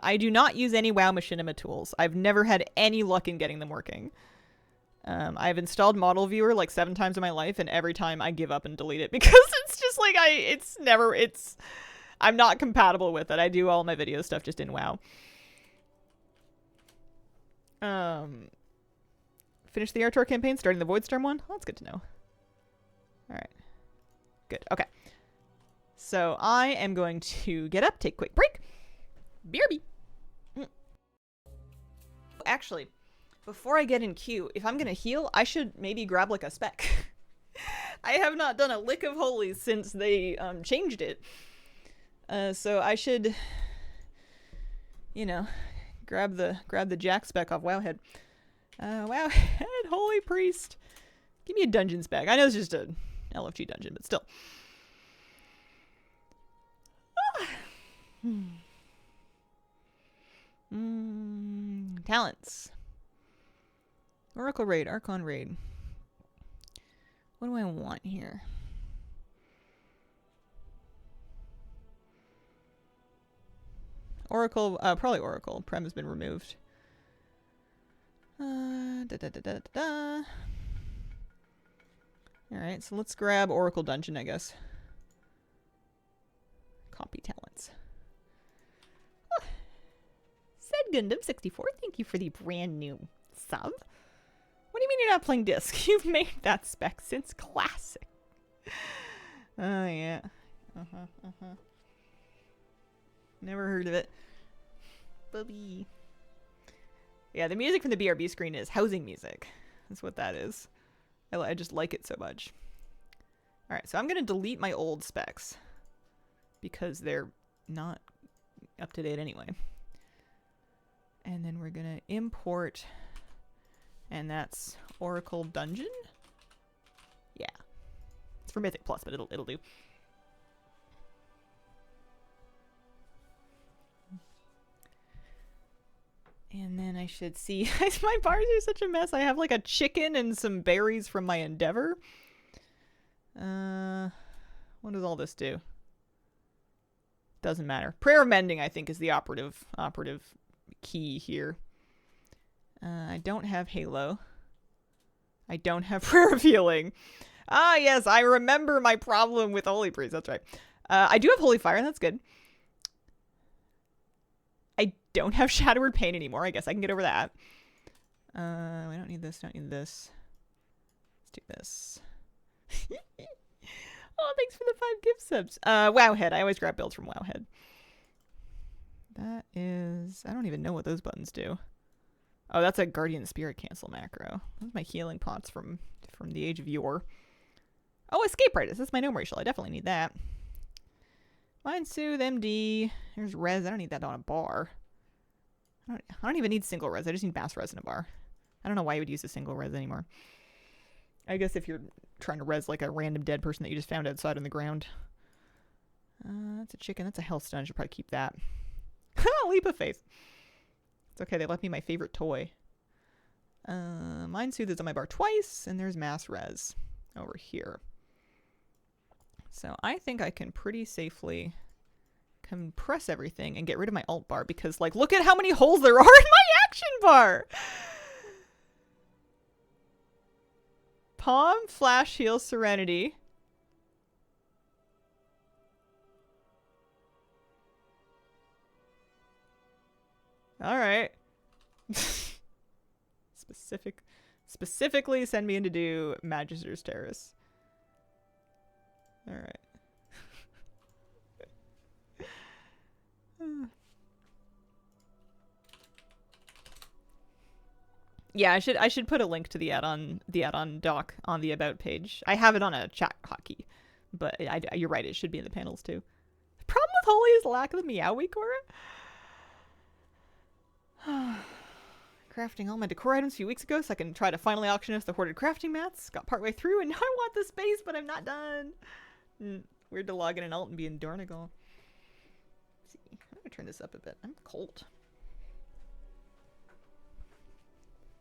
[SPEAKER 1] I do not use any WoW Machinima tools. I've never had any luck in getting them working. I've installed Model Viewer like 7 times in my life, and every time I give up and delete it because it's just like I'm not compatible with it. I do all my video stuff just in WoW. Finish the Eritor campaign, starting the Voidstorm one. Oh, that's good to know. Alright. Good. Okay. So I am going to get up, take a quick break. BRB. Actually, before I get in queue, if I'm gonna heal, I should maybe grab like a spec. I have not done a lick of holies since they changed it. So I should, you know, grab the Jack spec off Wowhead. Wowhead, Holy Priest. Give me a dungeon spec. I know it's just a LFG dungeon, but still. Talents. Oracle Raid, Archon Raid. What do I want here? Oracle, probably Oracle. Prem has been removed. Alright, so let's grab Oracle Dungeon, I guess. Copy talents. Oh. Said Gundam 64, thank you for the brand new sub. What do you mean you're not playing disc? You've made that spec since classic. Oh yeah. Never heard of it. Bubby. Yeah, the music from the BRB screen is housing music. That's what that is. I just like it so much. Alright, so I'm going to delete my old specs. Because they're not up to date anyway. And then we're going to import. And that's Oracle Dungeon? Yeah. It's for Mythic Plus, but it'll do. And then I should see. My bars are such a mess. I have like a chicken and some berries from my Endeavor. What does all this do? Doesn't matter. Prayer of Mending, I think, is the operative key here. I don't have Halo. I don't have Prayer of Healing. Ah, yes, I remember my problem with Holy Priest. That's right. I do have Holy Fire, and that's good. I don't have Shadowward Pain anymore. I guess I can get over that. We don't need this. Don't need this. Let's do this. Oh, thanks for the 5 gift subs. Wowhead. I always grab builds from Wowhead. That is... I don't even know what those buttons do. Oh, that's a Guardian Spirit Cancel macro. Those are my healing pots from the Age of Yore. Oh, Escape Artist. That's my Gnome Racial. I definitely need that. Mind Soothe, MD. There's Res. I don't need that on a bar. I don't even need single Res. I just need Mass Res in a bar. I don't know why you would use a single Res anymore. I guess if you're trying to res like a random dead person that you just found outside on the ground. That's a chicken. That's a Hellstone. I should probably keep that. Leap of faith. It's okay. They left me my favorite toy. Mind Soothe is on my bar twice, and there's Mass Res over here. So I think I can pretty safely compress everything and get rid of my alt bar because, like, look at how many holes there are in my action bar! Palm, Flash, Heal, Serenity. Alright. Specifically send me in to do Magister's Terrace. Alright. Yeah, I should put a link to the add-on doc on the about page. I have it on a chat hotkey, but you're right, it should be in the panels too. The problem with Holy is lack of the Meowie Cora. Crafting all my decor items a few weeks ago so I can try to finally auction off the hoarded crafting mats. Got partway through and now I want the space, but I'm not done. Weird to log in an alt and be in Dornigal. Let's see, I'm gonna turn this up a bit. I'm cold.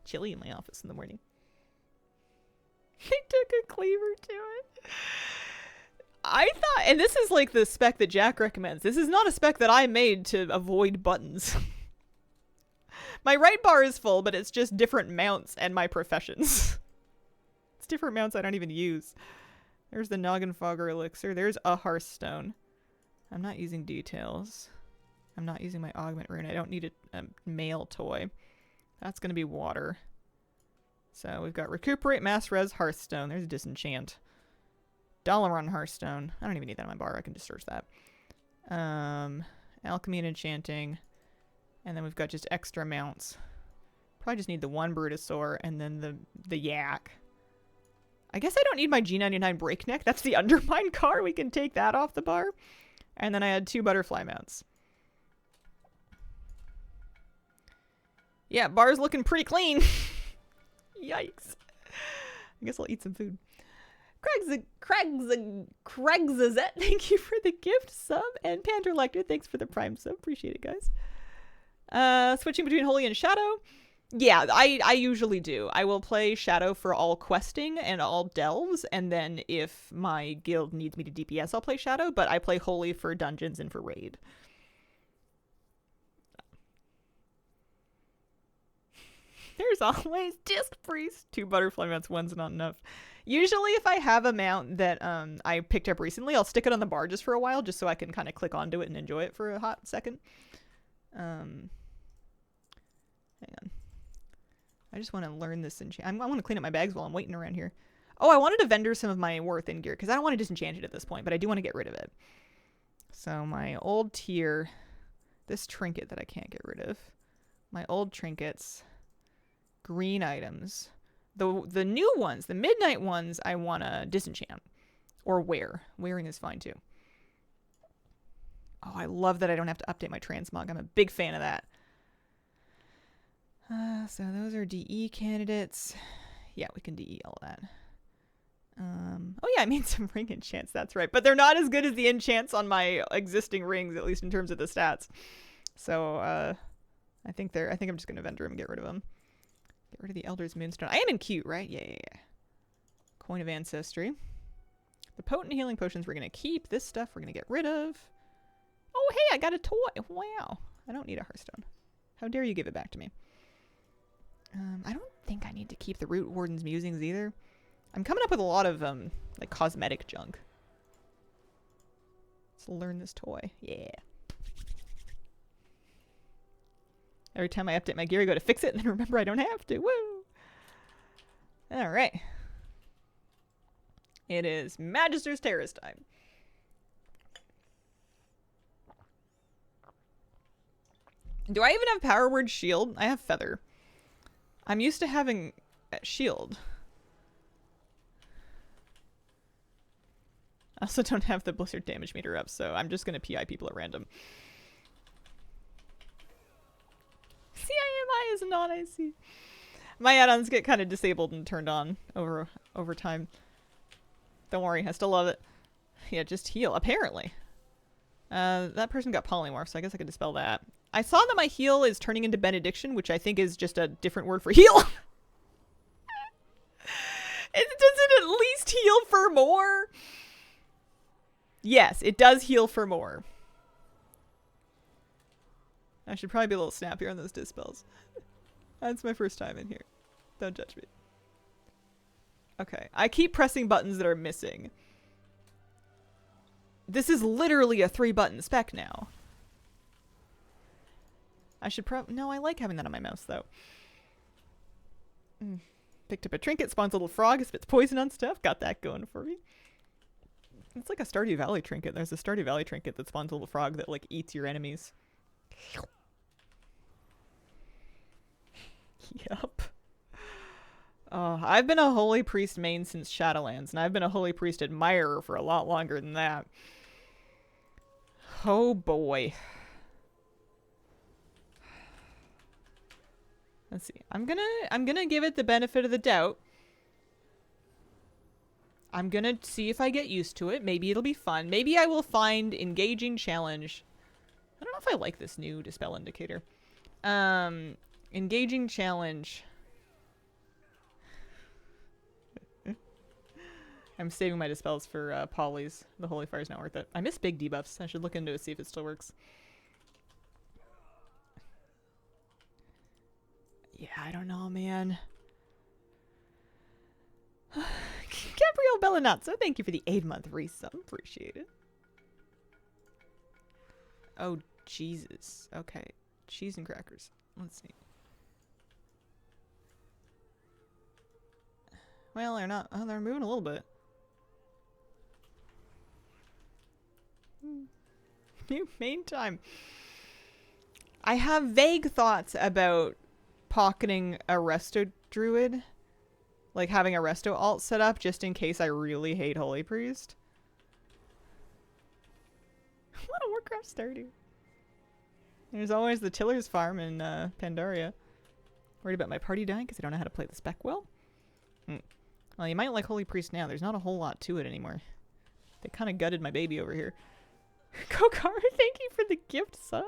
[SPEAKER 1] Chilly in my office in the morning. I took a cleaver to it. I thought, and this is like the spec that Jack recommends. This is not a spec that I made to avoid buttons. My right bar is full, but it's just different mounts and my professions. It's different mounts I don't even use. There's the Noggin Fogger Elixir. There's a Hearthstone. I'm not using details. I'm not using my Augment Rune. I don't need a male toy. That's going to be water. So we've got Recuperate, Mass Res, Hearthstone. There's Disenchant. Dalaran Hearthstone. I don't even need that on my bar. I can just search that. Alchemy and Enchanting. And then we've got just extra mounts. Probably just need the one Brutosaur and then the Yak. I guess I don't need my G99 Breakneck. That's the Undermine car. We can take that off the bar. And then I had 2 Butterfly mounts. Yeah, bar's looking pretty clean. Yikes. I guess I'll eat some food. Craigsazette, thank you for the gift sub. And Panderlector, thanks for the Prime sub. Appreciate it, guys. Switching between Holy and Shadow. Yeah, I usually do. I will play Shadow for all questing and all delves, and then if my guild needs me to DPS, I'll play Shadow, but I play Holy for dungeons and for raid. There's always Disc Priest. 2 Butterfly mounts, one's not enough. Usually if I have a mount that I picked up recently, I'll stick it on the bar just for a while, just so I can kind of click onto it and enjoy it for a hot second. Hang on. I just want to learn this enchant. I want to clean up my bags while I'm waiting around here. Oh, I wanted to vendor some of my Worth in gear, because I don't want to disenchant it at this point, but I do want to get rid of it. So my old tier, this trinket that I can't get rid of, my old trinkets, green items, the new ones, the midnight ones, I want to disenchant or wear. Wearing is fine too. Oh, I love that I don't have to update my transmog. I'm a big fan of that. So those are DE candidates. Yeah, we can DE all of that. Oh yeah, I made some ring enchants, that's right. But they're not as good as the enchants on my existing rings, at least in terms of the stats. So, I think I'm just gonna vendor them and get rid of them. Get rid of the Elder's Moonstone. I am in cute, right? Yeah. Coin of Ancestry. The Potent Healing Potions we're gonna keep. This stuff we're gonna get rid of. Oh, hey, I got a toy. Wow. I don't need a Hearthstone. How dare you give it back to me? I don't think I need to keep the Root Warden's Musings either. I'm coming up with a lot of, like, cosmetic junk. Let's learn this toy. Yeah. Every time I update my gear, I go to fix it, and then remember I don't have to. Woo! Alright. It is Magister's Terrace time. Do I even have power word shield? I have feather. I'm used to having shield. I also don't have the blizzard damage meter up, so I'm just gonna PI people at random. CIMI is not IC. My add-ons get kind of disabled and turned on over time. Don't worry, I still love it. Yeah, just heal, apparently. That person got polymorph, so I guess I could dispel that. I saw that my heal is turning into benediction, which I think is just a different word for heal. Does it at least heal for more? Yes, it does heal for more. I should probably be a little snappier on those dispels. That's my first time in here. Don't judge me. Okay, I keep pressing buttons that are missing. This is literally a 3-button spec now. I should no, I like having that on my mouse though. Picked up a trinket, spawns a little frog, spits poison on stuff. Got that going for me. It's like a Stardew Valley trinket. There's a Stardew Valley trinket that spawns a little frog that like eats your enemies. Yup. I've been a Holy Priest main since Shadowlands, and I've been a Holy Priest admirer for a lot longer than that. Oh boy. Let's see. I'm gonna give it the benefit of the doubt. I'm gonna see if I get used to it. Maybe it'll be fun. Maybe I will find engaging challenge. I don't know if I like this new dispel indicator. Engaging challenge. I'm saving my dispels for polys. The Holy Fire's not worth it. I miss big debuffs. I should look into it, see if it still works. Yeah, I don't know, man. Gabriel Bellinazzo, thank you for the 8-month resub. Appreciate it. Oh, Jesus. Okay. Cheese and crackers. Let's see. Well, they're not. Oh, they're moving a little bit. New main time. I have vague thoughts about pocketing a Resto Druid. Like having a Resto alt set up just in case I really hate Holy Priest. What a Warcraft Stardew. There's always the Tiller's farm in Pandaria. Worried about my party dying because I don't know how to play the spec well? Well, you might like Holy Priest now. There's not a whole lot to it anymore. They kind of gutted my baby over here. Kokar, thank you for the gift sub.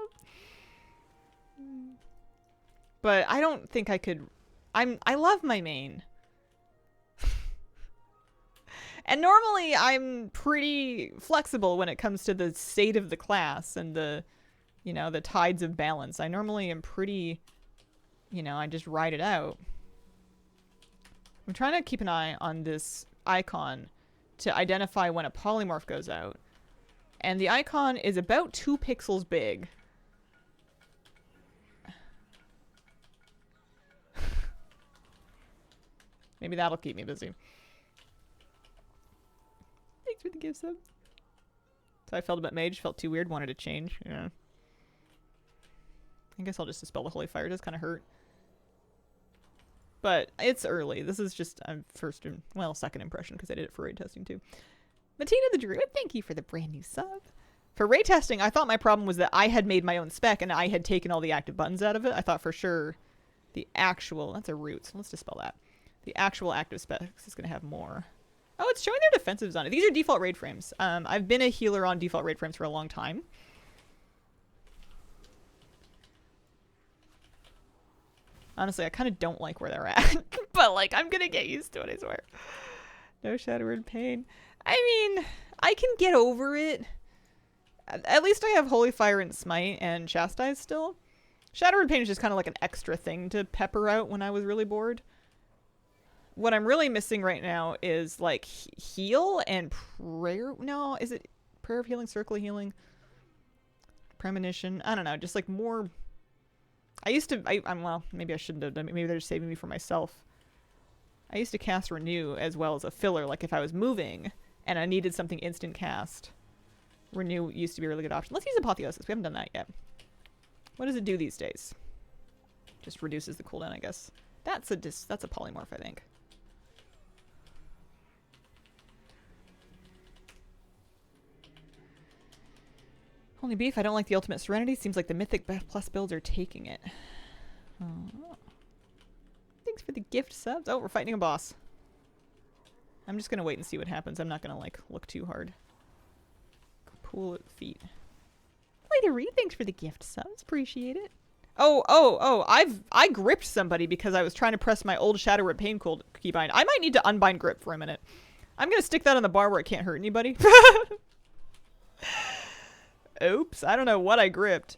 [SPEAKER 1] But I don't think I could... I love my main. And normally I'm pretty flexible when it comes to the state of the class and the, you know, the tides of balance. I normally am pretty, you know, I just ride it out. I'm trying to keep an eye on this icon to identify when a polymorph goes out. And the icon is about 2 pixels big. Maybe that'll keep me busy. Thanks for the gift sub. So I felt about mage, felt too weird, wanted to change. Yeah. I guess I'll just dispel the Holy Fire. It does kind of hurt. But it's early. This is just second impression because I did it for raid testing too. Matina the Druid, thank you for the brand new sub. For raid testing, I thought my problem was that I had made my own spec and I had taken all the active buttons out of it. I thought for sure the actual, that's a root, so let's dispel that. The actual active specs is going to have more. Oh, it's showing their defensives on it. These are default raid frames. I've been a healer on default raid frames for a long time. Honestly, I kind of don't like where they're at. But, like, I'm going to get used to it, I swear. No Shadow Word pain. I mean, I can get over it. At least I have Holy Fire and Smite and Chastise still. Shadow Word pain is just kind of like an extra thing to pepper out when I was really bored. What I'm really missing right now is, like, heal and prayer. No, is it prayer of healing, circle of healing? Premonition? I don't know, just, like, more... I used to, well, maybe I shouldn't have done it. Maybe they're just saving me for myself. I used to cast Renew as well as a filler, like if I was moving and I needed something instant cast. Renew used to be a really good option. Let's use Apotheosis. We haven't done that yet. What does it do these days? Just reduces the cooldown, I guess. That's a polymorph, I think. Only beef, I don't like the Ultimate Serenity. Seems like the Mythic Plus builds are taking it. Oh. Thanks for the gift subs. Oh, we're fighting a boss. I'm just gonna wait and see what happens. I'm not gonna, like, look too hard. Pool at feet. Later, Reed, thanks for the gift subs. Appreciate it. Oh, I gripped somebody because I was trying to press my old Shadow Rip Pain keybind. I might need to unbind grip for a minute. I'm gonna stick that on the bar where it can't hurt anybody. Oops, I don't know what I gripped.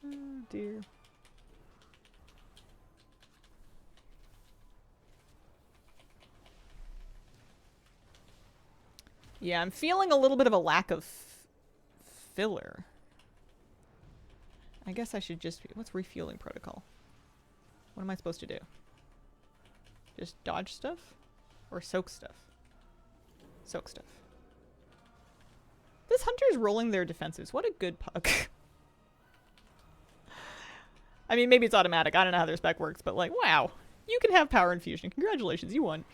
[SPEAKER 1] Oh, dear. Yeah, I'm feeling a little bit of a lack of filler. I guess I should just... What's refueling protocol? What am I supposed to do? Just dodge stuff? Or soak stuff? Soak stuff. This hunter's rolling their defenses. What a good pug. I mean, maybe it's automatic. I don't know how their spec works, but like, wow. You can have power infusion. Congratulations, you won.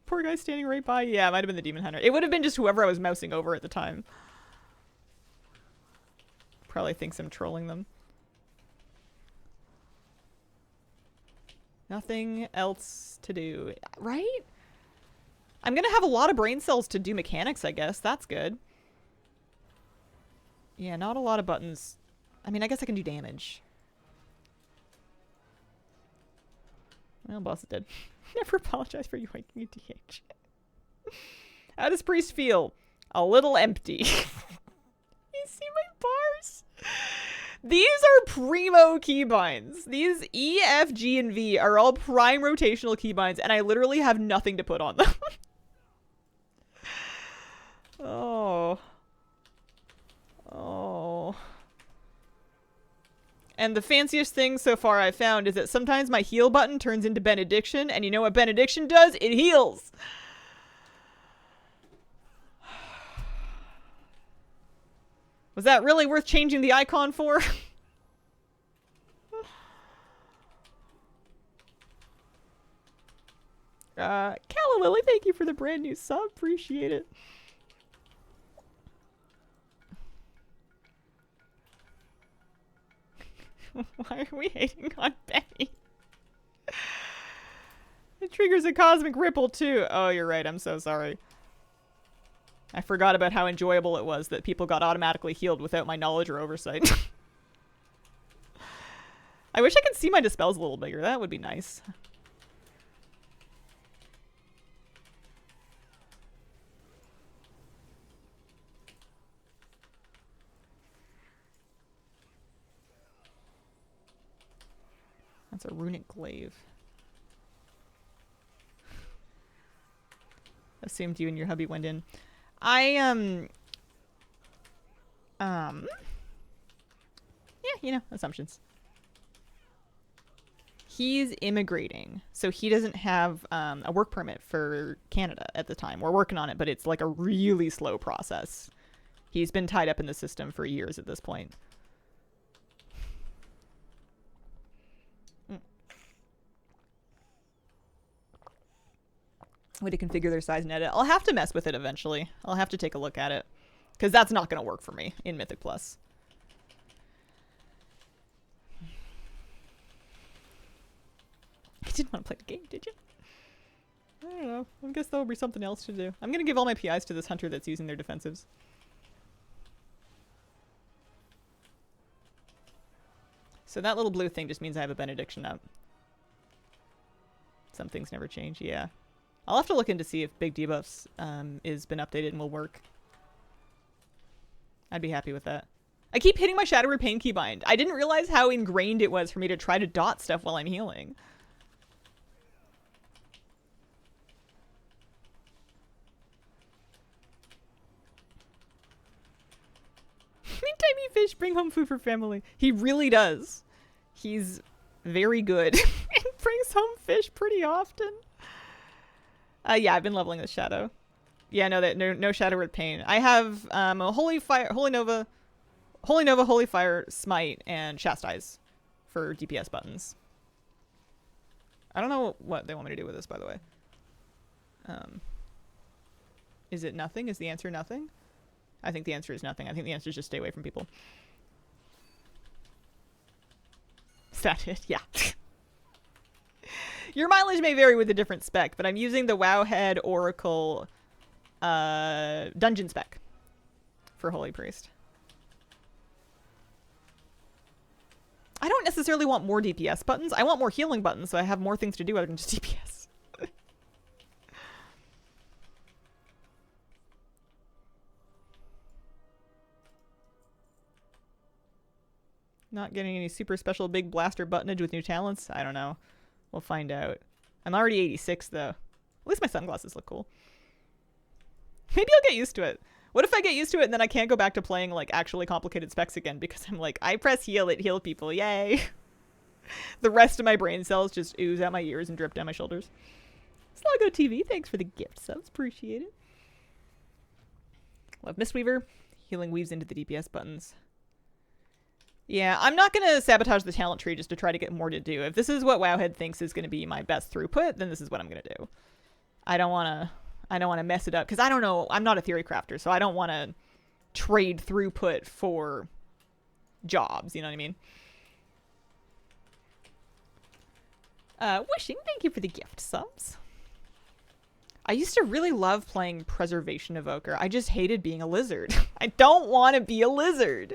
[SPEAKER 1] Poor guy standing right by. Yeah, it might have been the demon hunter. It would have been just whoever I was mousing over at the time. Probably thinks I'm trolling them. Nothing else to do, right? I'm gonna have a lot of brain cells to do mechanics, I guess. That's good. Yeah, not a lot of buttons. I mean, I guess I can do damage. Well, boss is dead. Never apologize for yoinking a DH. How does Priest feel? A little empty. You see my bars? These are primo keybinds. These E, F, G, and V are all prime rotational keybinds, and I literally have nothing to put on them. Oh. Oh. And the fanciest thing so far I've found is that sometimes my heal button turns into benediction, and you know what benediction does? It heals! Was that really worth changing the icon for? Calla Lily, thank you for the brand new sub. Appreciate it. Why are we hating on Benny? It triggers a cosmic ripple too. Oh, you're right. I'm so sorry. I forgot about how enjoyable it was that people got automatically healed without my knowledge or oversight. I wish I could see my dispels a little bigger. That would be nice. That's a runic glaive. Assumed you and your hubby went in. Yeah, you know, assumptions. He's immigrating, so he doesn't have a work permit for Canada at the time. We're working on it, but it's like a really slow process. He's been tied up in the system for years at this point. Way to configure their size and edit. I'll have to mess with it eventually. I'll have to take a look at it. Because that's not going to work for me in Mythic Plus. You didn't want to play the game, did you? I don't know. I guess there will be something else to do. I'm going to give all my PIs to this hunter that's using their defensives. So that little blue thing just means I have a benediction up. Some things never change, yeah. I'll have to look into see if Big Debuffs is been updated and will work. I'd be happy with that. I keep hitting my Shadow Rip Pain keybind. I didn't realize how ingrained it was for me to try to dot stuff while I'm healing. Tiny fish bring home food for family. He really does. He's very good. He brings home fish pretty often. Yeah, I've been leveling the shadow. Yeah, no shadow with pain. I have a holy nova, holy fire, smite, and chastise for DPS buttons. I don't know what they want me to do with this, by the way. Is it nothing? Is the answer nothing? I think the answer is nothing. I think the answer is just stay away from people. Is that it? Yeah. Your mileage may vary with a different spec, but I'm using the Wowhead Oracle dungeon spec for Holy Priest. I don't necessarily want more DPS buttons. I want more healing buttons, so I have more things to do other than just DPS. Not getting any super special big blaster buttonage with new talents? I don't know. We'll find out. I'm already 86, though. At least my sunglasses look cool. Maybe I'll get used to it. What if I get used to it and then I can't go back to playing, like, actually complicated specs again because I'm like, I press heal, it heal people, yay. The rest of my brain cells just ooze out my ears and drip down my shoulders. Slago TV, thanks for the gift subs, appreciate it. Love Mistweaver. Healing weaves into the DPS buttons. Yeah, I'm not going to sabotage the talent tree just to try to get more to do. If this is what Wowhead thinks is going to be my best throughput, then this is what I'm going to do. I don't want to mess it up because I don't know. I'm not a theory crafter, so I don't want to trade throughput for jobs. You know what I mean? Wishing, thank you for the gift subs. I used to really love playing Preservation Evoker. I just hated being a lizard. I don't want to be a lizard.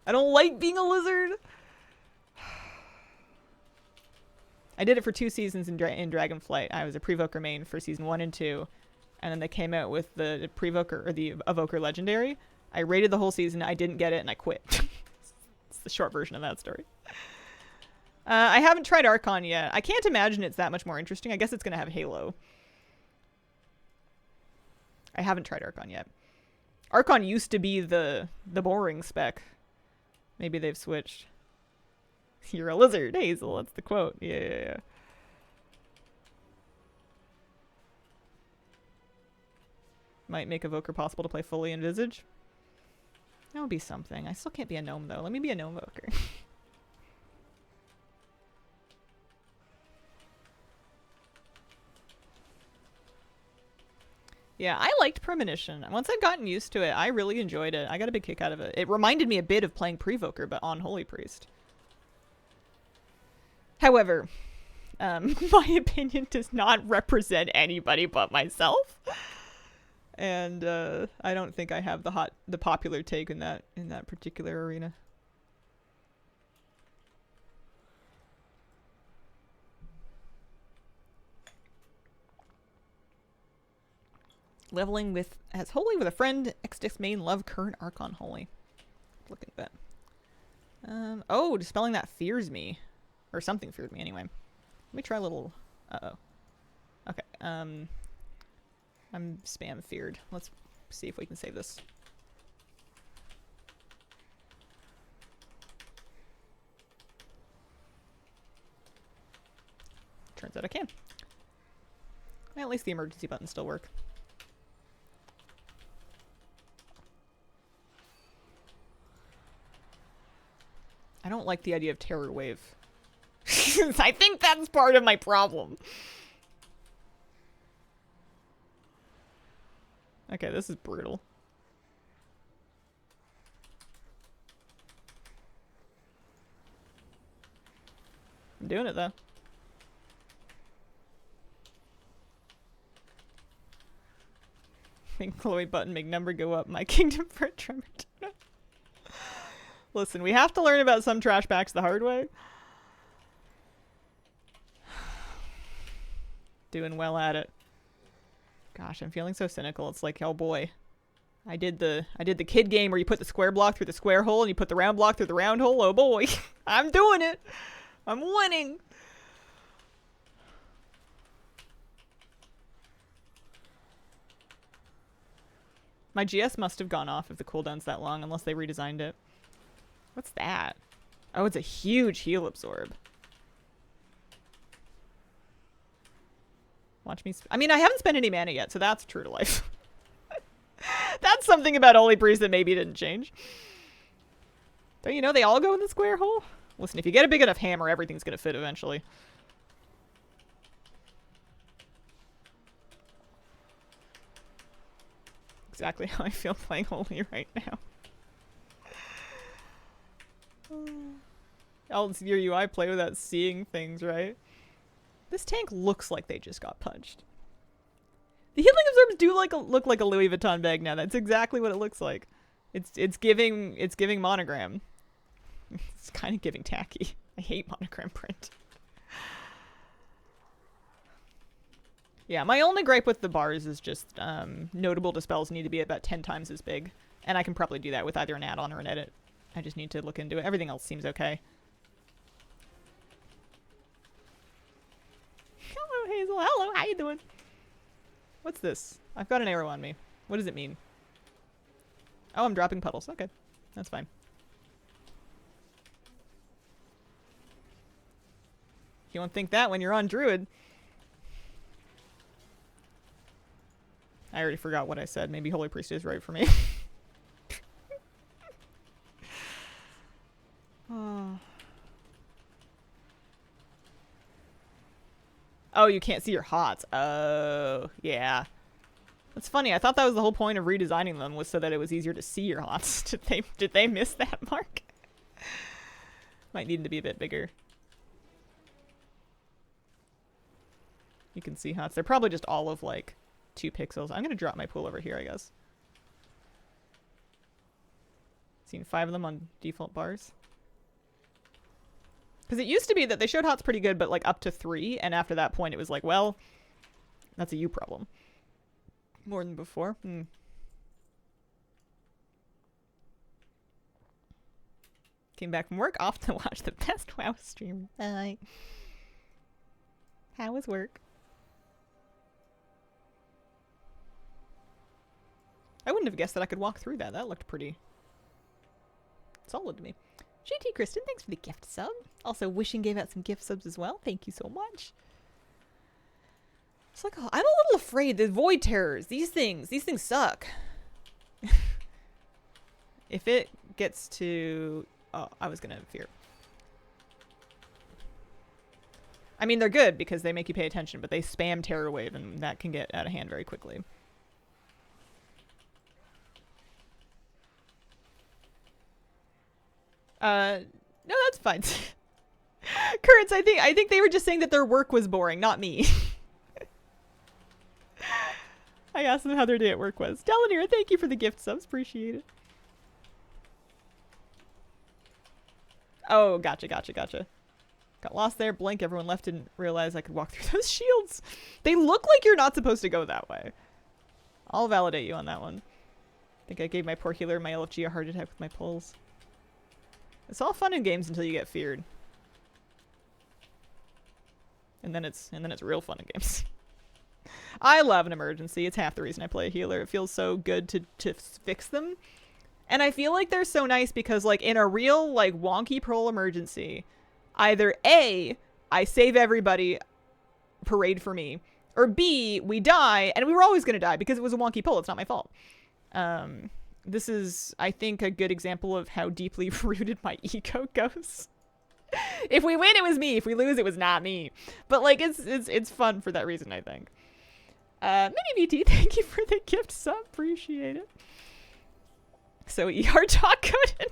[SPEAKER 1] I don't like being a lizard. I did it for 2 seasons in Dragonflight. I was a Prevoker main for season 1 and 2. And then they came out with the Prevoker, or the Evoker Legendary. I rated the whole season, I didn't get it, and I quit. It's the short version of that story. I haven't tried Archon yet. I can't imagine it's that much more interesting. I guess it's going to have Halo. I haven't tried Archon yet. Archon used to be the boring spec. Maybe they've switched. You're a lizard, Hazel. That's the quote. Yeah. Might make Evoker possible to play fully in Visage. That would be something. I still can't be a gnome, though. Let me be a gnome Evoker. Yeah, I liked Premonition. Once I've gotten used to it, I really enjoyed it. I got a big kick out of it. It reminded me a bit of playing Prevoker, but on Holy Priest. However, my opinion does not represent anybody but myself. And I don't think I have the popular take in that particular arena. Leveling with as Holy with a friend. X-Disc main love current Archon Holy. Look at that. Oh, dispelling that fears me. Or something feared me anyway. Let me try a little... Uh-oh. Okay, I'm spam feared. Let's see if we can save this. Turns out I can. Well, at least the emergency buttons still work. I don't like the idea of Terror Wave. I think that's part of my problem. Okay, this is brutal. I'm doing it, though. Make Chloe button, make number go up. My kingdom for a tremor. Listen, we have to learn about some trash packs the hard way. Doing well at it. Gosh, I'm feeling so cynical. It's like, oh boy. I did the kid game where you put the square block through the square hole and you put the round block through the round hole. Oh boy. I'm doing it. I'm winning. My GS must have gone off if the cooldown's that long, unless they redesigned it. What's that? Oh, it's a huge heal absorb. Watch me. I mean, I haven't spent any mana yet, so that's true to life. That's something about Holy Priest that maybe didn't change. Don't you know they all go in the square hole? Listen, if you get a big enough hammer, everything's gonna fit eventually. Exactly how I feel playing Holy right now. Your UI play without seeing things, right? This tank looks like they just got punched. The healing absorbs do look like a Louis Vuitton bag now. That's exactly what it looks like. It's giving monogram. It's kind of giving tacky. I hate monogram print. Yeah, my only gripe with the bars is just notable dispels need to be about 10 times as big. And I can probably do that with either an add-on or an edit. I just need to look into it. Everything else seems okay. Hello, Hazel. Hello, how you doing? What's this? I've got an arrow on me. What does it mean? Oh, I'm dropping puddles. Okay, that's fine. You won't think that when you're on Druid. I already forgot what I said. Maybe Holy Priest is right for me. Oh, you can't see your HOTS. Oh, yeah. That's funny. I thought that was the whole point of redesigning them, was so that it was easier to see your HOTS. Did they miss that mark? Might need to be a bit bigger. You can see HOTS. They're probably just all of like 2 pixels. I'm gonna drop my pool over here, I guess. Seen 5 of them on default bars. Because it used to be that they showed HOTS pretty good, but like up to 3, and after that point it was like, well, that's a you problem. More than before. Came back from work, off to watch the best WoW stream. Bye. How was work? I wouldn't have guessed that I could walk through that. That looked pretty solid to me. GT Kristen, thanks for the gift sub. Also, Wishing gave out some gift subs as well. Thank you so much. It's like, oh, I'm a little afraid. The void terrors, these things suck. If it gets to... Oh, I was gonna fear. I mean, they're good because they make you pay attention, but they spam Terror Wave, and that can get out of hand very quickly. No, that's fine. Currents, I think they were just saying that their work was boring, not me. I asked them how their day at work was. Delanira, thank you for the gift subs. Appreciate it. Oh, gotcha. Got lost there. Blank. Everyone left. Didn't realize I could walk through those shields. They look like you're not supposed to go that way. I'll validate you on that one. I think I gave my poor healer my LFG a heart attack with my pulls. It's all fun in games until you get feared. And then it's real fun in games. I love an emergency. It's half the reason I play a healer. It feels so good to fix them. And I feel like they're so nice because, like, in a real, like, wonky pearl emergency, either A, I save everybody, parade for me, or B, we die, and we were always going to die because it was a wonky pull. It's not my fault. This is, I think, a good example of how deeply rooted my ego goes. If we win, it was me. If we lose, it was not me. But, like, it's fun for that reason, I think. Mini VT, thank you for the gift sub. Appreciate it. So ER talk good.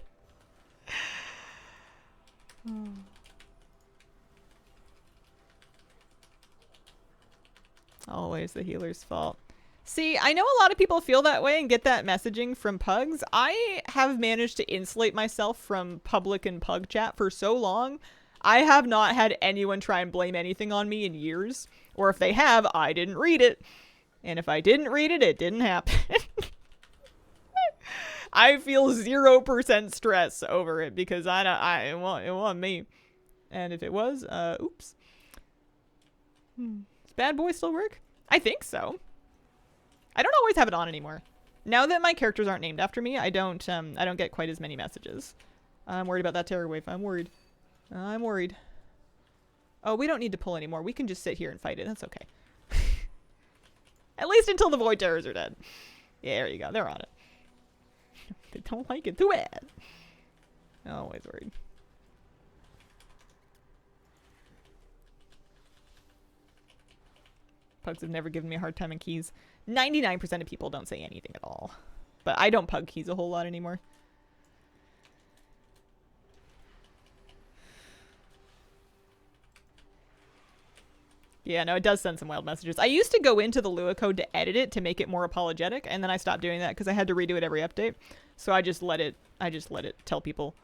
[SPEAKER 1] Always the healer's fault. See, I know a lot of people feel that way and get that messaging from pugs. I have managed to insulate myself from public and pug chat for so long. I have not had anyone try and blame anything on me in years. Or if they have, I didn't read it. And if I didn't read it, it didn't happen. I feel 0% stress over it because it wasn't me. And if it was, oops. Does Bad Boy still work? I think so. I don't always have it on anymore. Now that my characters aren't named after me, I don't get quite as many messages. I'm worried about that Terror Wave. I'm worried. I'm worried. Oh, we don't need to pull anymore. We can just sit here and fight it. That's okay. At least until the Void Terrors are dead. Yeah, there you go. They're on it. They don't like it too bad. Always worried. Pugs have never given me a hard time in keys. 99% of people don't say anything at all. But I don't pug keys a whole lot anymore. Yeah, no, it does send some wild messages. I used to go into the Lua code to edit it to make it more apologetic, and then I stopped doing that because I had to redo it every update. So I just let it tell people,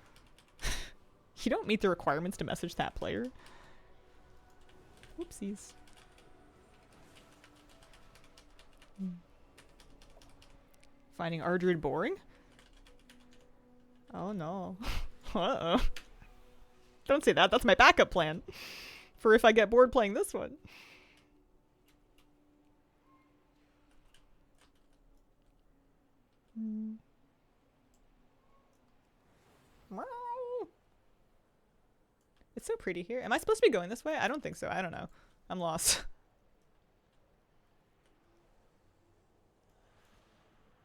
[SPEAKER 1] you don't meet the requirements to message that player. Whoopsies. Finding Ardred boring? Oh no. Uh-oh. Don't say that. That's my backup plan. For if I get bored playing this one. It's so pretty here. Am I supposed to be going this way? I don't think so. I don't know. I'm lost.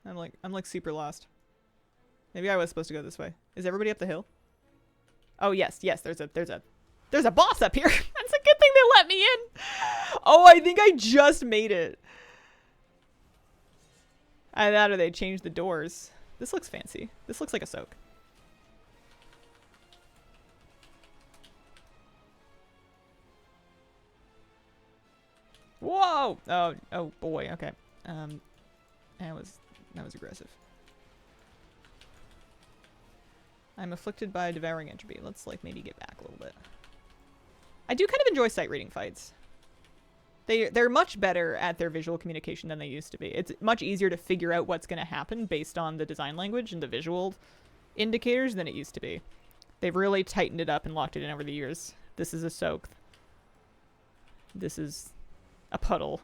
[SPEAKER 1] I'm like super lost. Maybe I was supposed to go this way. Is everybody up the hill? Oh yes, yes, there's a boss up here. That's a good thing they let me in. Oh, I think I just made it. Either that or they changed the doors. This looks fancy. This looks like a soak. Whoa! Oh boy. Okay. That was aggressive. I'm afflicted by devouring entropy. Let's like maybe get back a little bit. I do kind of enjoy sight reading fights. They're much better at their visual communication than they used to be. It's much easier to figure out what's going to happen based on the design language and the visual indicators than it used to be. They've really tightened it up and locked it in over the years. This is a soak. This is a puddle.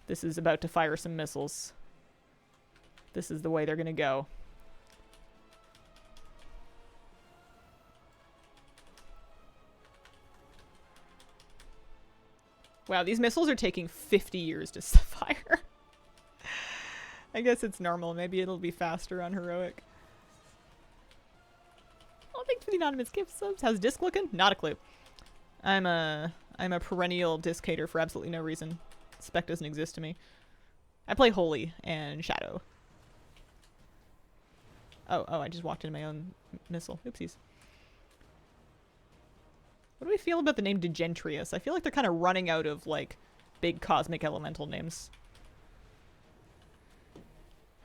[SPEAKER 1] This is about to fire some missiles. This is the way they're going to go. Wow, these missiles are taking 50 years to fire. I guess it's normal. Maybe it'll be faster on Heroic. Oh, thanks for the anonymous gift subs. How's disc looking? Not a clue. I'm a perennial disc hater for absolutely no reason. Spec doesn't exist to me. I play Holy and Shadow. Oh, I just walked into my own missile. Oopsies. What do we feel about the name Degentrius? I feel like they're kind of running out of, like, big cosmic elemental names.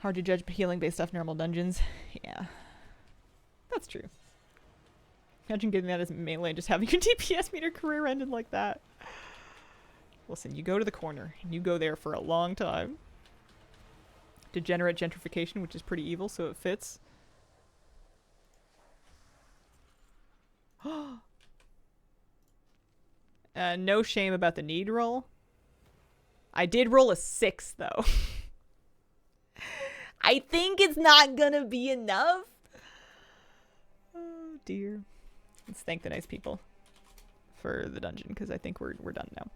[SPEAKER 1] Hard to judge healing based off normal dungeons. Yeah. That's true. Imagine getting that as melee and just having your DPS meter career ended like that. Listen, you go to the corner, and you go there for a long time. Degenerate gentrification, which is pretty evil, so it fits. No shame about the need roll. I did roll a 6, though. I think it's not gonna be enough. Oh, dear. Let's thank the nice people for the dungeon, because I think we're done now.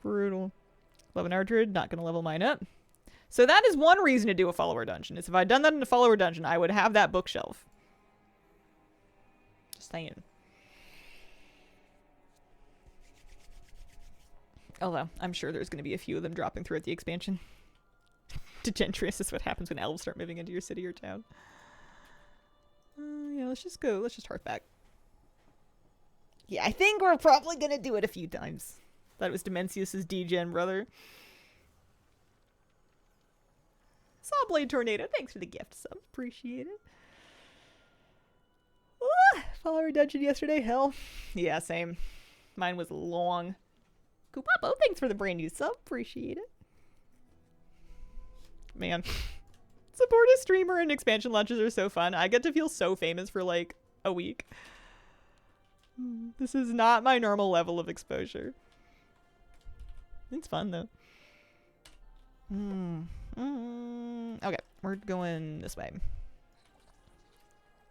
[SPEAKER 1] Brutal. Love an Ardred, not gonna level mine up. So that is one reason to do a follower dungeon. Is if I'd done that in a follower dungeon, I would have that bookshelf. Just saying. Although, I'm sure there's going to be a few of them dropping throughout the expansion. Degentrius is what happens when elves start moving into your city or town. Yeah, let's just go. Let's just hearth back. Yeah, I think we're probably going to do it a few times. Thought it was Demencius's degen brother. Sawblade Tornado, thanks for the gift sub. Appreciate it. Follower dungeon yesterday, hell. Yeah, same. Mine was long. Kupapo, thanks for the brand new sub. Appreciate it. Man. Support a streamer and expansion launches are so fun. I get to feel so famous for like a week. This is not my normal level of exposure. It's fun though. Okay, we're going this way.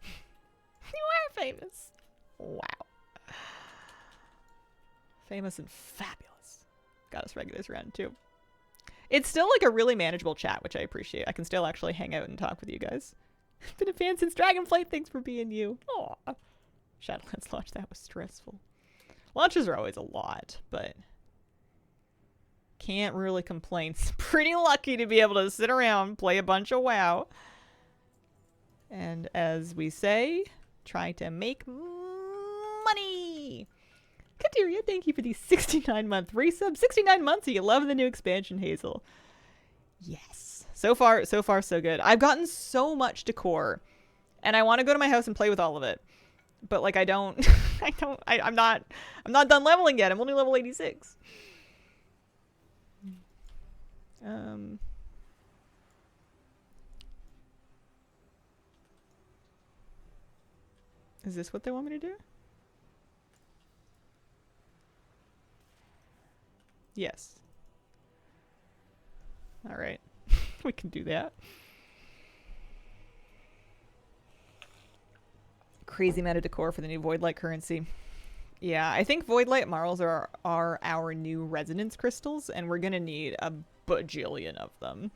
[SPEAKER 1] You are famous. Wow. Famous and fabulous. Got us regulars around too. It's still like a really manageable chat, which I appreciate. I can still actually hang out and talk with you guys. Been a fan since Dragonflight. Thanks for being you. Aw. Shadowlands launch, that was stressful. Launches are always a lot, but can't really complain. Pretty lucky to be able to sit around, play a bunch of WoW. And as we say, try to make money. Kateria, thank you for the 69-month resub. 69 months, you love the new expansion, Hazel. Yes. So far, so good. I've gotten so much decor, and I want to go to my house and play with all of it. But like, I don't, I'm not done leveling yet. I'm only level 86. Is this what they want me to do? Yes. All right. We can do that. Crazy amount of decor for the new Voidlight currency. Yeah, I think Voidlight Marls are our new resonance crystals, and we're going to need a bajillion of them.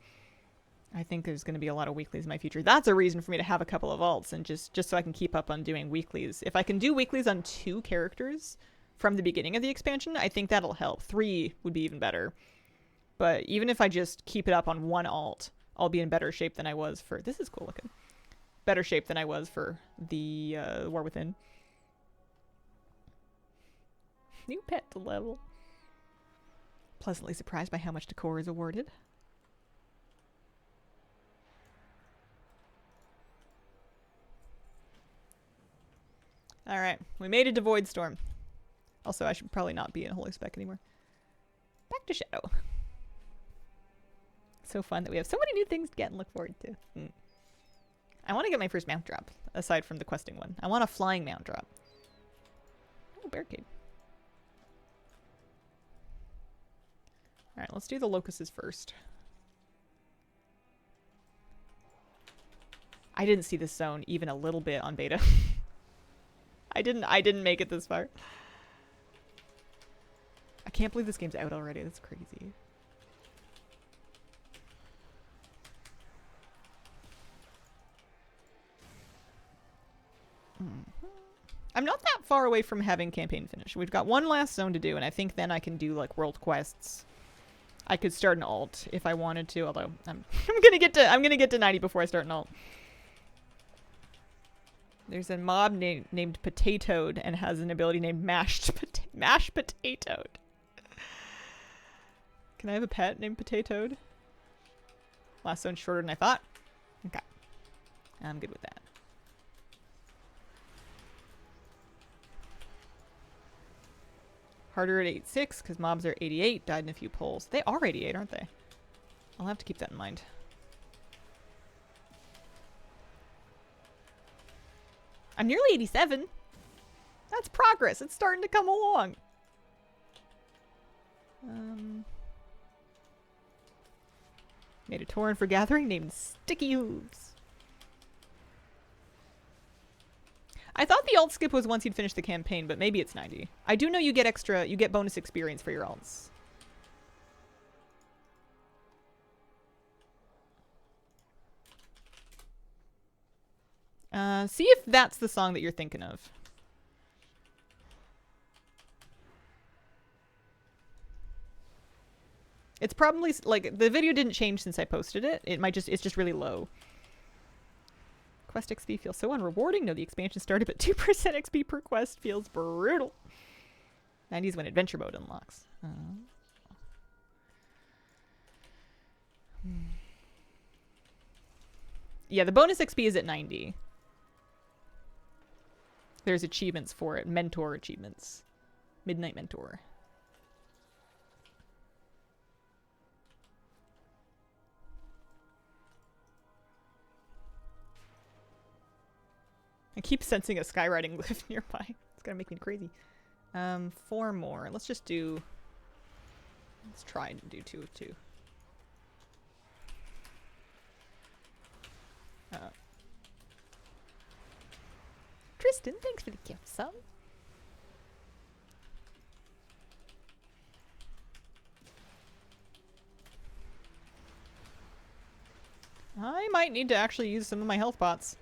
[SPEAKER 1] I think there's going to be a lot of weeklies in my future. That's a reason for me to have a couple of alts, and just so I can keep up on doing weeklies. If I can do weeklies on 2 characters from the beginning of the expansion, I think that'll help. 3 would be even better. But even if I just keep it up on 1 alt, I'll be in better shape than I was for... This is cool looking. Better shape than I was for the War Within. New pet to level. Pleasantly surprised by how much decor is awarded. Alright, we made it to Voidstorm. Also, I should probably not be in Holy Spec anymore. Back to Shadow. So fun that we have so many new things to get and look forward to. I want to get my first mount drop, aside from the questing one. I want a flying mount drop. Oh, barricade. Alright, let's do the locusts first. I didn't see this zone even a little bit on beta. I didn't make it this far. I can't believe this game's out already. That's crazy. I'm not that far away from having campaign finished. We've got one last zone to do, and I think then I can do like world quests. I could start an alt if I wanted to, although I'm gonna get to 90 before I start an alt. There's a mob named Potatoed and has an ability named Mashed Potatoed. Can I have a pet named Potatoed? Last zone's shorter than I thought. Okay. I'm good with that. Harder at 86 because mobs are 88. Died in a few pulls. They are 88, aren't they? I'll have to keep that in mind. I'm nearly 87. That's progress. It's starting to come along. Made a Tauren for Gathering named Sticky Hooves. I thought the alt skip was once you'd finish the campaign, but maybe it's 90. I do know you get bonus experience for your alts. See if that's the song that you're thinking of. It's probably, like, the video didn't change since I posted it. It's just really low. Quest XP feels so unrewarding. No, the expansion started, but 2% XP per quest feels brutal. 90s when adventure mode unlocks. Yeah, the bonus XP is at 90. There's achievements for it. Mentor achievements. Midnight Mentor. I keep sensing a skywriting glyph nearby. It's gonna make me crazy. 4 more. Let's just do... Let's try and do 2 of 2. Tristan, thanks for the gift sub. I might need to actually use some of my health pots.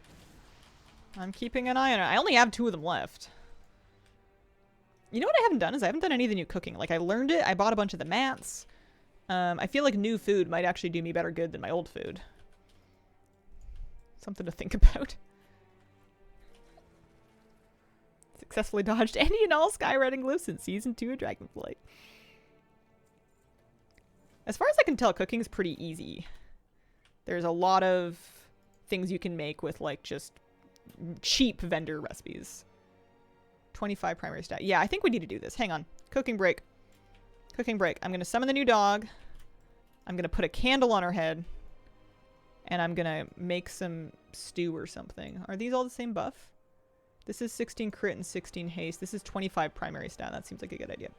[SPEAKER 1] I'm keeping an eye on it. I only have 2 of them left. You know what I haven't done is I haven't done any of the new cooking. Like, I learned it. I bought a bunch of the mats. I feel like new food might actually do me better good than my old food. Something to think about. Successfully dodged any and all skywriting glyphs in Season 2 of Dragonflight. As far as I can tell, cooking's pretty easy. There's a lot of things you can make with, like, just cheap vendor recipes. 25 primary stat. Yeah, I think we need to do this. Hang on. Cooking break. Cooking break. I'm going to summon the new dog. I'm going to put a candle on her head. And I'm going to make some stew or something. Are these all the same buff? This is 16 crit and 16 haste. This is 25 primary stat. That seems like a good idea.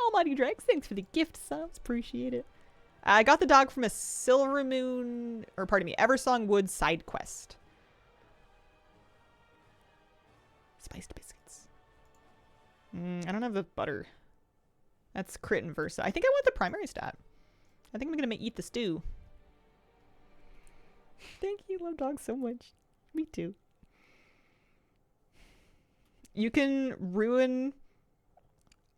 [SPEAKER 1] Almighty Drex, thanks for the gift subs. Appreciate it. I got the dog from a Silvermoon, or pardon me, Eversong Wood side quest. Spiced biscuits. I don't have the butter. That's crit and Versa. I think I want the primary stat. I think I'm gonna eat the stew. Thank you, love dogs so much. Me too. You can ruin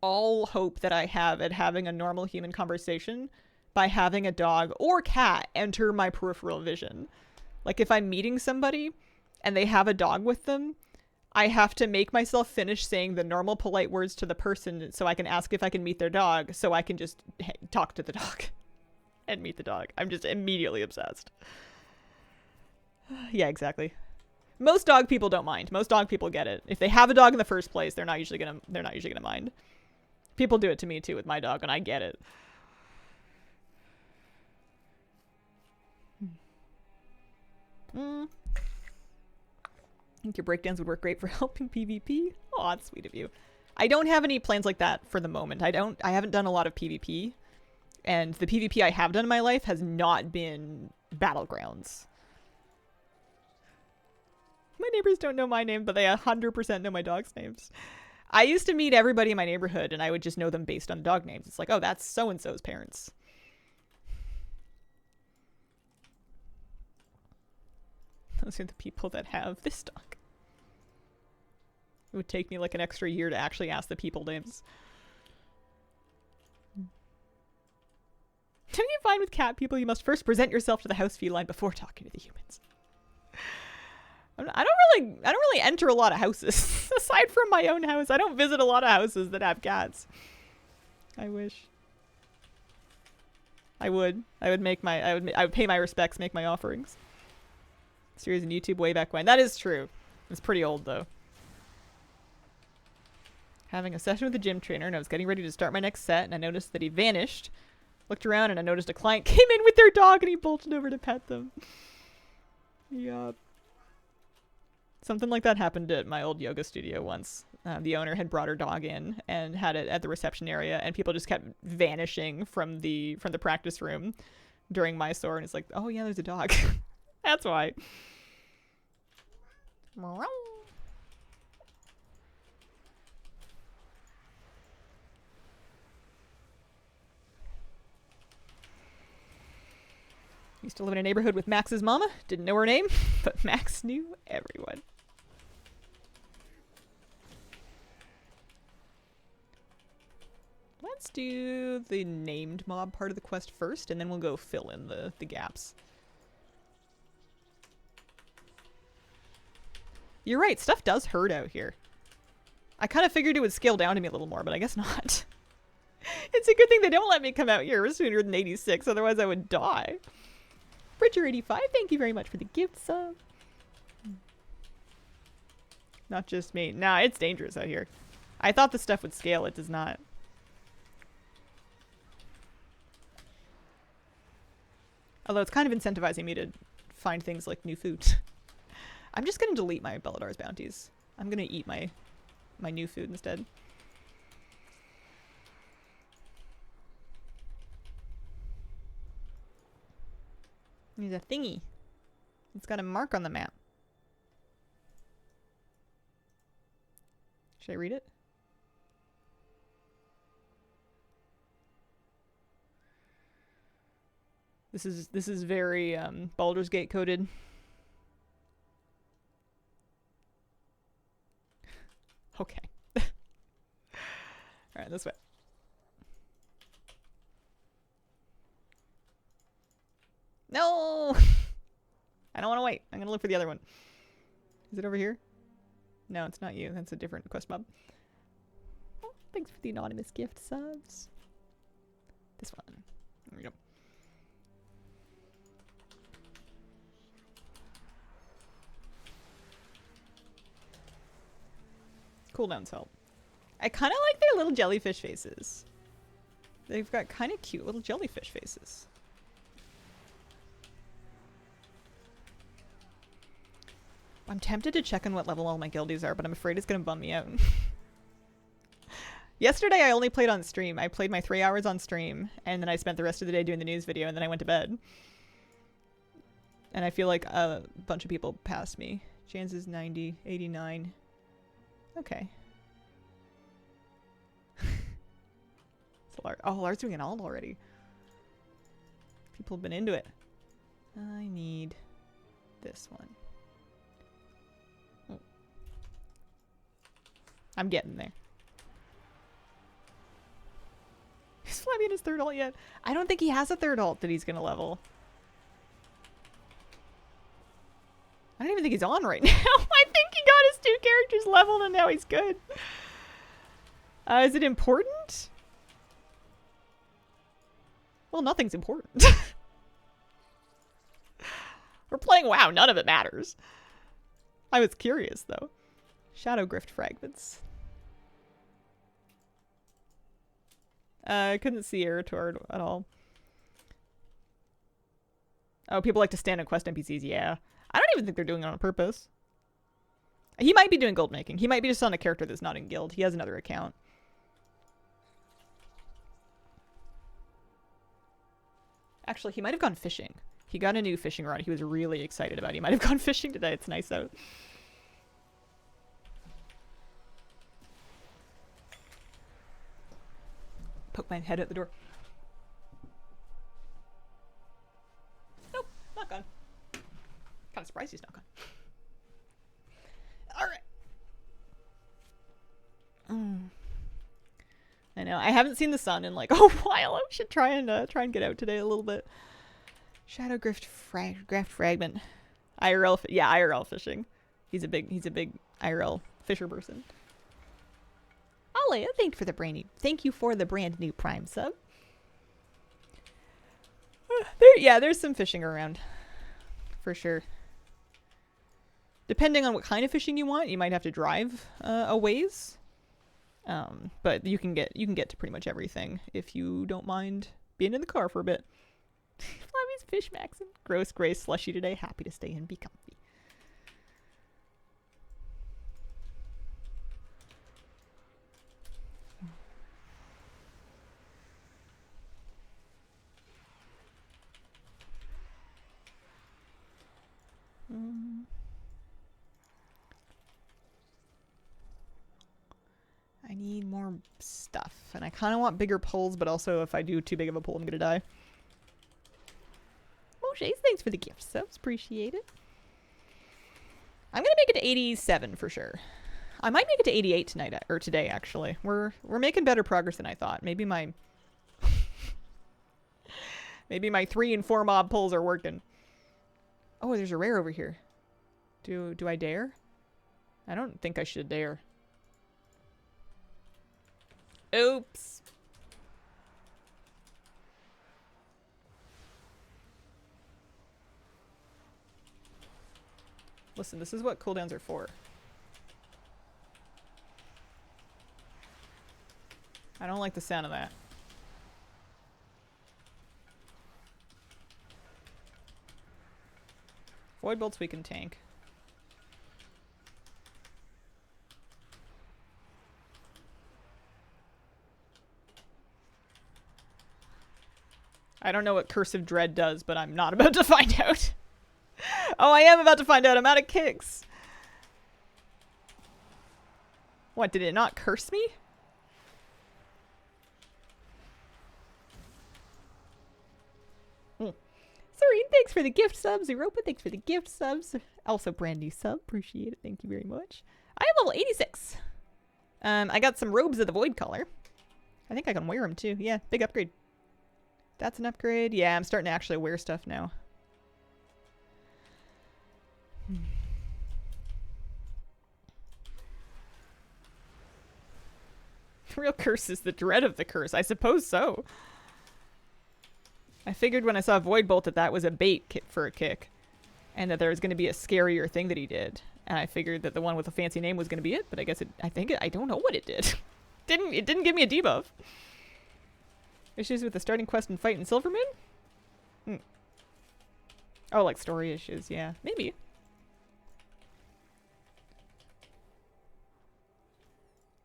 [SPEAKER 1] all hope that I have at having a normal human conversation by having a dog or cat enter my peripheral vision. Like, if I'm meeting somebody and they have a dog with them, I have to make myself finish saying the normal polite words to the person so I can ask if I can meet their dog, so I can just talk to the dog and meet the dog. I'm just immediately obsessed. Yeah, exactly. Most dog people don't mind. Most dog people get it. If they have a dog in the first place, they're not usually gonna mind. People do it to me too with my dog, and I get it. I think your breakdowns would work great for helping PvP. Oh, that's sweet of you. I don't have any plans like that for the moment. I haven't done a lot of PvP. And the PvP I have done in my life has not been Battlegrounds. My neighbors don't know my name, but they 100% know my dog's names. I used to meet everybody in my neighborhood, and I would just know them based on dog names. It's like, oh, that's so-and-so's parents. Those are the people that have this dog. It would take me like an extra year to actually ask the people names. To be fine with cat people, you must first present yourself to the house feline before talking to the humans. I don't really enter a lot of houses. Aside from my own house, I don't visit a lot of houses that have cats. I wish. I would pay my respects, make my offerings. Series on YouTube way back when. That is true. It's pretty old though. Having a session with the gym trainer, and I was getting ready to start my next set, and I noticed that he vanished. Looked around, and I noticed a client came in with their dog, and he bolted over to pet them. Yup. Something like that happened at my old yoga studio once. The owner had brought her dog in and had it at the reception area, and people just kept vanishing from the practice room during my store, and it's like, oh yeah, there's a dog. That's why. Used to live in a neighborhood with Max's mama. Didn't know her name, but Max knew everyone. Let's do the named mob part of the quest first, and then we'll go fill in the gaps. You're right, stuff does hurt out here. I kind of figured it would scale down to me a little more, but I guess not. It's a good thing they don't let me come out here sooner than 86, otherwise I would die. Bridger85, thank you very much for the gift sub. Not just me. Nah, it's dangerous out here. I thought the stuff would scale, it does not. Although it's kind of incentivizing me to find things like new food. I'm just going to delete my Belladar's bounties. I'm going to eat my new food instead. There's a thingy. It's got a mark on the map. Should I read it? This is very Baldur's Gate coded. Okay. All right, this way. No! I don't want to wait. I'm going to look for the other one. Is it over here? No, it's not you. That's a different quest mob. Oh, thanks for the anonymous gift subs. This one. There we go. Cooldowns help. I kind of like their little jellyfish faces. They've got kind of cute little jellyfish faces. I'm tempted to check on what level all my guildies are, but I'm afraid it's going to bum me out. Yesterday I only played on stream. I played my 3 hours on stream, and then I spent the rest of the day doing the news video, and then I went to bed. And I feel like a bunch of people passed me. Jan's is 90, 89. Okay. Oh, Lars doing an alt already. People have been into it. I need this one. Oh. I'm getting there. Is Flabby in his third alt yet? I don't think he has a third alt that he's gonna level. I don't even think he's on right now. I think he got his 2 characters leveled and now he's good. Is it important? Well, nothing's important. We're playing WoW. None of it matters. I was curious, though. Shadow Grift fragments. I couldn't see Eritord at all. Oh, people like to stand on quest NPCs. Yeah. I don't even think they're doing it on purpose. He might be doing gold making. He might be just on a character that's not in guild. He has another account. Actually, he might have gone fishing. He got a new fishing rod he was really excited about. He might have gone fishing today. It's nice out. Poke my head out the door. Nope, not gone. Kind of surprised he's not gone. Alright. I know. I haven't seen the sun in like a while. I should try and get out today a little bit. Shadow Grift fragment. IRL, yeah, IRL fishing. He's a big IRL fisher person. Alea, thank you for the brand new Prime sub. There's some fishing around, for sure. Depending on what kind of fishing you want, you might have to drive a ways. But you can get to pretty much everything if you don't mind being in the car for a bit. Flammy's fish maxing. Gross gray slushy today. Happy to stay and be comfy. I need more stuff, and I kind of want bigger pulls, but also if I do too big of a pull, I'm gonna die. Moshe, thanks for the gift subs, appreciate it. I'm gonna make it to 87 for sure. I might make it to 88 tonight, or today actually. We're making better progress than I thought. Maybe my 3 and 4 mob pulls are working. Oh, there's a rare over here. Do I dare? I don't think I should dare. Oops. Listen, this is what cooldowns are for. I don't like the sound of that. Void bolts we can tank. I don't know what Cursive Dread does, but I'm not about to find out. Oh, I am about to find out. I'm out of kicks. What, did it not curse me?
[SPEAKER 2] thanks for the gift subs. Europa, thanks for the gift subs. Also, brand new sub. Appreciate it. Thank you very much. I am level 86. I got some robes of the void color. I think I can wear them too. Yeah, big upgrade. That's an upgrade. Yeah, I'm starting to actually wear stuff now. The real curse is the dread of the curse. I suppose so. I figured when I saw Void Bolt that was a bait for a kick. And that there was going to be a scarier thing that he did. And I figured that the one with a fancy name was going to be it. But I guess I don't know what it did. It didn't give me a debuff. Issues with the starting quest and fight in Silvermoon? Oh, like story issues. Yeah, maybe.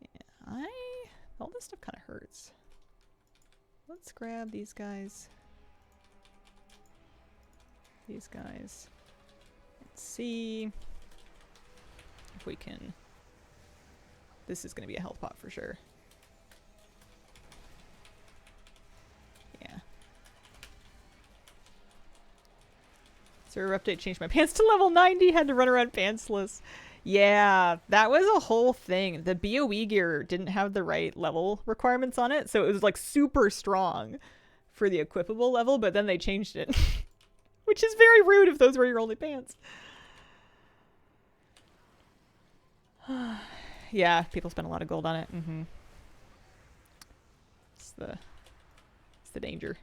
[SPEAKER 2] Yeah, all this stuff kind of hurts. Let's grab these guys. These guys. Let's see if we can. This is going to be a health pot for sure. Yeah. Server update changed my pants to level 90. Had to run around pantsless. Yeah, that was a whole thing. The BOE gear didn't have the right level requirements on it, so it was like super strong for the equipable level, but then they changed it. Which is very rude if those were your only pants. Yeah, people spend a lot of gold on it. It's the danger.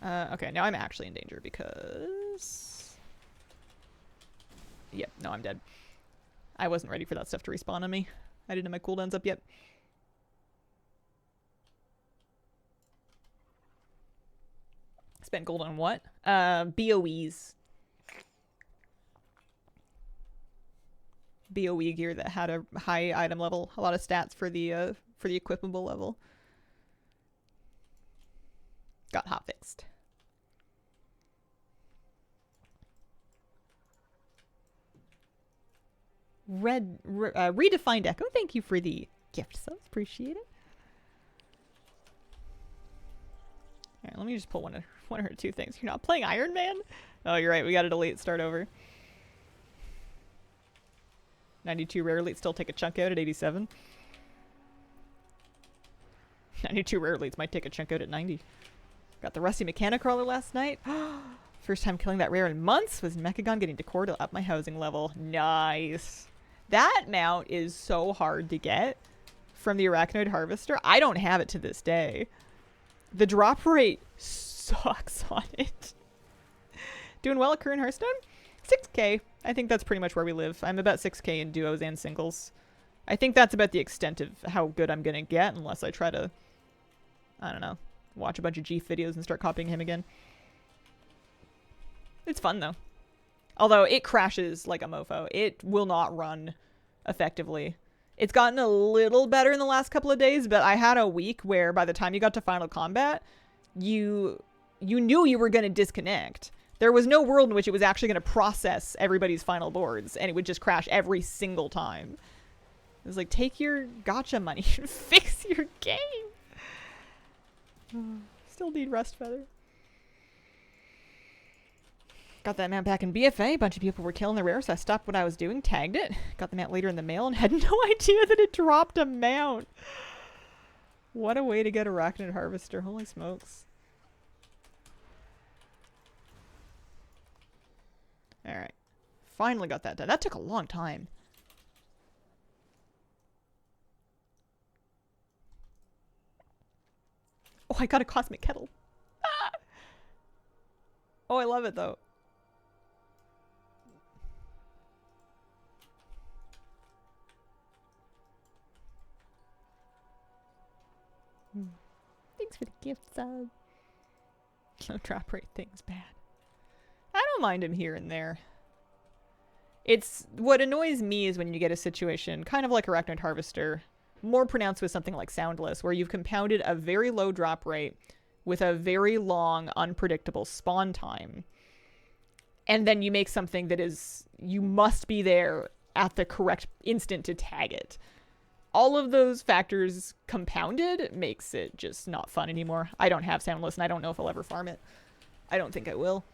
[SPEAKER 2] Okay, now I'm actually in danger because... Yep, no, I'm dead. I wasn't ready for that stuff to respawn on me. I didn't have my cooldowns up yet. Spent gold on what? BOEs. BOE gear that had a high item level, a lot of stats for the equipable level. Got hotfixed. Redefined Echo, thank you for the gift subs. Appreciate it. Alright, let me just pull one or two things. You're not playing Iron Man? Oh, you're right. We got to delete, start over. 92 rare elites still take a chunk out at 87. 92 rare elites might take a chunk out at 90. Got the Rusty Mechanic Crawler last night. First time killing that rare in months was Mechagon getting decor to up my housing level. Nice. That mount is so hard to get from the Arachnoid Harvester. I don't have it to this day. The drop rate sucks on it. Doing well at current Hearthstone? 6k. I think that's pretty much where we live. I'm about 6k in duos and singles. I think that's about the extent of how good I'm going to get unless I try to, I don't know, watch a bunch of G videos and start copying him again. It's fun though. Although it crashes like a mofo. It will not run effectively. It's gotten a little better in the last couple of days, but I had a week where by the time you got to Final Combat, you knew you were going to disconnect. There was no world in which it was actually going to process everybody's final boards, and it would just crash every single time. It was like, take your gacha money and fix your game. Still need Rust Feather. Got that mount back in BFA. A bunch of people were killing the rare, so I stopped what I was doing, tagged it, got the mount later in the mail, and had no idea that it dropped a mount. What a way to get Arachnid Harvester. Holy smokes. Alright. Finally got that done. That took a long time. Oh, I got a Cosmic Kettle. Ah! Oh, I love it, though. Thanks for the gift sub. No drop rate thing's bad. I don't mind him here and there. It's what annoys me is when you get a situation kind of like Arachnid Harvester, more pronounced with something like Soundless, where you've compounded a very low drop rate with a very long, unpredictable spawn time. And then you make something that is, you must be there at the correct instant to tag it. all of those factors compounded makes it just not fun anymore. I don't have Soundless, and I don't know if I'll ever farm it. I don't think I will.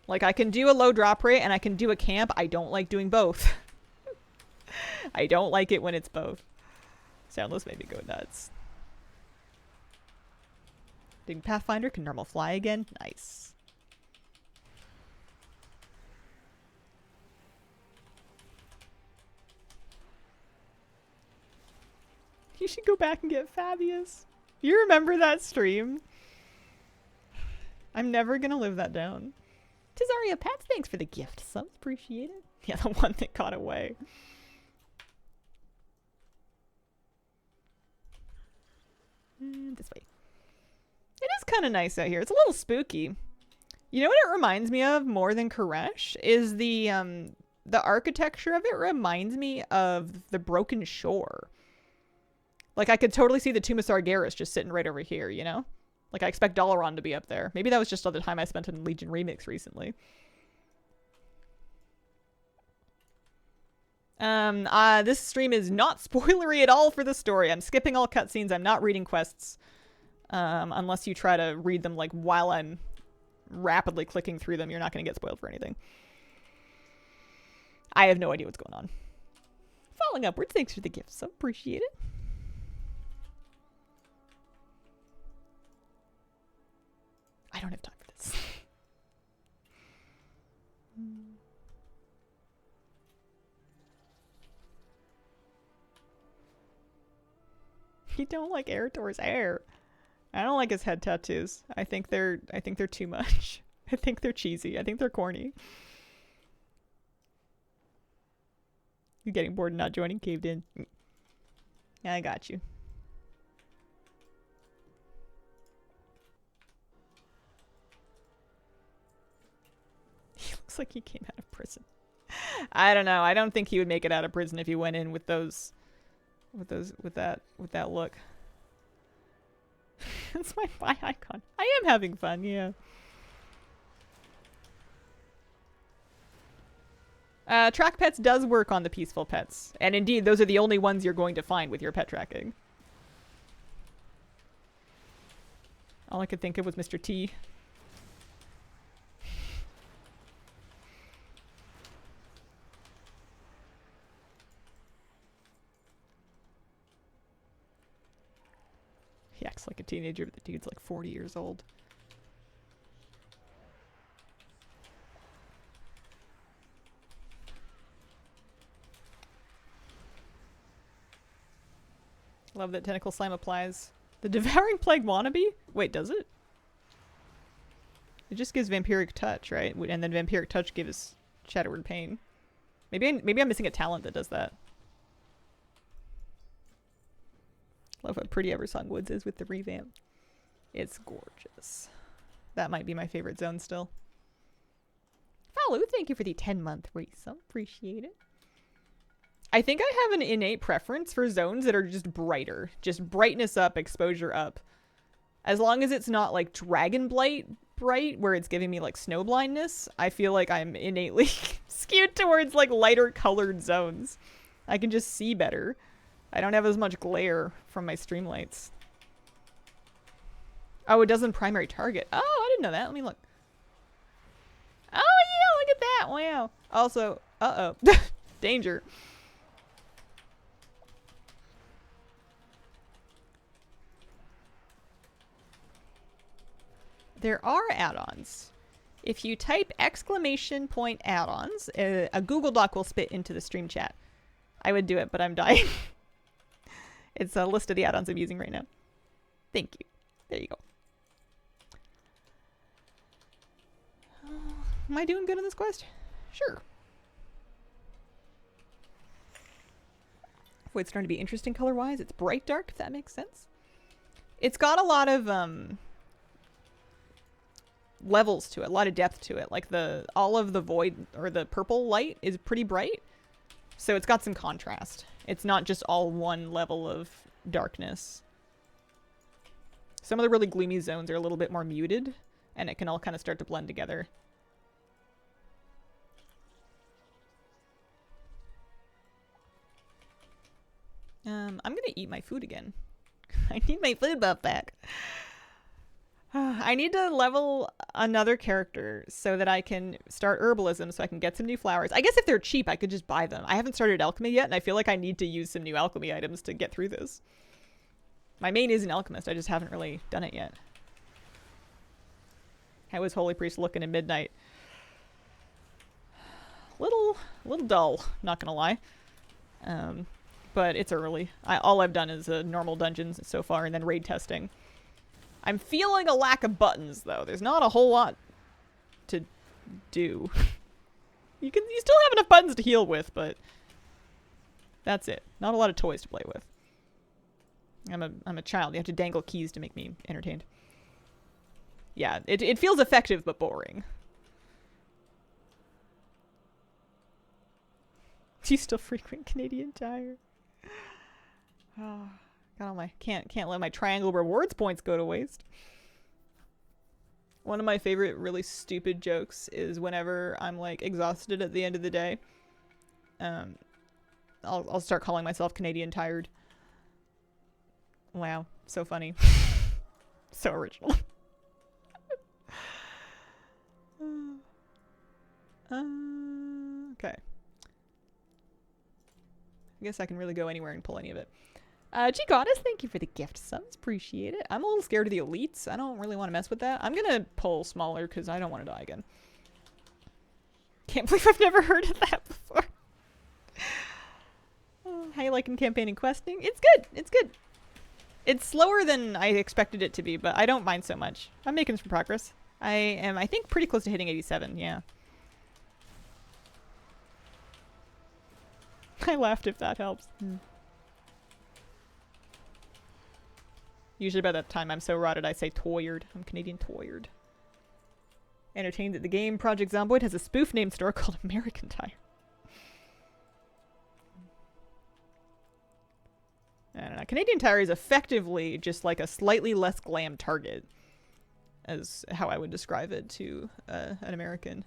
[SPEAKER 2] Like, I can do a low drop rate and I can do a camp. I don't like doing both. I don't like it when it's both. Soundless made me go nuts. Ding Pathfinder can normal fly again. Nice. You should go back and get Fabius. You remember that stream? I'm never gonna live that down. Tizaria Pats, thanks for the gift. Subs, appreciate it. Yeah, the one that got away. And this way. It is kind of nice out here. It's a little spooky. You know what it reminds me of more than Koresh is the architecture of it reminds me of the Broken Shore. Like, I could totally see the Tomb of Sargeras just sitting right over here, you know? Like, I expect Dalaran to be up there. Maybe that was just all the time I spent in Legion Remix recently. This stream is not spoilery at all for the story. I'm skipping all cutscenes. I'm not reading quests. Unless you try to read them, like, while I'm rapidly clicking through them. You're not going to get spoiled for anything. I have no idea what's going on. Falling upwards, thanks for the gift. So appreciate it. I don't have time for this. You don't like Eretor's hair. I don't like his head tattoos. I think they're too much. I think they're cheesy. I think they're corny. You're getting bored and not joining Caved In. Yeah, I got you. He looks like he came out of prison. I don't know. I don't think he would make it out of prison if he went in with those with that look. That's my buy icon. I am having fun, yeah. Track Pets does work on the peaceful pets. And indeed, those are the only ones you're going to find with your pet tracking. All I could think of was Mr. T. He acts like a teenager, but the dude's like 40 years old. Love that Tentacle Slime applies. The Devouring Plague wannabe? Wait, does it? It just gives Vampiric Touch, right? And then Vampiric Touch gives Shadowward Pain. Maybe I'm missing a talent that does that. Love what pretty Eversong Woods is with the revamp. It's gorgeous. That might be my favorite zone still. Follow, thank you for the 10-month resub. Appreciate it. I think I have an innate preference for zones that are just brighter. Just brightness up, exposure up. As long as it's not like Dragon Blight bright, where it's giving me like snow blindness, I feel like I'm innately skewed towards like lighter colored zones. I can just see better. I don't have as much glare from my streamlights. Oh, it doesn't primary target. Oh, I didn't know that. Let me look. Oh, yeah, look at that. Wow. Also, uh-oh. Danger. There are add-ons. If you type !add-ons, a Google Doc will spit into the stream chat. I would do it, but I'm dying. It's a list of the add-ons I'm using right now. Thank you. There you go. Am I doing good on this quest? Sure. Boy, it's starting to be interesting color-wise. It's bright dark, if that makes sense. It's got a lot of levels to it, a lot of depth to it. Like all of the void or the purple light is pretty bright. So it's got some contrast. It's not just all one level of darkness. Some of the really gloomy zones are a little bit more muted, and it can all kind of start to blend together. I'm gonna eat my food again. I need my food buff back. I need to level another character so that I can start herbalism so I can get some new flowers. I guess if they're cheap, I could just buy them. I haven't started alchemy yet, and I feel like I need to use some new alchemy items to get through this. My main is an alchemist. I just haven't really done it yet. How is Holy Priest looking at midnight? Little dull, not gonna lie. But it's early. All I've done is normal dungeons so far and then raid testing. I'm feeling a lack of buttons, though. There's not a whole lot to do. You still have enough buttons to heal with, but that's it. Not a lot of toys to play with. I'm a child. You have to dangle keys to make me entertained. Yeah, it feels effective but boring. Do you still frequent Canadian Tire? Oh. Got all my can't let my triangle rewards points go to waste. One of my favorite really stupid jokes is whenever I'm like exhausted at the end of the day, I'll start calling myself Canadian Tired. Wow, so funny. So original. Okay. I guess I can really go anywhere and pull any of it. G-Goddess, thank you for the gift subs. Appreciate it. I'm a little scared of the elites. I don't really want to mess with that. I'm going to pull smaller because I don't want to die again. Can't believe I've never heard of that before. Oh, how you liking campaign and questing? It's good. It's good. It's slower than I expected it to be, but I don't mind so much. I'm making some progress. I am, I think, pretty close to hitting 87, yeah. I laughed if that helps. Usually by that time I'm so rotted I say toyered. I'm Canadian toyered. Entertained that the game Project Zomboid has a spoof name store called American Tire. I don't know. Canadian Tire is effectively just like a slightly less glam Target. As how I would describe it to an American.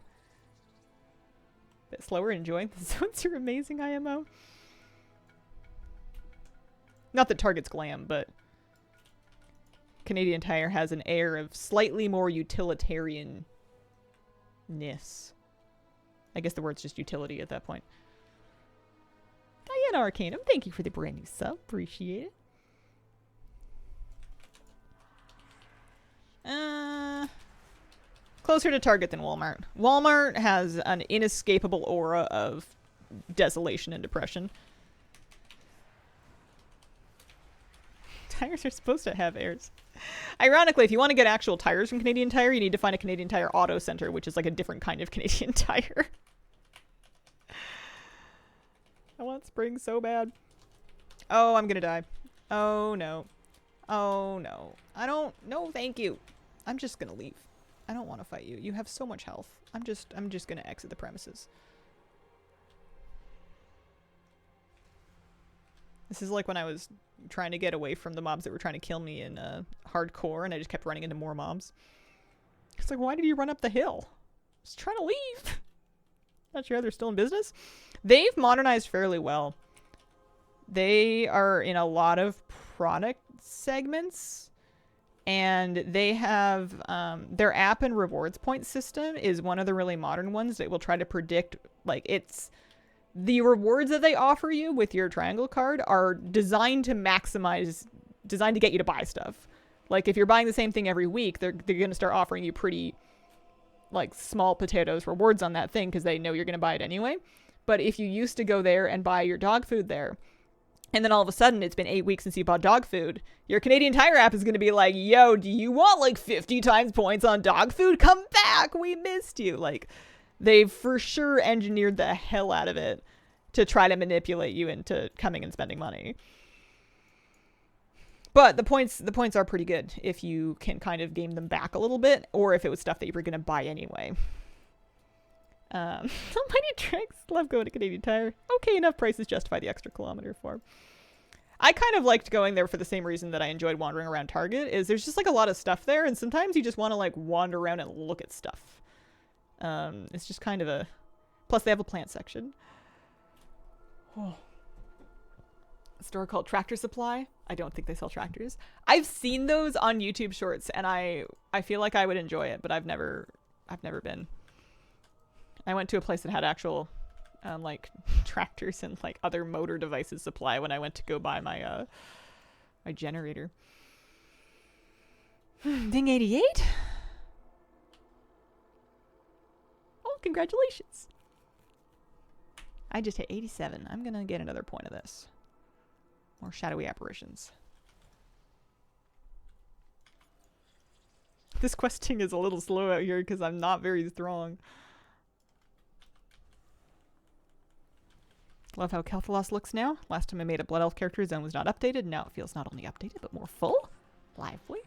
[SPEAKER 2] Bit slower and enjoying the zones are amazing IMO. Not that Target's glam, but Canadian Tire has an air of slightly more utilitarian-ness. I guess the word's just utility at that point. Diana Arcanum, thank you for the brand new sub. Appreciate it. Closer to Target than Walmart. Walmart has an inescapable aura of desolation and depression. Tires are supposed to have airs. Ironically, if you want to get actual tires from Canadian Tire, you need to find a Canadian Tire Auto Center, which is like a different kind of Canadian Tire. I want spring so bad. Oh, I'm gonna die. Oh, no. Oh, no. I don't... No, thank you. I'm just gonna leave. I don't want to fight you. You have so much health. I'm just gonna exit the premises. This is like when I was trying to get away from the mobs that were trying to kill me in hardcore, and I just kept running into more mobs. It's like, why did you run up the hill? Just trying to leave. Not sure they're still in business. They've modernized fairly well. They are in a lot of product segments, and they have their app and rewards point system is one of the really modern ones that will try to predict, like, it's the rewards that they offer you with your triangle card are designed to get you to buy stuff. Like, if you're buying the same thing every week, they're going to start offering you pretty, like, small potatoes rewards on that thing because they know you're going to buy it anyway. But if you used to go there and buy your dog food there, and then all of a sudden it's been 8 weeks since you bought dog food, your Canadian Tire app is going to be like, yo, do you want like 50 times points on dog food? Come back. We missed you. Like, they've for sure engineered the hell out of it to try to manipulate you into coming and spending money. But the points are pretty good if you can kind of game them back a little bit, or if it was stuff that you were going to buy anyway. Mighty Tricks, love going to Canadian Tire. Okay, enough prices justify the extra kilometer for. I kind of liked going there for the same reason that I enjoyed wandering around Target, is there's just like a lot of stuff there, and sometimes you just want to like wander around and look at stuff. It's just kind of a... Plus they have a plant section. Oh. store called Tractor Supply. I don't think they sell tractors. I've seen those on YouTube Shorts, and I feel like I would enjoy it, but I've never been. I went to a place that had actual like tractors and like other motor devices supply when I went to go buy my my generator. Ding 88. Oh, congratulations. I just hit 87. I'm gonna get another point of this. More shadowy apparitions. This questing is a little slow out here because I'm not very strong. Love how Kel'Thuzad looks now. Last time I made a Blood Elf character, zone was not updated. Now it feels not only updated, but more full. Lively.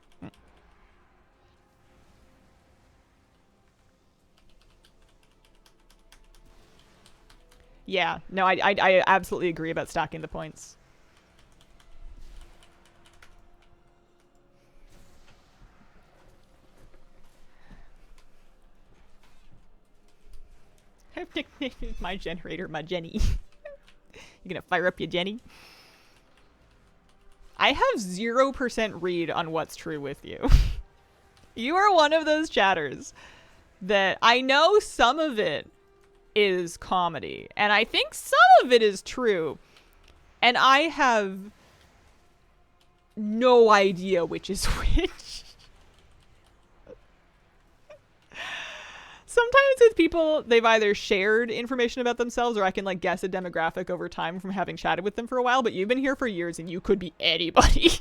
[SPEAKER 2] Yeah, no, I absolutely agree about stacking the points. I've nicknamed my generator my Jenny. You gonna fire up your Jenny? I have 0% read on what's true with you. You are one of those chatters that I know some of it is comedy, and I think some of it is true, and I have no idea which is which. Sometimes with people, they've either shared information about themselves, or I can like guess a demographic over time from having chatted with them for a while, but you've been here for years and you could be anybody.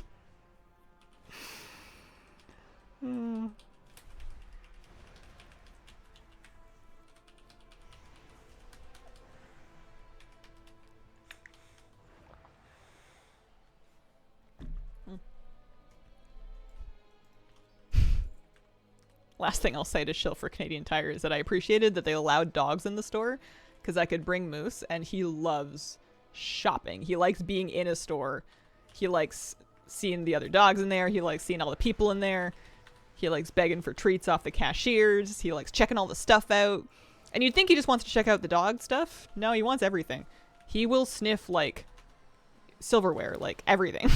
[SPEAKER 2] Last thing I'll say to shill for Canadian Tire is that I appreciated that they allowed dogs in the store because I could bring Moose, and he loves shopping. He likes being in a store. He likes seeing the other dogs in there. He likes seeing all the people in there. He likes begging for treats off the cashiers. He likes checking all the stuff out. And you'd think he just wants to check out the dog stuff. No, he wants everything. He will sniff like silverware, like everything.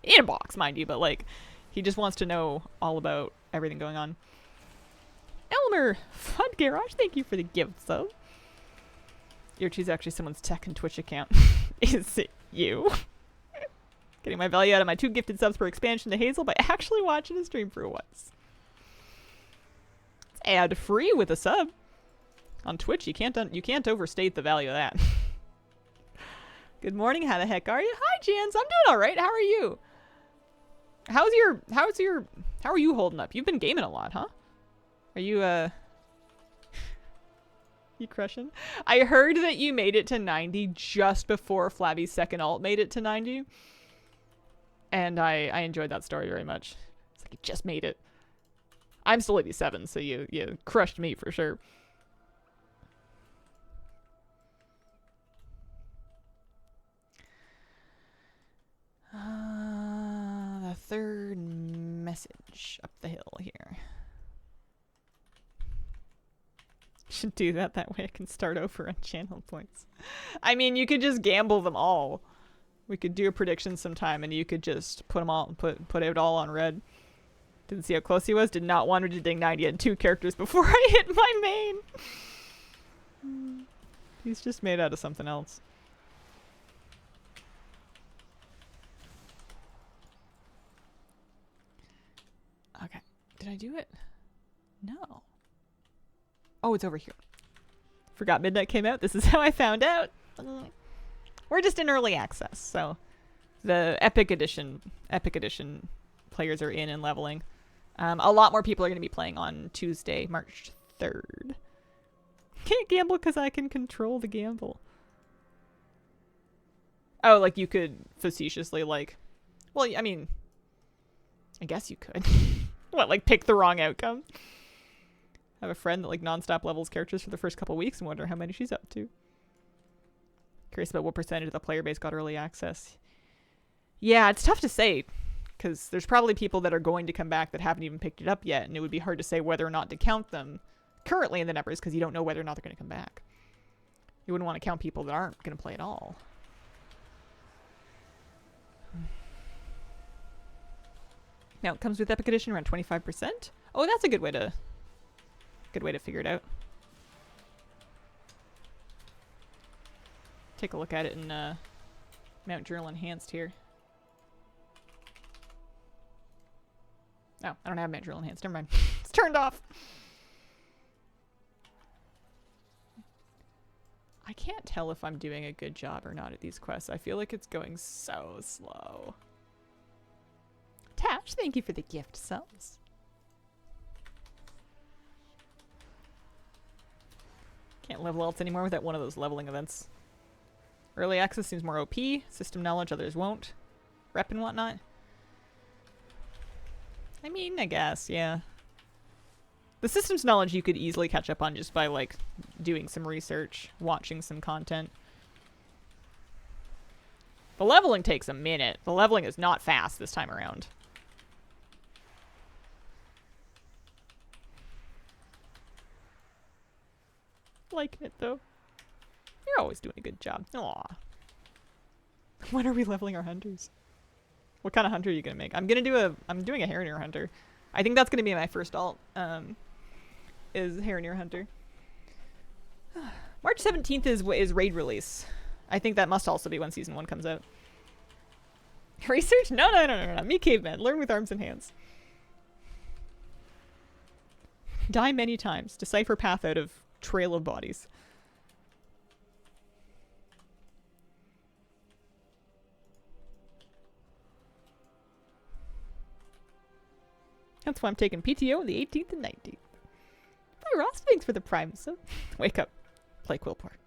[SPEAKER 2] In a box, mind you, but like he just wants to know all about everything going on. Elmer, Fun Garage, thank you for the gift, though. Yourchi's actually someone's tech and Twitch account. Is it you? Getting my value out of my 2 gifted subs per expansion to Hazel by actually watching a stream for once. It's ad-free with a sub. On Twitch, you can't overstate the value of that. Good morning, how the heck are you? Hi, Jans, I'm doing alright, how are you? How are you holding up? You've been gaming a lot, huh? Are you, you crushing? I heard that you made it to 90 just before Flabby's second ult made it to 90. And I enjoyed that story very much. It's like, you just made it. I'm still 87, so you crushed me for sure. The third message up the hill here. Should do that way I can start over on channel points. I mean, you could just gamble them all. We could do a prediction sometime and you could just put them all, put it all on red. Didn't see how close he was. Did not want to ding 90. Had 2 characters before I hit my main. He's just made out of something else. Okay. Did I do it? No. Oh, it's over here. Forgot Midnight came out. This is how I found out. We're just in early access, so the Epic Edition players are in and leveling. A lot more people are going to be playing on Tuesday, March 3rd. Can't gamble because I can control the gamble. Oh, like you could facetiously like... Well, I mean... I guess you could. What, like pick the wrong outcome? I have a friend that like non-stop levels characters for the first couple weeks and wonder how many she's up to. Curious about what percentage of the player base got early access. Yeah, it's tough to say because there's probably people that are going to come back that haven't even picked it up yet, and it would be hard to say whether or not to count them currently in the numbers because you don't know whether or not they're going to come back. You wouldn't want to count people that aren't going to play at all. Now it comes with Epic Edition around 25%. Oh, that's a good way to figure it out. Take a look at it in Mount Journal Enhanced here. Oh, I don't have Mount Journal Enhanced. Never mind. It's turned off. I can't tell if I'm doing a good job or not at these quests. I feel like it's going so slow. Tash, thank you for the gift subs. Can't level else anymore without one of those leveling events. Early access seems more OP. System knowledge, others won't. Rep and whatnot. I mean, I guess, yeah. The systems knowledge you could easily catch up on just by, like, doing some research, watching some content. The leveling takes a minute. The leveling is not fast this time around. Liking it, though. You're always doing a good job. Aw. When are we leveling our hunters? What kind of hunter are you gonna make? I'm doing a Harrenir hunter. I think that's gonna be my first alt. Is Harrenir hunter. March 17th is raid release. I think that must also be when season 1 comes out. Research? No. Me caveman. Learn with arms and hands. Die many times. Decipher path out of trail of bodies. That's why I'm taking PTO on the 18th and 19th. Hi Ross, thanks for the prime. So wake up. Play Quillport.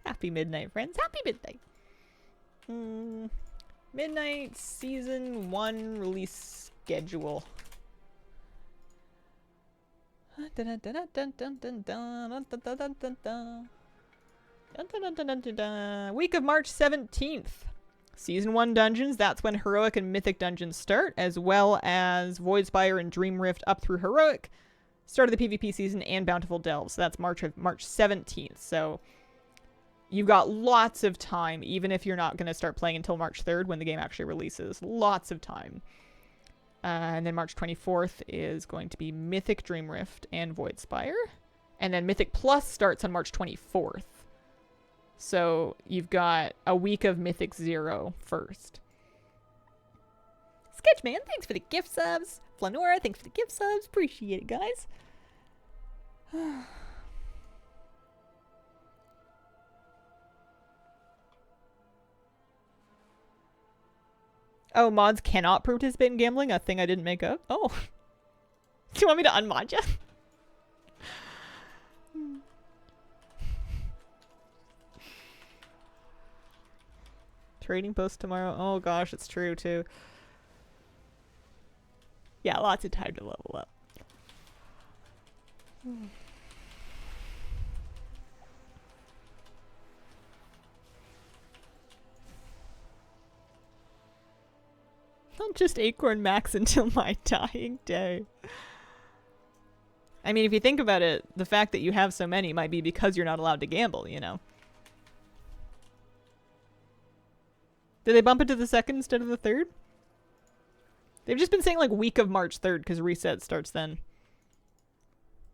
[SPEAKER 2] Happy midnight, friends. Happy midnight. Midnight season 1 release schedule. Week of March 17th. Season 1 dungeons, that's when Heroic and Mythic dungeons start, as well as Voidspire and Dream Rift up through Heroic. Start of the PvP season and Bountiful Delves. So that's March 17th. So you've got lots of time, even if you're not going to start playing until March 3rd when the game actually releases. Lots of time. And then March 24th is going to be Mythic Dream Rift and Voidspire. And then Mythic Plus starts on March 24th. So you've got a week of Mythic 0 first. Sketchman, thanks for the gift subs. Flanora, thanks for the gift subs. Appreciate it, guys. Oh, mods cannot participate in gambling? A thing I didn't make up? Oh. Do you want me to unmod you? Trading post tomorrow. Oh gosh, it's true too. Yeah, lots of time to level up. I'll just Acorn Max until my dying day. I mean, if you think about it, the fact that you have so many might be because you're not allowed to gamble, you know? Did they bump it to the 2nd instead of the 3rd? They've just been saying like week of March 3rd because reset starts then.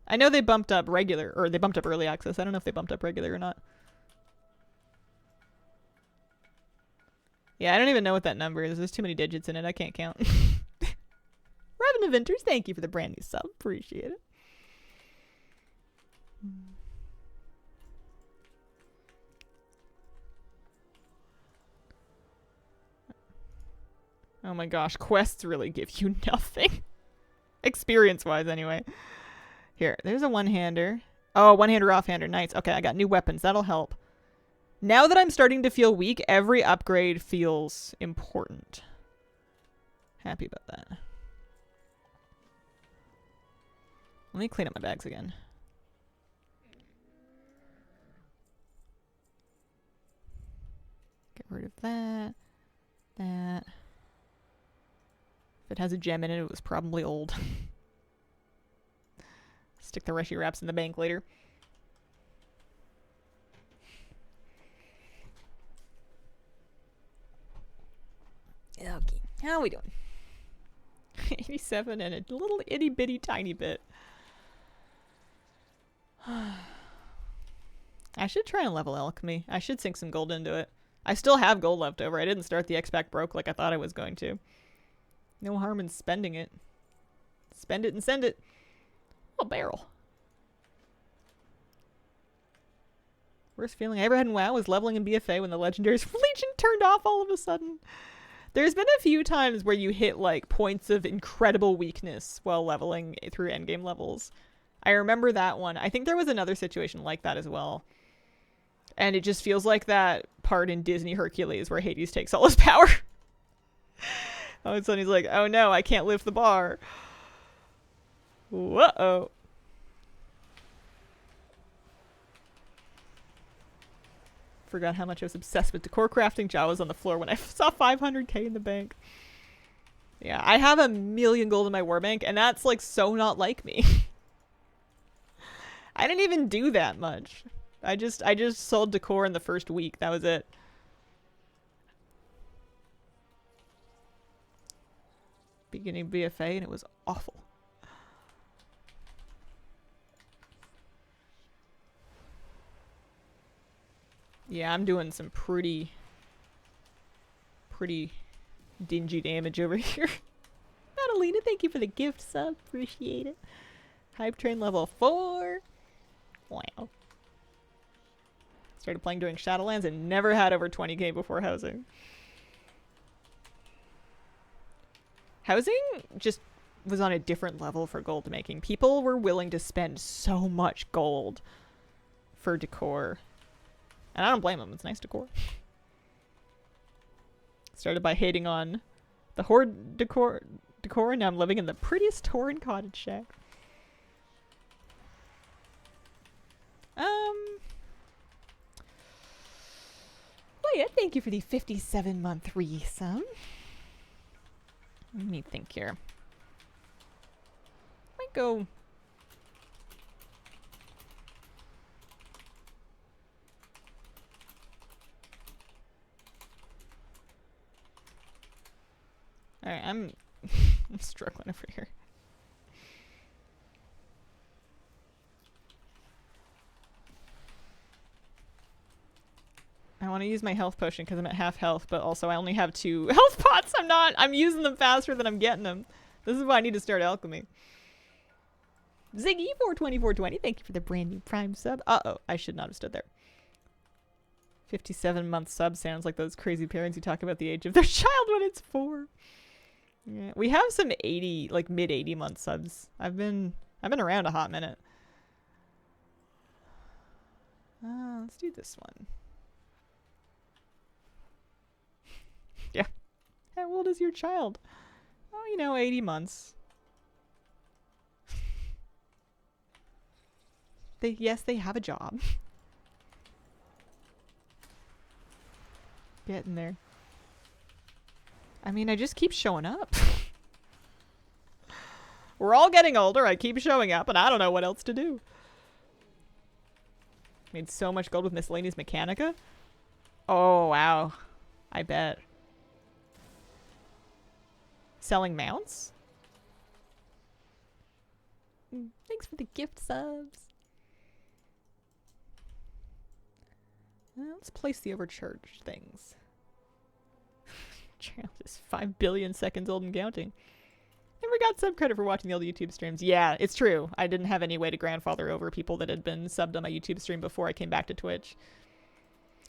[SPEAKER 2] I know they bumped up regular, or they bumped up early access. I don't know if they bumped up regular or not. Yeah, I don't even know what that number is. There's too many digits in it. I can't count. Robin Aventers, thank you for the brand new sub. Appreciate it. Oh my gosh, quests really give you nothing. Experience-wise, anyway. Here, there's a one-hander. Oh, one-hander, off-hander. Nice. Okay, I got new weapons. That'll help. Now that I'm starting to feel weak, every upgrade feels important. Happy about that. Let me clean up my bags again. Get rid of that. That. If it has a gem in it, it was probably old. Stick the Reshi wraps in the bank later. Okay. How are we doing? 87 and a little itty bitty tiny bit. I should try and level alchemy. I should sink some gold into it. I still have gold left over. I didn't start the X-Pack broke like I thought I was going to. No harm in spending it. Spend it and send it. Oh, barrel. Worst feeling I ever had in WoW was leveling in BFA when the Legendaries Legion turned off all of a sudden. There's been a few times where you hit like points of incredible weakness while leveling through endgame levels. I remember that one. I think there was another situation like that as well. And it just feels like that part in Disney Hercules where Hades takes all his power. All of a sudden he's like, oh no, I can't lift the bar. Whoa. Forgot how much I was obsessed with decor crafting. Jawas on the floor when I saw 500k in the bank. Yeah, I have 1 million gold in my war bank, and that's like so not like me. I didn't even do that much. I just sold decor in the first week. That was it. Beginning BFA, and it was awful. Yeah, I'm doing some pretty dingy damage over here. Madalena, thank you for the gift sub. Appreciate it. Hype train level 4. Wow. Started playing during Shadowlands and never had over 20k before housing. Housing just was on a different level for gold making. People were willing to spend so much gold for decor. And I don't blame them. It's nice decor. Started by hating on the Horde decor, and now I'm living in the prettiest Tauren cottage shack. Oh yeah, thank you for the 57-month resum. Let me think here. Might go... Alright, I'm struggling over here. I want to use my health potion because I'm at half health, but also I only have 2 health pots. I'm using them faster than I'm getting them. This is why I need to start alchemy. Ziggy42420, thank you for the brand new Prime sub. Uh-oh, I should not have stood there. 57-month sub sounds like those crazy parents who talk about the age of their child when it's 4. Yeah, we have some 80, like mid 80-month subs. I've been around a hot minute. Let's do this one. Yeah. How old is your child? Oh, 80 months. Yes, they have a job. Getting there. I mean, I just keep showing up. We're all getting older. I keep showing up, and I don't know what else to do. Made so much gold with Miscellaneous Mechanica. Oh, wow. I bet. Selling mounts? Thanks for the gift subs. Let's place the overcharged things. Child is 5 billion seconds old and counting. Never got sub credit for watching the old YouTube streams. Yeah, it's true. I didn't have any way to grandfather over people that had been subbed on my YouTube stream before I came back to Twitch.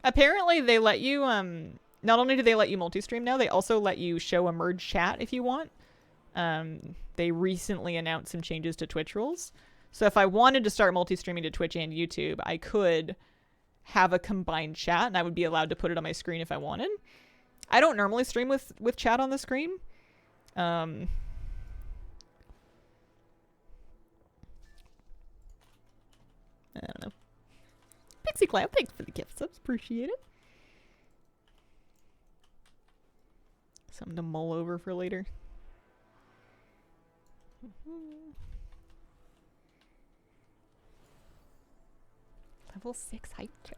[SPEAKER 2] Apparently, they let you, not only do they let you multi-stream now, they also let you show a merge chat if you want. They recently announced some changes to Twitch rules. So if I wanted to start multi-streaming to Twitch and YouTube, I could have a combined chat, and I would be allowed to put it on my screen if I wanted. I don't normally stream with chat on the screen. I don't know. Pixie Cloud, thanks for the gift subs. Appreciate it. Something to mull over for later. Level 6 hype check.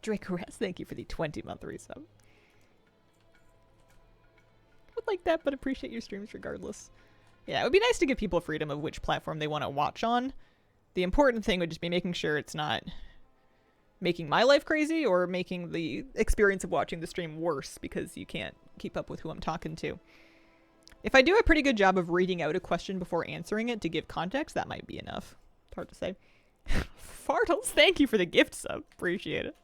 [SPEAKER 2] Drake Rest, thank you for the 20-month resub. Would like that, but appreciate your streams regardless. Yeah, it would be nice to give people freedom of which platform they want to watch on. The important thing would just be making sure it's not making my life crazy or making the experience of watching the stream worse because you can't keep up with who I'm talking to. If I do a pretty good job of reading out a question before answering it to give context, that might be enough. It's hard to say. Fartles, thank you for the gift sub. Appreciate it.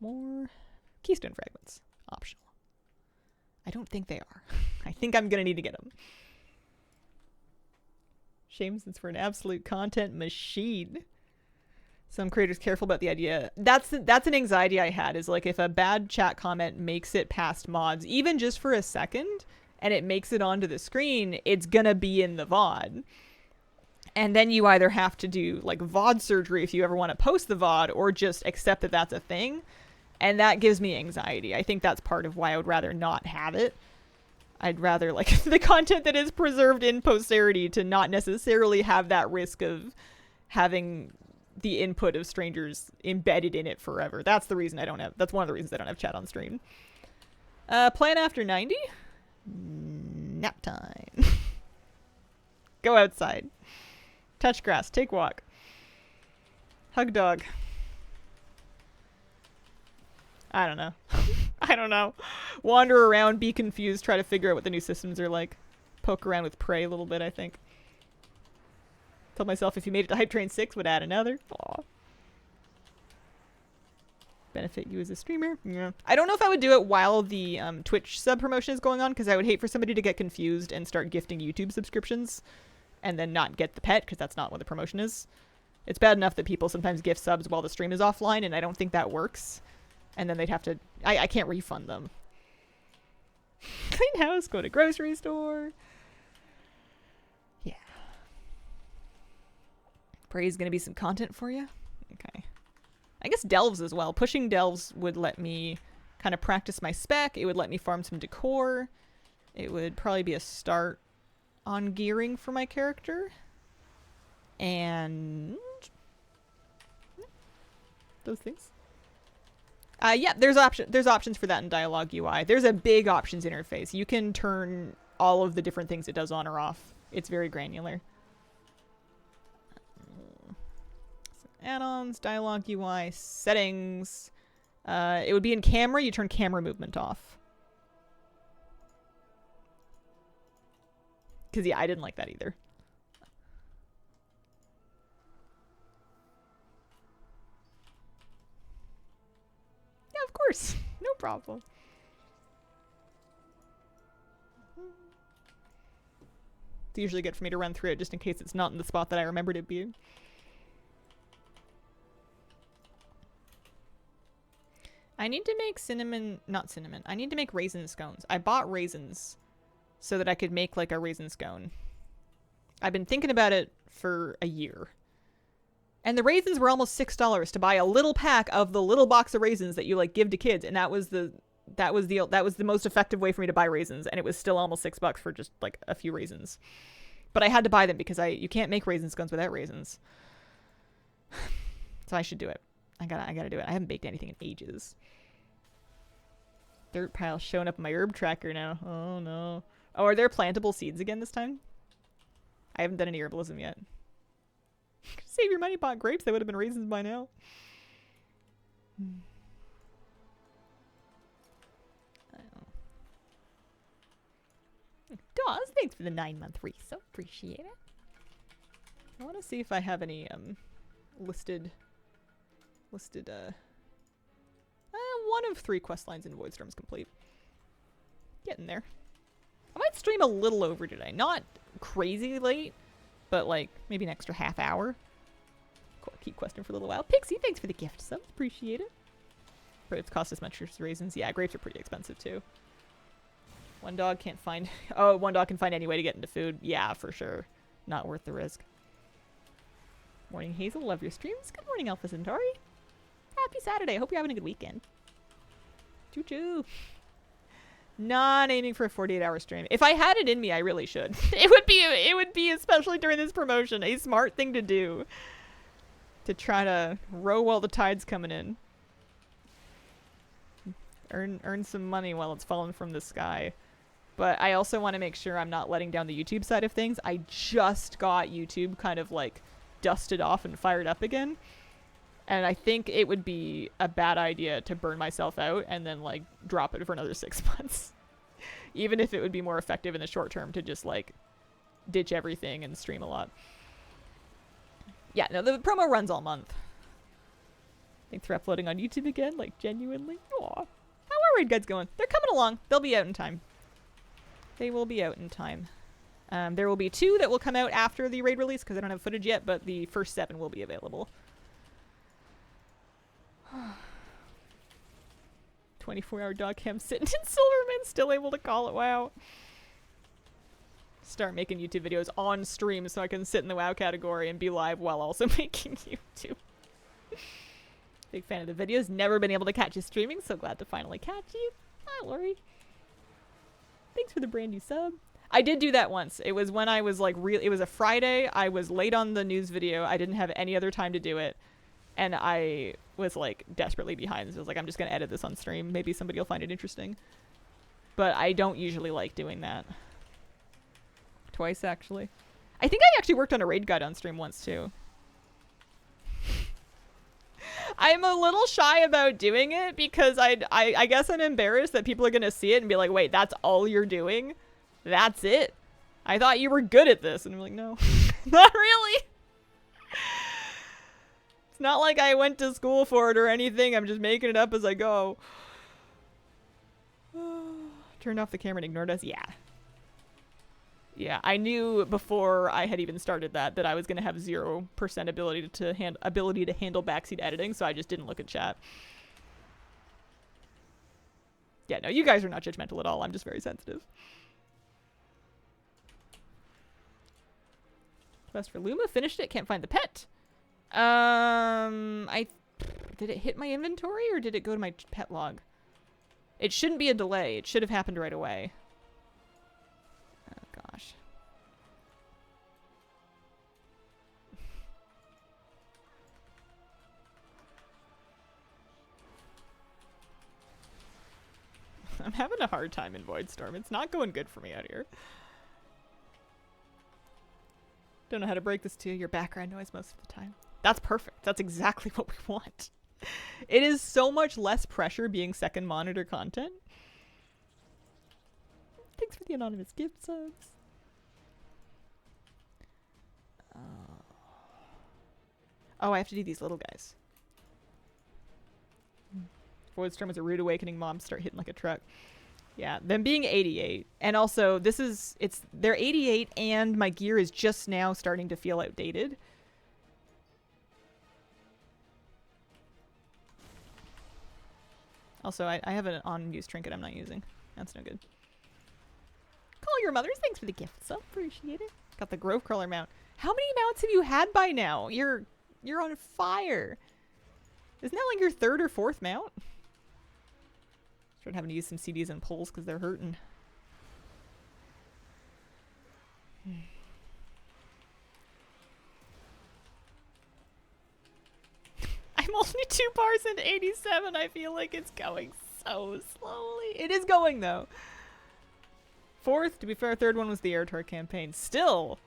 [SPEAKER 2] More keystone fragments. Optional. I don't think they are. I think I'm going to need to get them. Shames for an absolute content machine. Some creators careful about the idea. That's an anxiety I had, is like if a bad chat comment makes it past mods, even just for a second, and it makes it onto the screen, it's gonna be in the VOD. And then you either have to do like VOD surgery if you ever want to post the VOD, or just accept that that's a thing. And that gives me anxiety. I think that's part of why I would rather not have it. I'd rather like the content that is preserved in posterity to not necessarily have that risk of having the input of strangers embedded in it forever. That's the reason I don't have, that's one of the reasons I don't have chat on stream. Plan after 90? Nap time. Go outside. Touch grass. Take walk. Hug dog. I don't know. I don't know. Wander around, be confused, try to figure out what the new systems are like. Poke around with Prey a little bit, I think. Told myself if you made it to Hype Train 6, would add another. Aw. Benefit you as a streamer? Yeah. I don't know if I would do it while the Twitch sub promotion is going on, because I would hate for somebody to get confused and start gifting YouTube subscriptions and then not get the pet, because that's not what the promotion is. It's bad enough that people sometimes gift subs while the stream is offline, and I don't think that works. And then they'd have to... I can't refund them. Clean house, go to grocery store. Yeah. Pray is going to be some content for you? Okay. I guess delves as well. Pushing delves would let me kind of practice my spec. It would let me farm some decor. It would probably be a start on gearing for my character. And... those things. Yeah, there's options for that in Dialogue UI. There's a big options interface. You can turn all of the different things it does on or off. It's very granular. Add-ons, Dialogue UI, settings. It would be in camera. You turn camera movement off. Because, yeah, I didn't like that either. Of course. No problem. It's usually good for me to run through it just in case it's not in the spot that I remembered it being. I need to make not cinnamon. I need to make raisin scones. I bought raisins so that I could make like a raisin scone. I've been thinking about it for a year. And the raisins were almost $6 to buy a little pack of the little box of raisins that you like give to kids, and that was the most effective way for me to buy raisins, and it was still almost $6 for just like a few raisins. But I had to buy them because you can't make raisin scones without raisins. So I should do it. I gotta do it. I haven't baked anything in ages. Dirt pile showing up in my herb tracker now. Oh no. Oh, are there plantable seeds again this time? I haven't done any herbalism yet. Save your money, bought grapes. They would have been raisins by now. Dawes, thanks for the 9-month resub. Appreciate it. I want to see if I have any listed one of 3 quest lines in Voidstorm's complete. Getting there. I might stream a little over today. Not crazy late, but like maybe an extra half hour. Keep questing for a little while. Pixie, thanks for the gift sub. Appreciate it. Grapes cost as much as raisins. Yeah, grapes are pretty expensive too. One dog can find any way to get into food. Yeah, for sure. Not worth the risk. Morning, Hazel. Love your streams. Good morning, Alpha Centauri. Happy Saturday. Hope you're having a good weekend. Choo choo. Not aiming for a 48-hour stream. If I had it in me, I really should. It would be, especially during this promotion, a smart thing to do. to try to row while the tide's coming in. Earn some money while it's falling from the sky. But I also want to make sure I'm not letting down the YouTube side of things. I just got YouTube kind of like dusted off and fired up again. And I think it would be a bad idea to burn myself out and then like drop it for another 6 months. Even if it would be more effective in the short term to just like ditch everything and stream a lot. Yeah, no, the promo runs all month. Thanks for uploading on YouTube again, like genuinely. Aw. How are raid guides going? They're coming along. They'll be out in time. They will be out in time. There will be 2 that will come out after the raid release because I don't have footage yet, but the first 7 will be available. 24-hour dog cam sitting in Silverman, still able to call it WoW. Start making YouTube videos on stream so I can sit in the WoW category and be live while also making YouTube. Big fan of the videos. Never been able to catch you streaming, so glad to finally catch you. Hi, Lori. Thanks for the brand new sub. I did do that once. It was when I was like it was a Friday. I was late on the news video. I didn't have any other time to do it. And I was like desperately behind. So I was like, I'm just going to edit this on stream. Maybe somebody will find it interesting. But I don't usually like doing that. Twice, actually. I think I actually worked on a raid guide on stream once, too. I'm a little shy about doing it because I guess I'm embarrassed that people are going to see it and be like, wait, that's all you're doing? That's it? I thought you were good at this. And I'm like, no, not really. It's not like I went to school for it or anything. I'm just making it up as I go. Turned off the camera and ignored us? Yeah. Yeah, I knew before I had even started that I was going to have 0% ability to handle backseat editing, so I just didn't look at chat. Yeah, no, you guys are not judgmental at all. I'm just very sensitive. Quest for Luma, finished it, can't find the pet. Did it hit my inventory or did it go to my pet log? It shouldn't be a delay. It should have happened right away. Oh gosh. I'm having a hard time in Voidstorm. It's not going good for me out here. Don't know how to break this to your background noise most of the time. That's perfect. That's exactly what we want. It is so much less pressure being second monitor content. Thanks for the anonymous gift subs. Oh, I have to do these little guys. Voidstorm is a rude awakening. Mobs start hitting like a truck. Yeah, them being 88. And also, they're 88 and my gear is just now starting to feel outdated. Also, I have an unused trinket I'm not using. That's no good. Call your mothers. Thanks for the gift. So appreciate it. Got the Grove Crawler mount. How many mounts have you had by now? You're on fire. Isn't that like your 3rd or 4th mount? Started having to use some CDs and pulls because they're hurting. I'm only 2 bars into 87. I feel like it's going so slowly. It is going, though. 4th, to be fair, 3rd one was the Air Tour campaign. Still,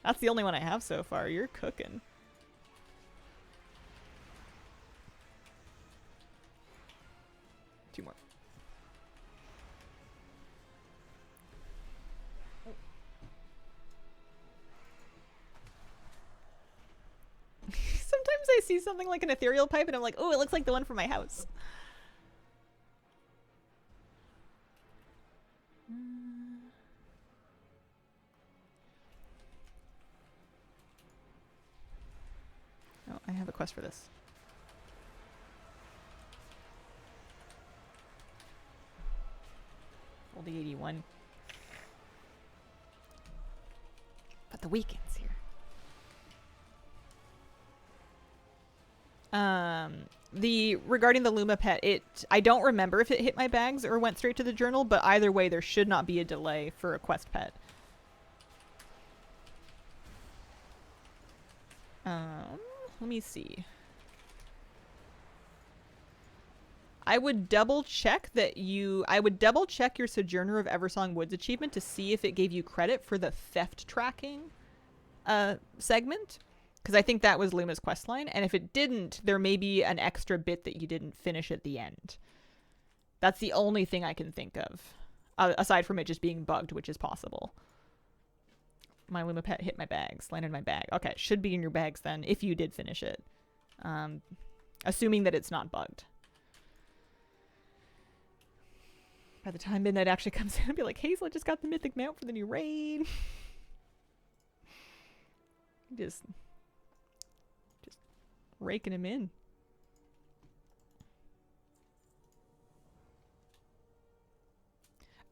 [SPEAKER 2] that's the only one I have so far. You're cooking. Two more. Sometimes I see something like an ethereal pipe and I'm like, oh, it looks like the one from my house. Oh, I have a quest for this. Oldie 81. But the weekend's here. Regarding the Luma pet, I don't remember if it hit my bags or went straight to the journal, but either way, there should not be a delay for a quest pet. Let me see. I would double check your Sojourner of Eversong Woods achievement to see if it gave you credit for the theft tracking segment. Because I think that was Luma's questline. And if it didn't, there may be an extra bit that you didn't finish at the end. That's the only thing I can think of. Aside from it just being bugged, which is possible. My Luma pet hit my bags, landed in my bag. Okay, should be in your bags then, if you did finish it. Assuming that it's not bugged. By the time midnight actually comes in, I'll be like, Hazel, I just got the mythic mount for the new raid. just raking him in.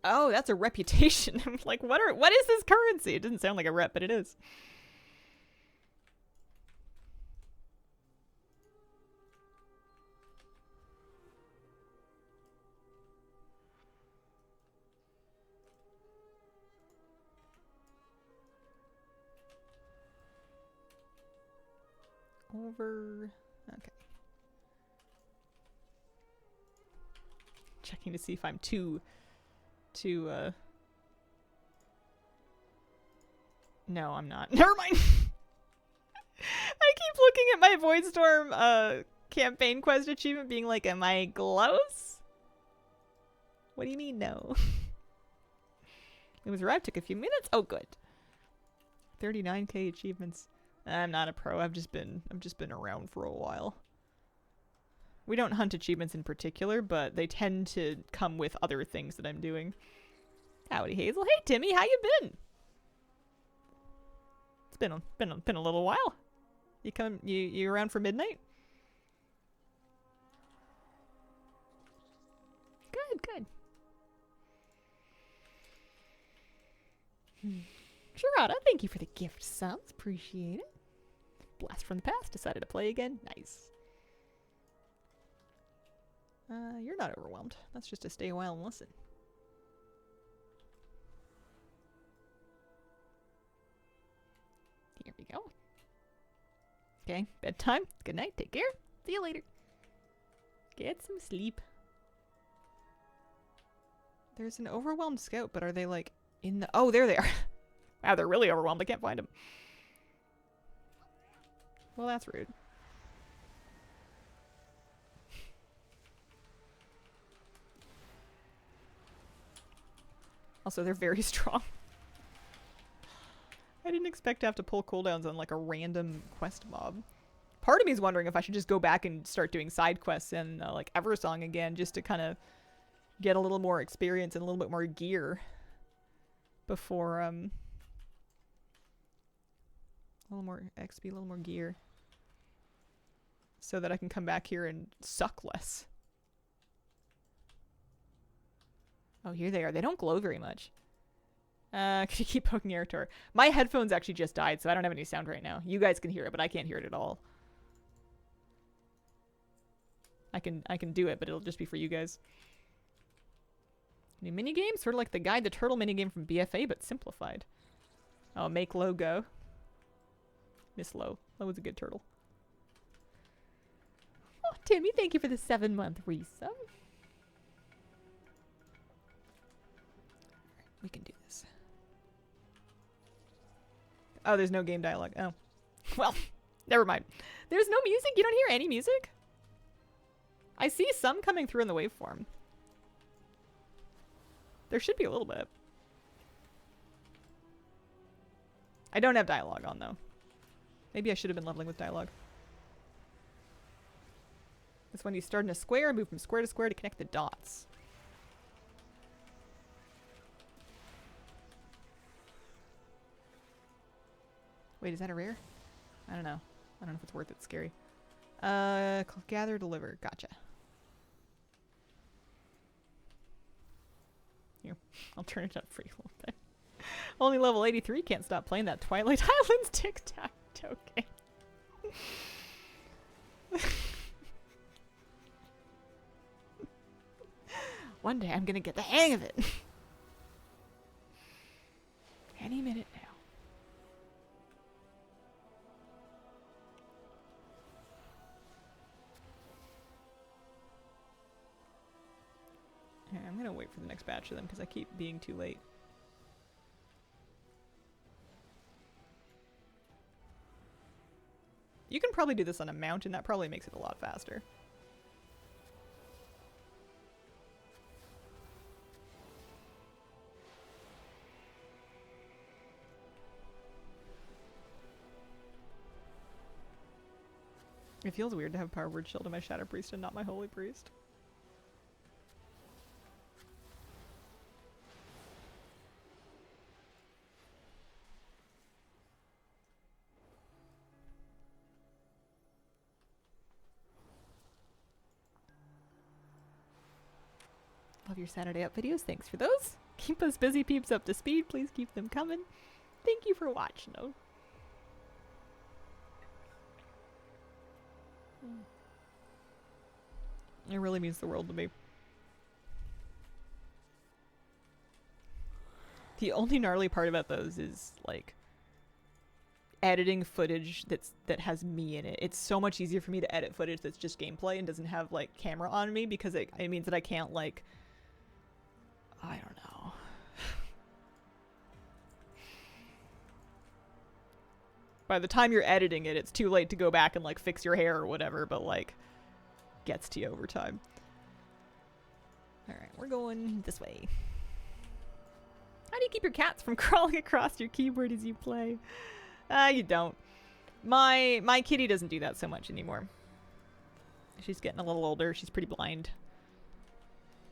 [SPEAKER 2] Oh, that's a reputation. I'm like, what is this currency? It doesn't sound like a rep, but it is. Over. Okay. Checking to see if I'm too No, I'm not. Never mind. I keep looking at my Voidstorm campaign quest achievement being like, am I close? What do you mean no? It was arrived, took a few minutes. Oh good. 39k achievements. I'm not a pro. I've just been around for a while. We don't hunt achievements in particular, but they tend to come with other things that I'm doing. Howdy, Hazel. Hey, Timmy. How you been? It's been a little while. You around for midnight? Good. Gerada, thank you for the gift subs. Appreciate it. Blast from the past. Decided to play again. Nice. You're not overwhelmed. That's just to stay a while and listen. Here we go. Okay, bedtime. Good night. Take care. See you later. Get some sleep. There's an overwhelmed scout, but are they like in the... Oh, there they are. Wow, they're really overwhelmed. I can't find them. Well, that's rude. Also, they're very strong. I didn't expect to have to pull cooldowns on like a random quest mob. Part of me is wondering if I should just go back and start doing side quests in like Eversong again, just to kind of get a little more experience and a little bit more gear before a little more XP, a little more gear, so that I can come back here and suck less. Oh, here they are. They don't glow very much. Can you keep poking Eritor? My headphones actually just died, so I don't have any sound right now. You guys can hear it, but I can't hear it at all. I can do it, but it'll just be for you guys. New minigame? Sort of like the Guide the Turtle minigame from BFA, but simplified. Oh, make Lo go. Miss Lo. Lo was a good turtle. Oh, Timmy, thank you for the 7-month resub. We can do this. Oh, there's no game dialogue. Oh. Well, never mind. There's no music? You don't hear any music? I see some coming through in the waveform. There should be a little bit. I don't have dialogue on, though. Maybe I should have been leveling with dialogue. It's when you start in a square, move from square to square to connect the dots. Wait, is that a rare? I don't know. I don't know if it's worth it. It's scary. Gather, deliver. Gotcha. Here, I'll turn it up for you a little bit. Only level 83. Can't stop playing that Twilight Islands tic-tac-toe game. One day I'm gonna get the hang of it. Any minute now. I'm gonna wait for the next batch of them because I keep being too late. You can probably do this on a mountain. That probably makes it a lot faster. It feels weird to have Power Word Shield in my Shadow Priest and not my Holy Priest. Love your Saturday Up videos. Thanks for those. Keep us busy peeps up to speed. Please keep them coming. Thank you for watching, though. It really means the world to me. The only gnarly part about those is, like, editing footage that has me in it. It's so much easier for me to edit footage that's just gameplay and doesn't have, like, camera on me because it means that I can't, like, I don't know. By the time you're editing it, it's too late to go back and, like, fix your hair or whatever, but, like, gets to you over time. Alright, we're going this way. How do you keep your cats from crawling across your keyboard as you play? You don't. My kitty doesn't do that so much anymore. She's getting a little older. She's pretty blind.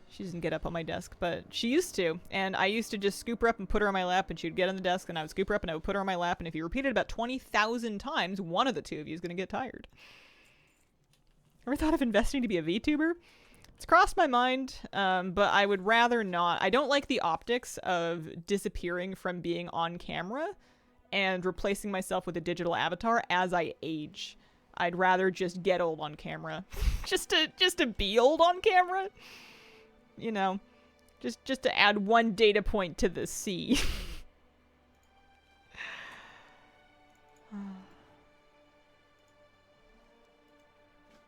[SPEAKER 2] She doesn't get up on my desk, but she used to. And I used to just scoop her up and put her on my lap, and she would get on the desk, and I would scoop her up and I would put her on my lap, and if you repeat it about 20,000 times, one of the two of you is going to get tired. Ever thought of investing to be a VTuber? It's crossed my mind, but I would rather not. I don't like the optics of disappearing from being on camera and replacing myself with a digital avatar as I age. I'd rather just get old on camera. just to be old on camera. You know, just to add one data point to the sea.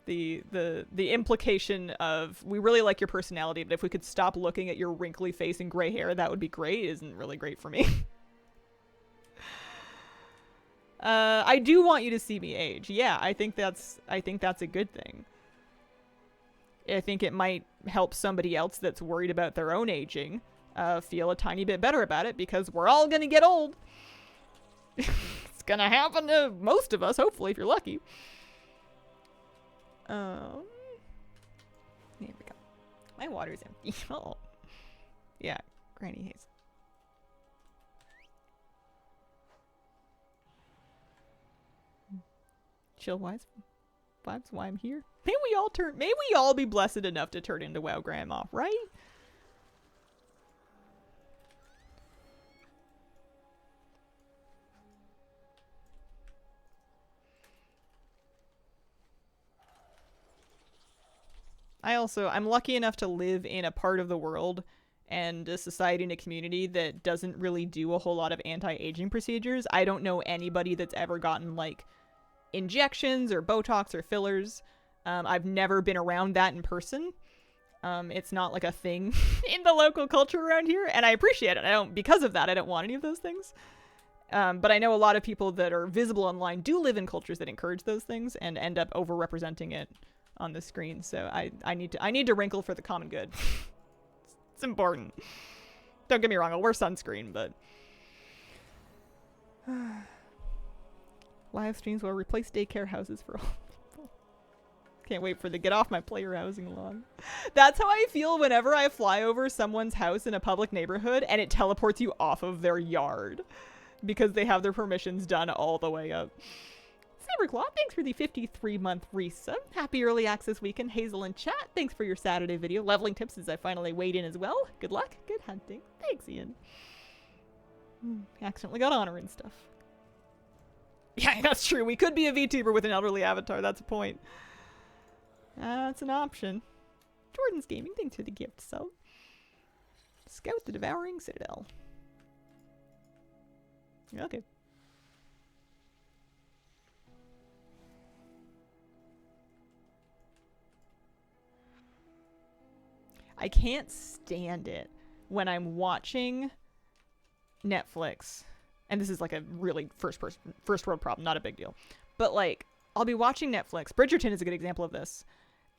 [SPEAKER 2] The implication of, we really like your personality, but if we could stop looking at your wrinkly face and gray hair, that would be great, isn't really great for me. I do want you to see me age. Yeah, I think that's a good thing. I think it might help somebody else that's worried about their own aging feel a tiny bit better about it, because we're all gonna get old. It's gonna happen to most of us, hopefully, if you're lucky. Here we go. My water's empty. Oh. Yeah, Granny Haze. Chill wise vibes why I'm here. May we all be blessed enough to turn into WoW Grandma, right? I'm lucky enough to live in a part of the world and a society and a community that doesn't really do a whole lot of anti-aging procedures. I don't know anybody that's ever gotten, like, injections or Botox or fillers. I've never been around that in person. It's not like a thing in the local culture around here, and I appreciate it. Because of that, I don't want any of those things. But I know a lot of people that are visible online do live in cultures that encourage those things and end up overrepresenting it on the screen. So I need to wrinkle for the common good. It's important. Don't get me wrong, I'll wear sunscreen, but live streams will replace daycare houses for all people. Can't wait for the get off my player housing lawn. That's how I feel whenever I fly over someone's house in a public neighborhood and it teleports you off of their yard because they have their permissions done all the way up. Saberclaw, thanks for the 53-month resub. Happy early access weekend. Hazel in chat, thanks for your Saturday video. Leveling tips as I finally weighed in as well. Good luck. Good hunting. Thanks, Ian. Accidentally got honor and stuff. Yeah, that's true. We could be a VTuber with an elderly avatar. That's a point. That's an option. Jordan's Gaming, thanks for the gift sub. Scout the Devouring Citadel. Okay. I can't stand it when I'm watching Netflix, and this is like a really first world problem, not a big deal. But like, I'll be watching Netflix. Bridgerton is a good example of this.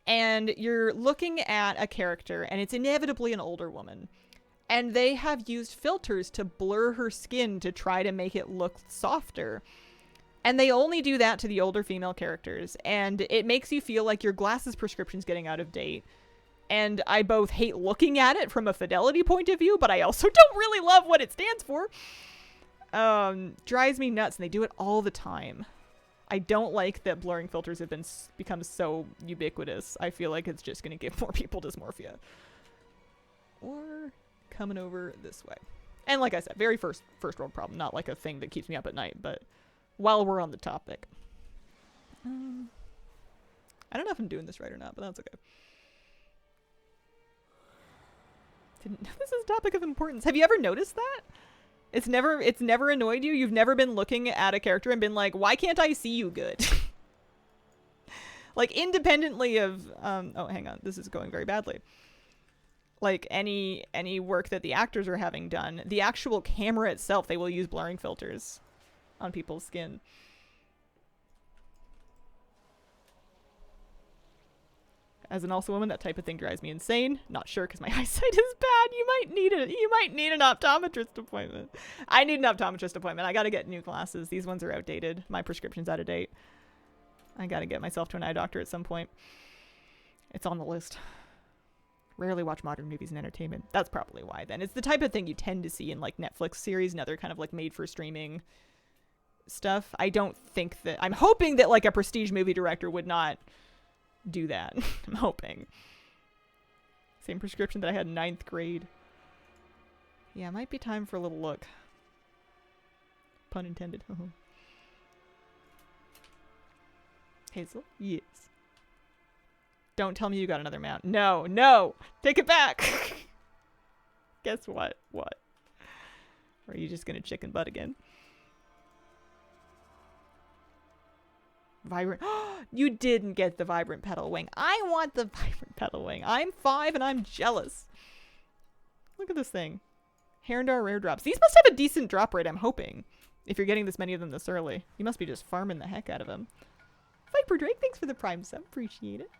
[SPEAKER 2] And you're looking at a character, and it's inevitably an older woman. And they have used filters to blur her skin to try to make it look softer. And they only do that to the older female characters. And it makes you feel like your glasses prescription's getting out of date. And I both hate looking at it from a fidelity point of view, but I also don't really love what it stands for. Drives me nuts, and they do it all the time. I don't like that blurring filters have become so ubiquitous. I feel like it's just going to give more people dysmorphia. Or coming over this way. And like I said, very first world problem, not like a thing that keeps me up at night, but while we're on the topic. I don't know if I'm doing this right or not, but that's okay. Didn't know this is a topic of importance. Have you ever noticed that? It's never annoyed you? You've never been looking at a character and been like, why can't I see you good? Like, independently of, oh, hang on, this is going very badly. Like, any work that the actors are having done, the actual camera itself, they will use blurring filters on people's skin. As an also woman, that type of thing drives me insane. Not sure because my eyesight is bad. You might need an optometrist appointment. I need an optometrist appointment. I got to get new glasses. These ones are outdated. My prescription's out of date. I got to get myself to an eye doctor at some point. It's on the list. Rarely watch modern movies and entertainment. That's probably why then. It's the type of thing you tend to see in like Netflix series and other kind of like made for streaming stuff. I don't think that, I'm hoping that like a prestige movie director would not do that. I'm hoping. Same prescription that I had in 9th grade. Yeah, it might be time for a little look. Pun intended. Hazel? Yes. Don't tell me you got another mount. No! Take it back! Guess what? What? Or are you just gonna chicken butt again? Vibrant. You didn't get the vibrant petal wing. I want the vibrant petal wing. I'm 5 and I'm jealous. Look at this thing. Herondar rare drops. These must have a decent drop rate, I'm hoping. If you're getting this many of them this early. You must be just farming the heck out of them. Viper Drake, thanks for the prime sub. Appreciate it.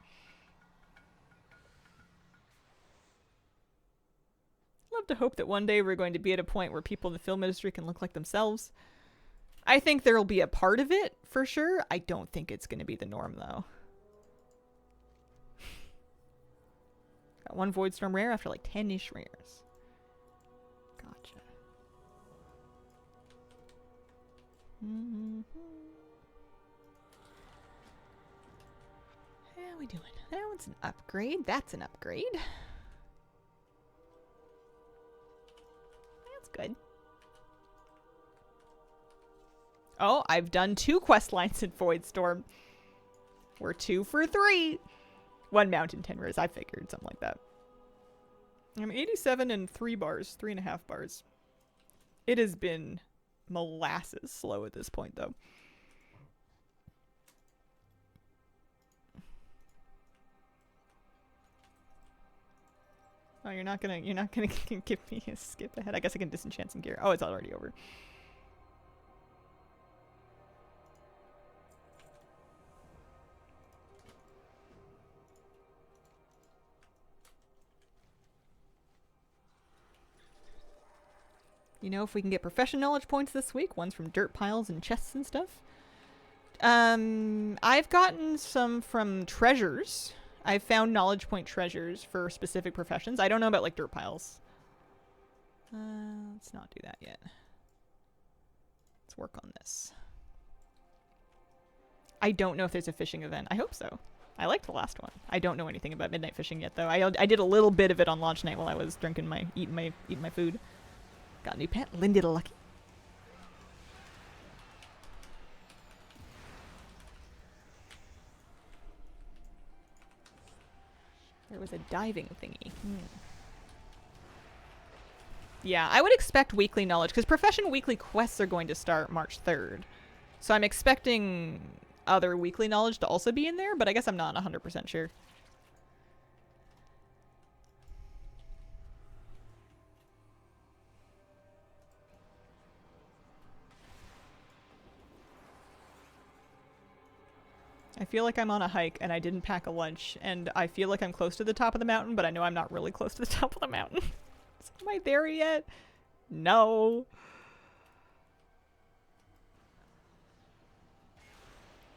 [SPEAKER 2] Love to hope that one day we're going to be at a point where people in the film industry can look like themselves. I think there'll be a part of it, for sure. I don't think it's going to be the norm, though. Got one Void Storm rare after like 10-ish rares. Gotcha. How we doing? That one's an upgrade. That's an upgrade. That's good. Oh, I've done 2 quest lines in Void Storm. We're 2 for 3. 1 mountain, 10 rares. I figured something like that. I'm 87 and 3 bars, 3.5 bars. It has been molasses slow at this point, though. Oh, you're not gonna give me a skip ahead. I guess I can disenchant some gear. Oh, it's already over. You know, if we can get profession knowledge points this week, ones from dirt piles and chests and stuff. I've gotten some from treasures. I've found knowledge point treasures for specific professions. I don't know about like dirt piles. Let's not do that yet. Let's work on this. I don't know if there's a fishing event. I hope so. I liked the last one. I don't know anything about midnight fishing yet, though. I did a little bit of it on launch night while I was eating my food. Got a new pet. Lindy the Lucky. There was a diving thingy. Yeah, I would expect weekly knowledge, because profession weekly quests are going to start March 3rd. So I'm expecting other weekly knowledge to also be in there, but I guess I'm not 100% sure. I feel like I'm on a hike and I didn't pack a lunch, and I feel like I'm close to the top of the mountain, but I know I'm not really close to the top of the mountain. So am I there yet? No.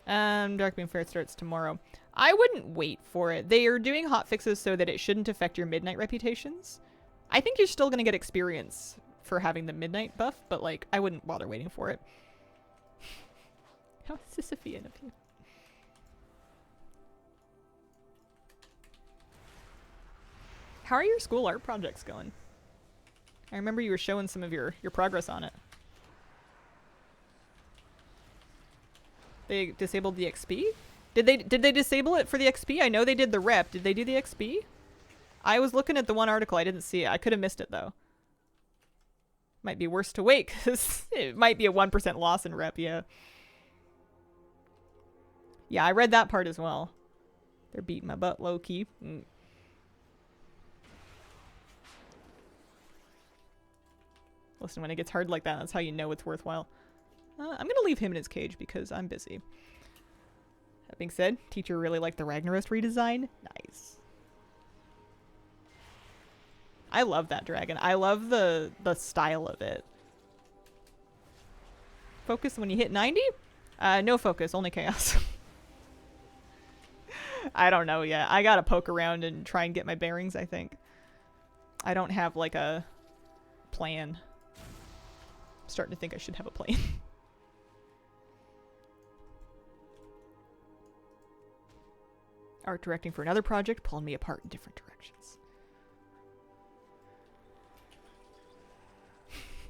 [SPEAKER 2] Darkmoon Fair starts tomorrow. I wouldn't wait for it. They are doing hot fixes so that it shouldn't affect your midnight reputations. I think you're still gonna get experience for having the midnight buff, but like, I wouldn't bother waiting for it. How Sisyphean of you. How are your school art projects going? I remember you were showing some of your progress on it. They disabled the XP? Did they disable it for the XP? I know they did the rep. Did they do the XP? I was looking at the one article. I didn't see it. I could have missed it though. Might be worse to wait because it might be a 1% loss in rep, yeah. Yeah, I read that part as well. They're beating my butt low key. Listen, when it gets hard like that, that's how you know it's worthwhile. I'm gonna leave him in his cage because I'm busy. That being said, teacher really liked the Ragnaros redesign. Nice. I love that dragon. I love the style of it. Focus when you hit 90? No focus, only chaos. I don't know yet. I gotta poke around and try and get my bearings, I think. I don't have like a plan. I'm starting to think I should have a plan. Art directing for another project, pulling me apart in different directions.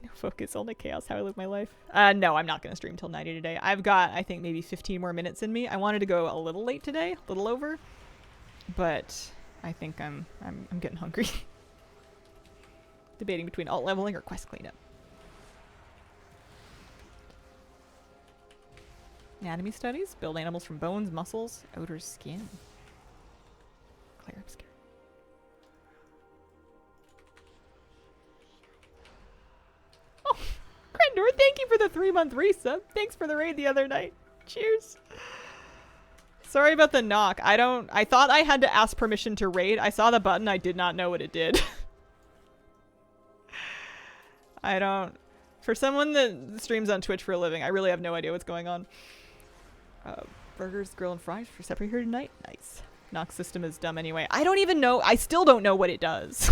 [SPEAKER 2] No focus, only chaos, how I live my life. No, I'm not going to stream till 90 today. I've got, I think, maybe 15 more minutes in me. I wanted to go a little late today, a little over. But I think I'm getting hungry. Debating between alt leveling or quest cleanup. Anatomy studies, build animals from bones, muscles, outer skin. Clear obscure. Oh, Krendor, thank you for the 3-month resub. Thanks for the raid the other night. Cheers. Sorry about the knock. I thought I had to ask permission to raid. I saw the button. I did not know what it did. For someone that streams on Twitch for a living, I really have no idea what's going on. Burgers, grill, and fries for supper here tonight. Nice. Knock system is dumb anyway. I don't even know. I still don't know what it does.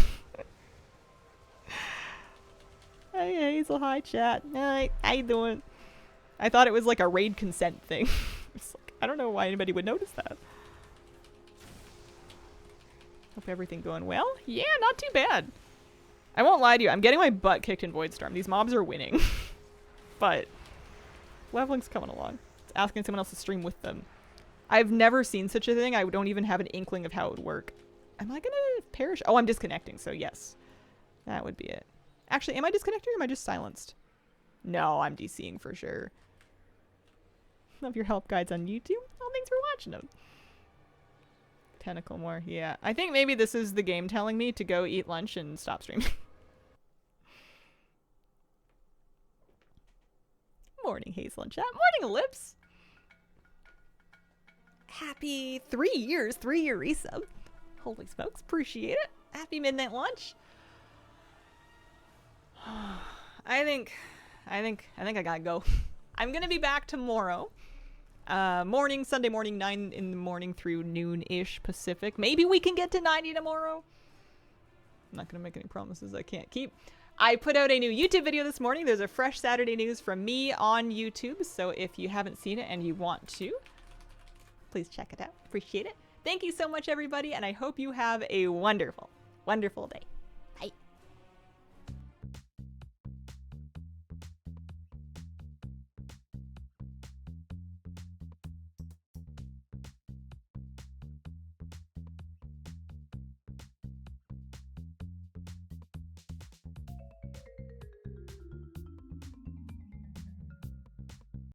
[SPEAKER 2] Hey, Hazel. Hi, chat. Hi. How you doing? I thought it was like a raid consent thing. It's like, I don't know why anybody would notice that. Hope everything going well. Yeah, not too bad. I won't lie to you. I'm getting my butt kicked in Voidstorm. These mobs are winning. But leveling's coming along. It's asking someone else to stream with them. I've never seen such a thing. I don't even have an inkling of how it would work. Am I gonna perish? Oh, I'm disconnecting, so yes. That would be it. Actually, am I disconnecting or am I just silenced? No, I'm DCing for sure. Love your help guides on YouTube. Oh, thanks for watching them. Tentacle more. Yeah. I think maybe this is the game telling me to go eat lunch and stop streaming. Morning, Hazel and chat. Morning, Ellipse. Happy 3 years, 3-year resub. Holy smokes, appreciate it. Happy midnight lunch. I think I gotta go. I'm gonna be back tomorrow. Morning, Sunday morning, 9 in the morning through noon-ish Pacific. Maybe we can get to 90 tomorrow. I'm not gonna make any promises I can't keep. I put out a new YouTube video this morning. There's a fresh Saturday news from me on YouTube. So if you haven't seen it and you want to, please check it out. Appreciate it. Thank you so much, everybody. And I hope you have a wonderful, wonderful day.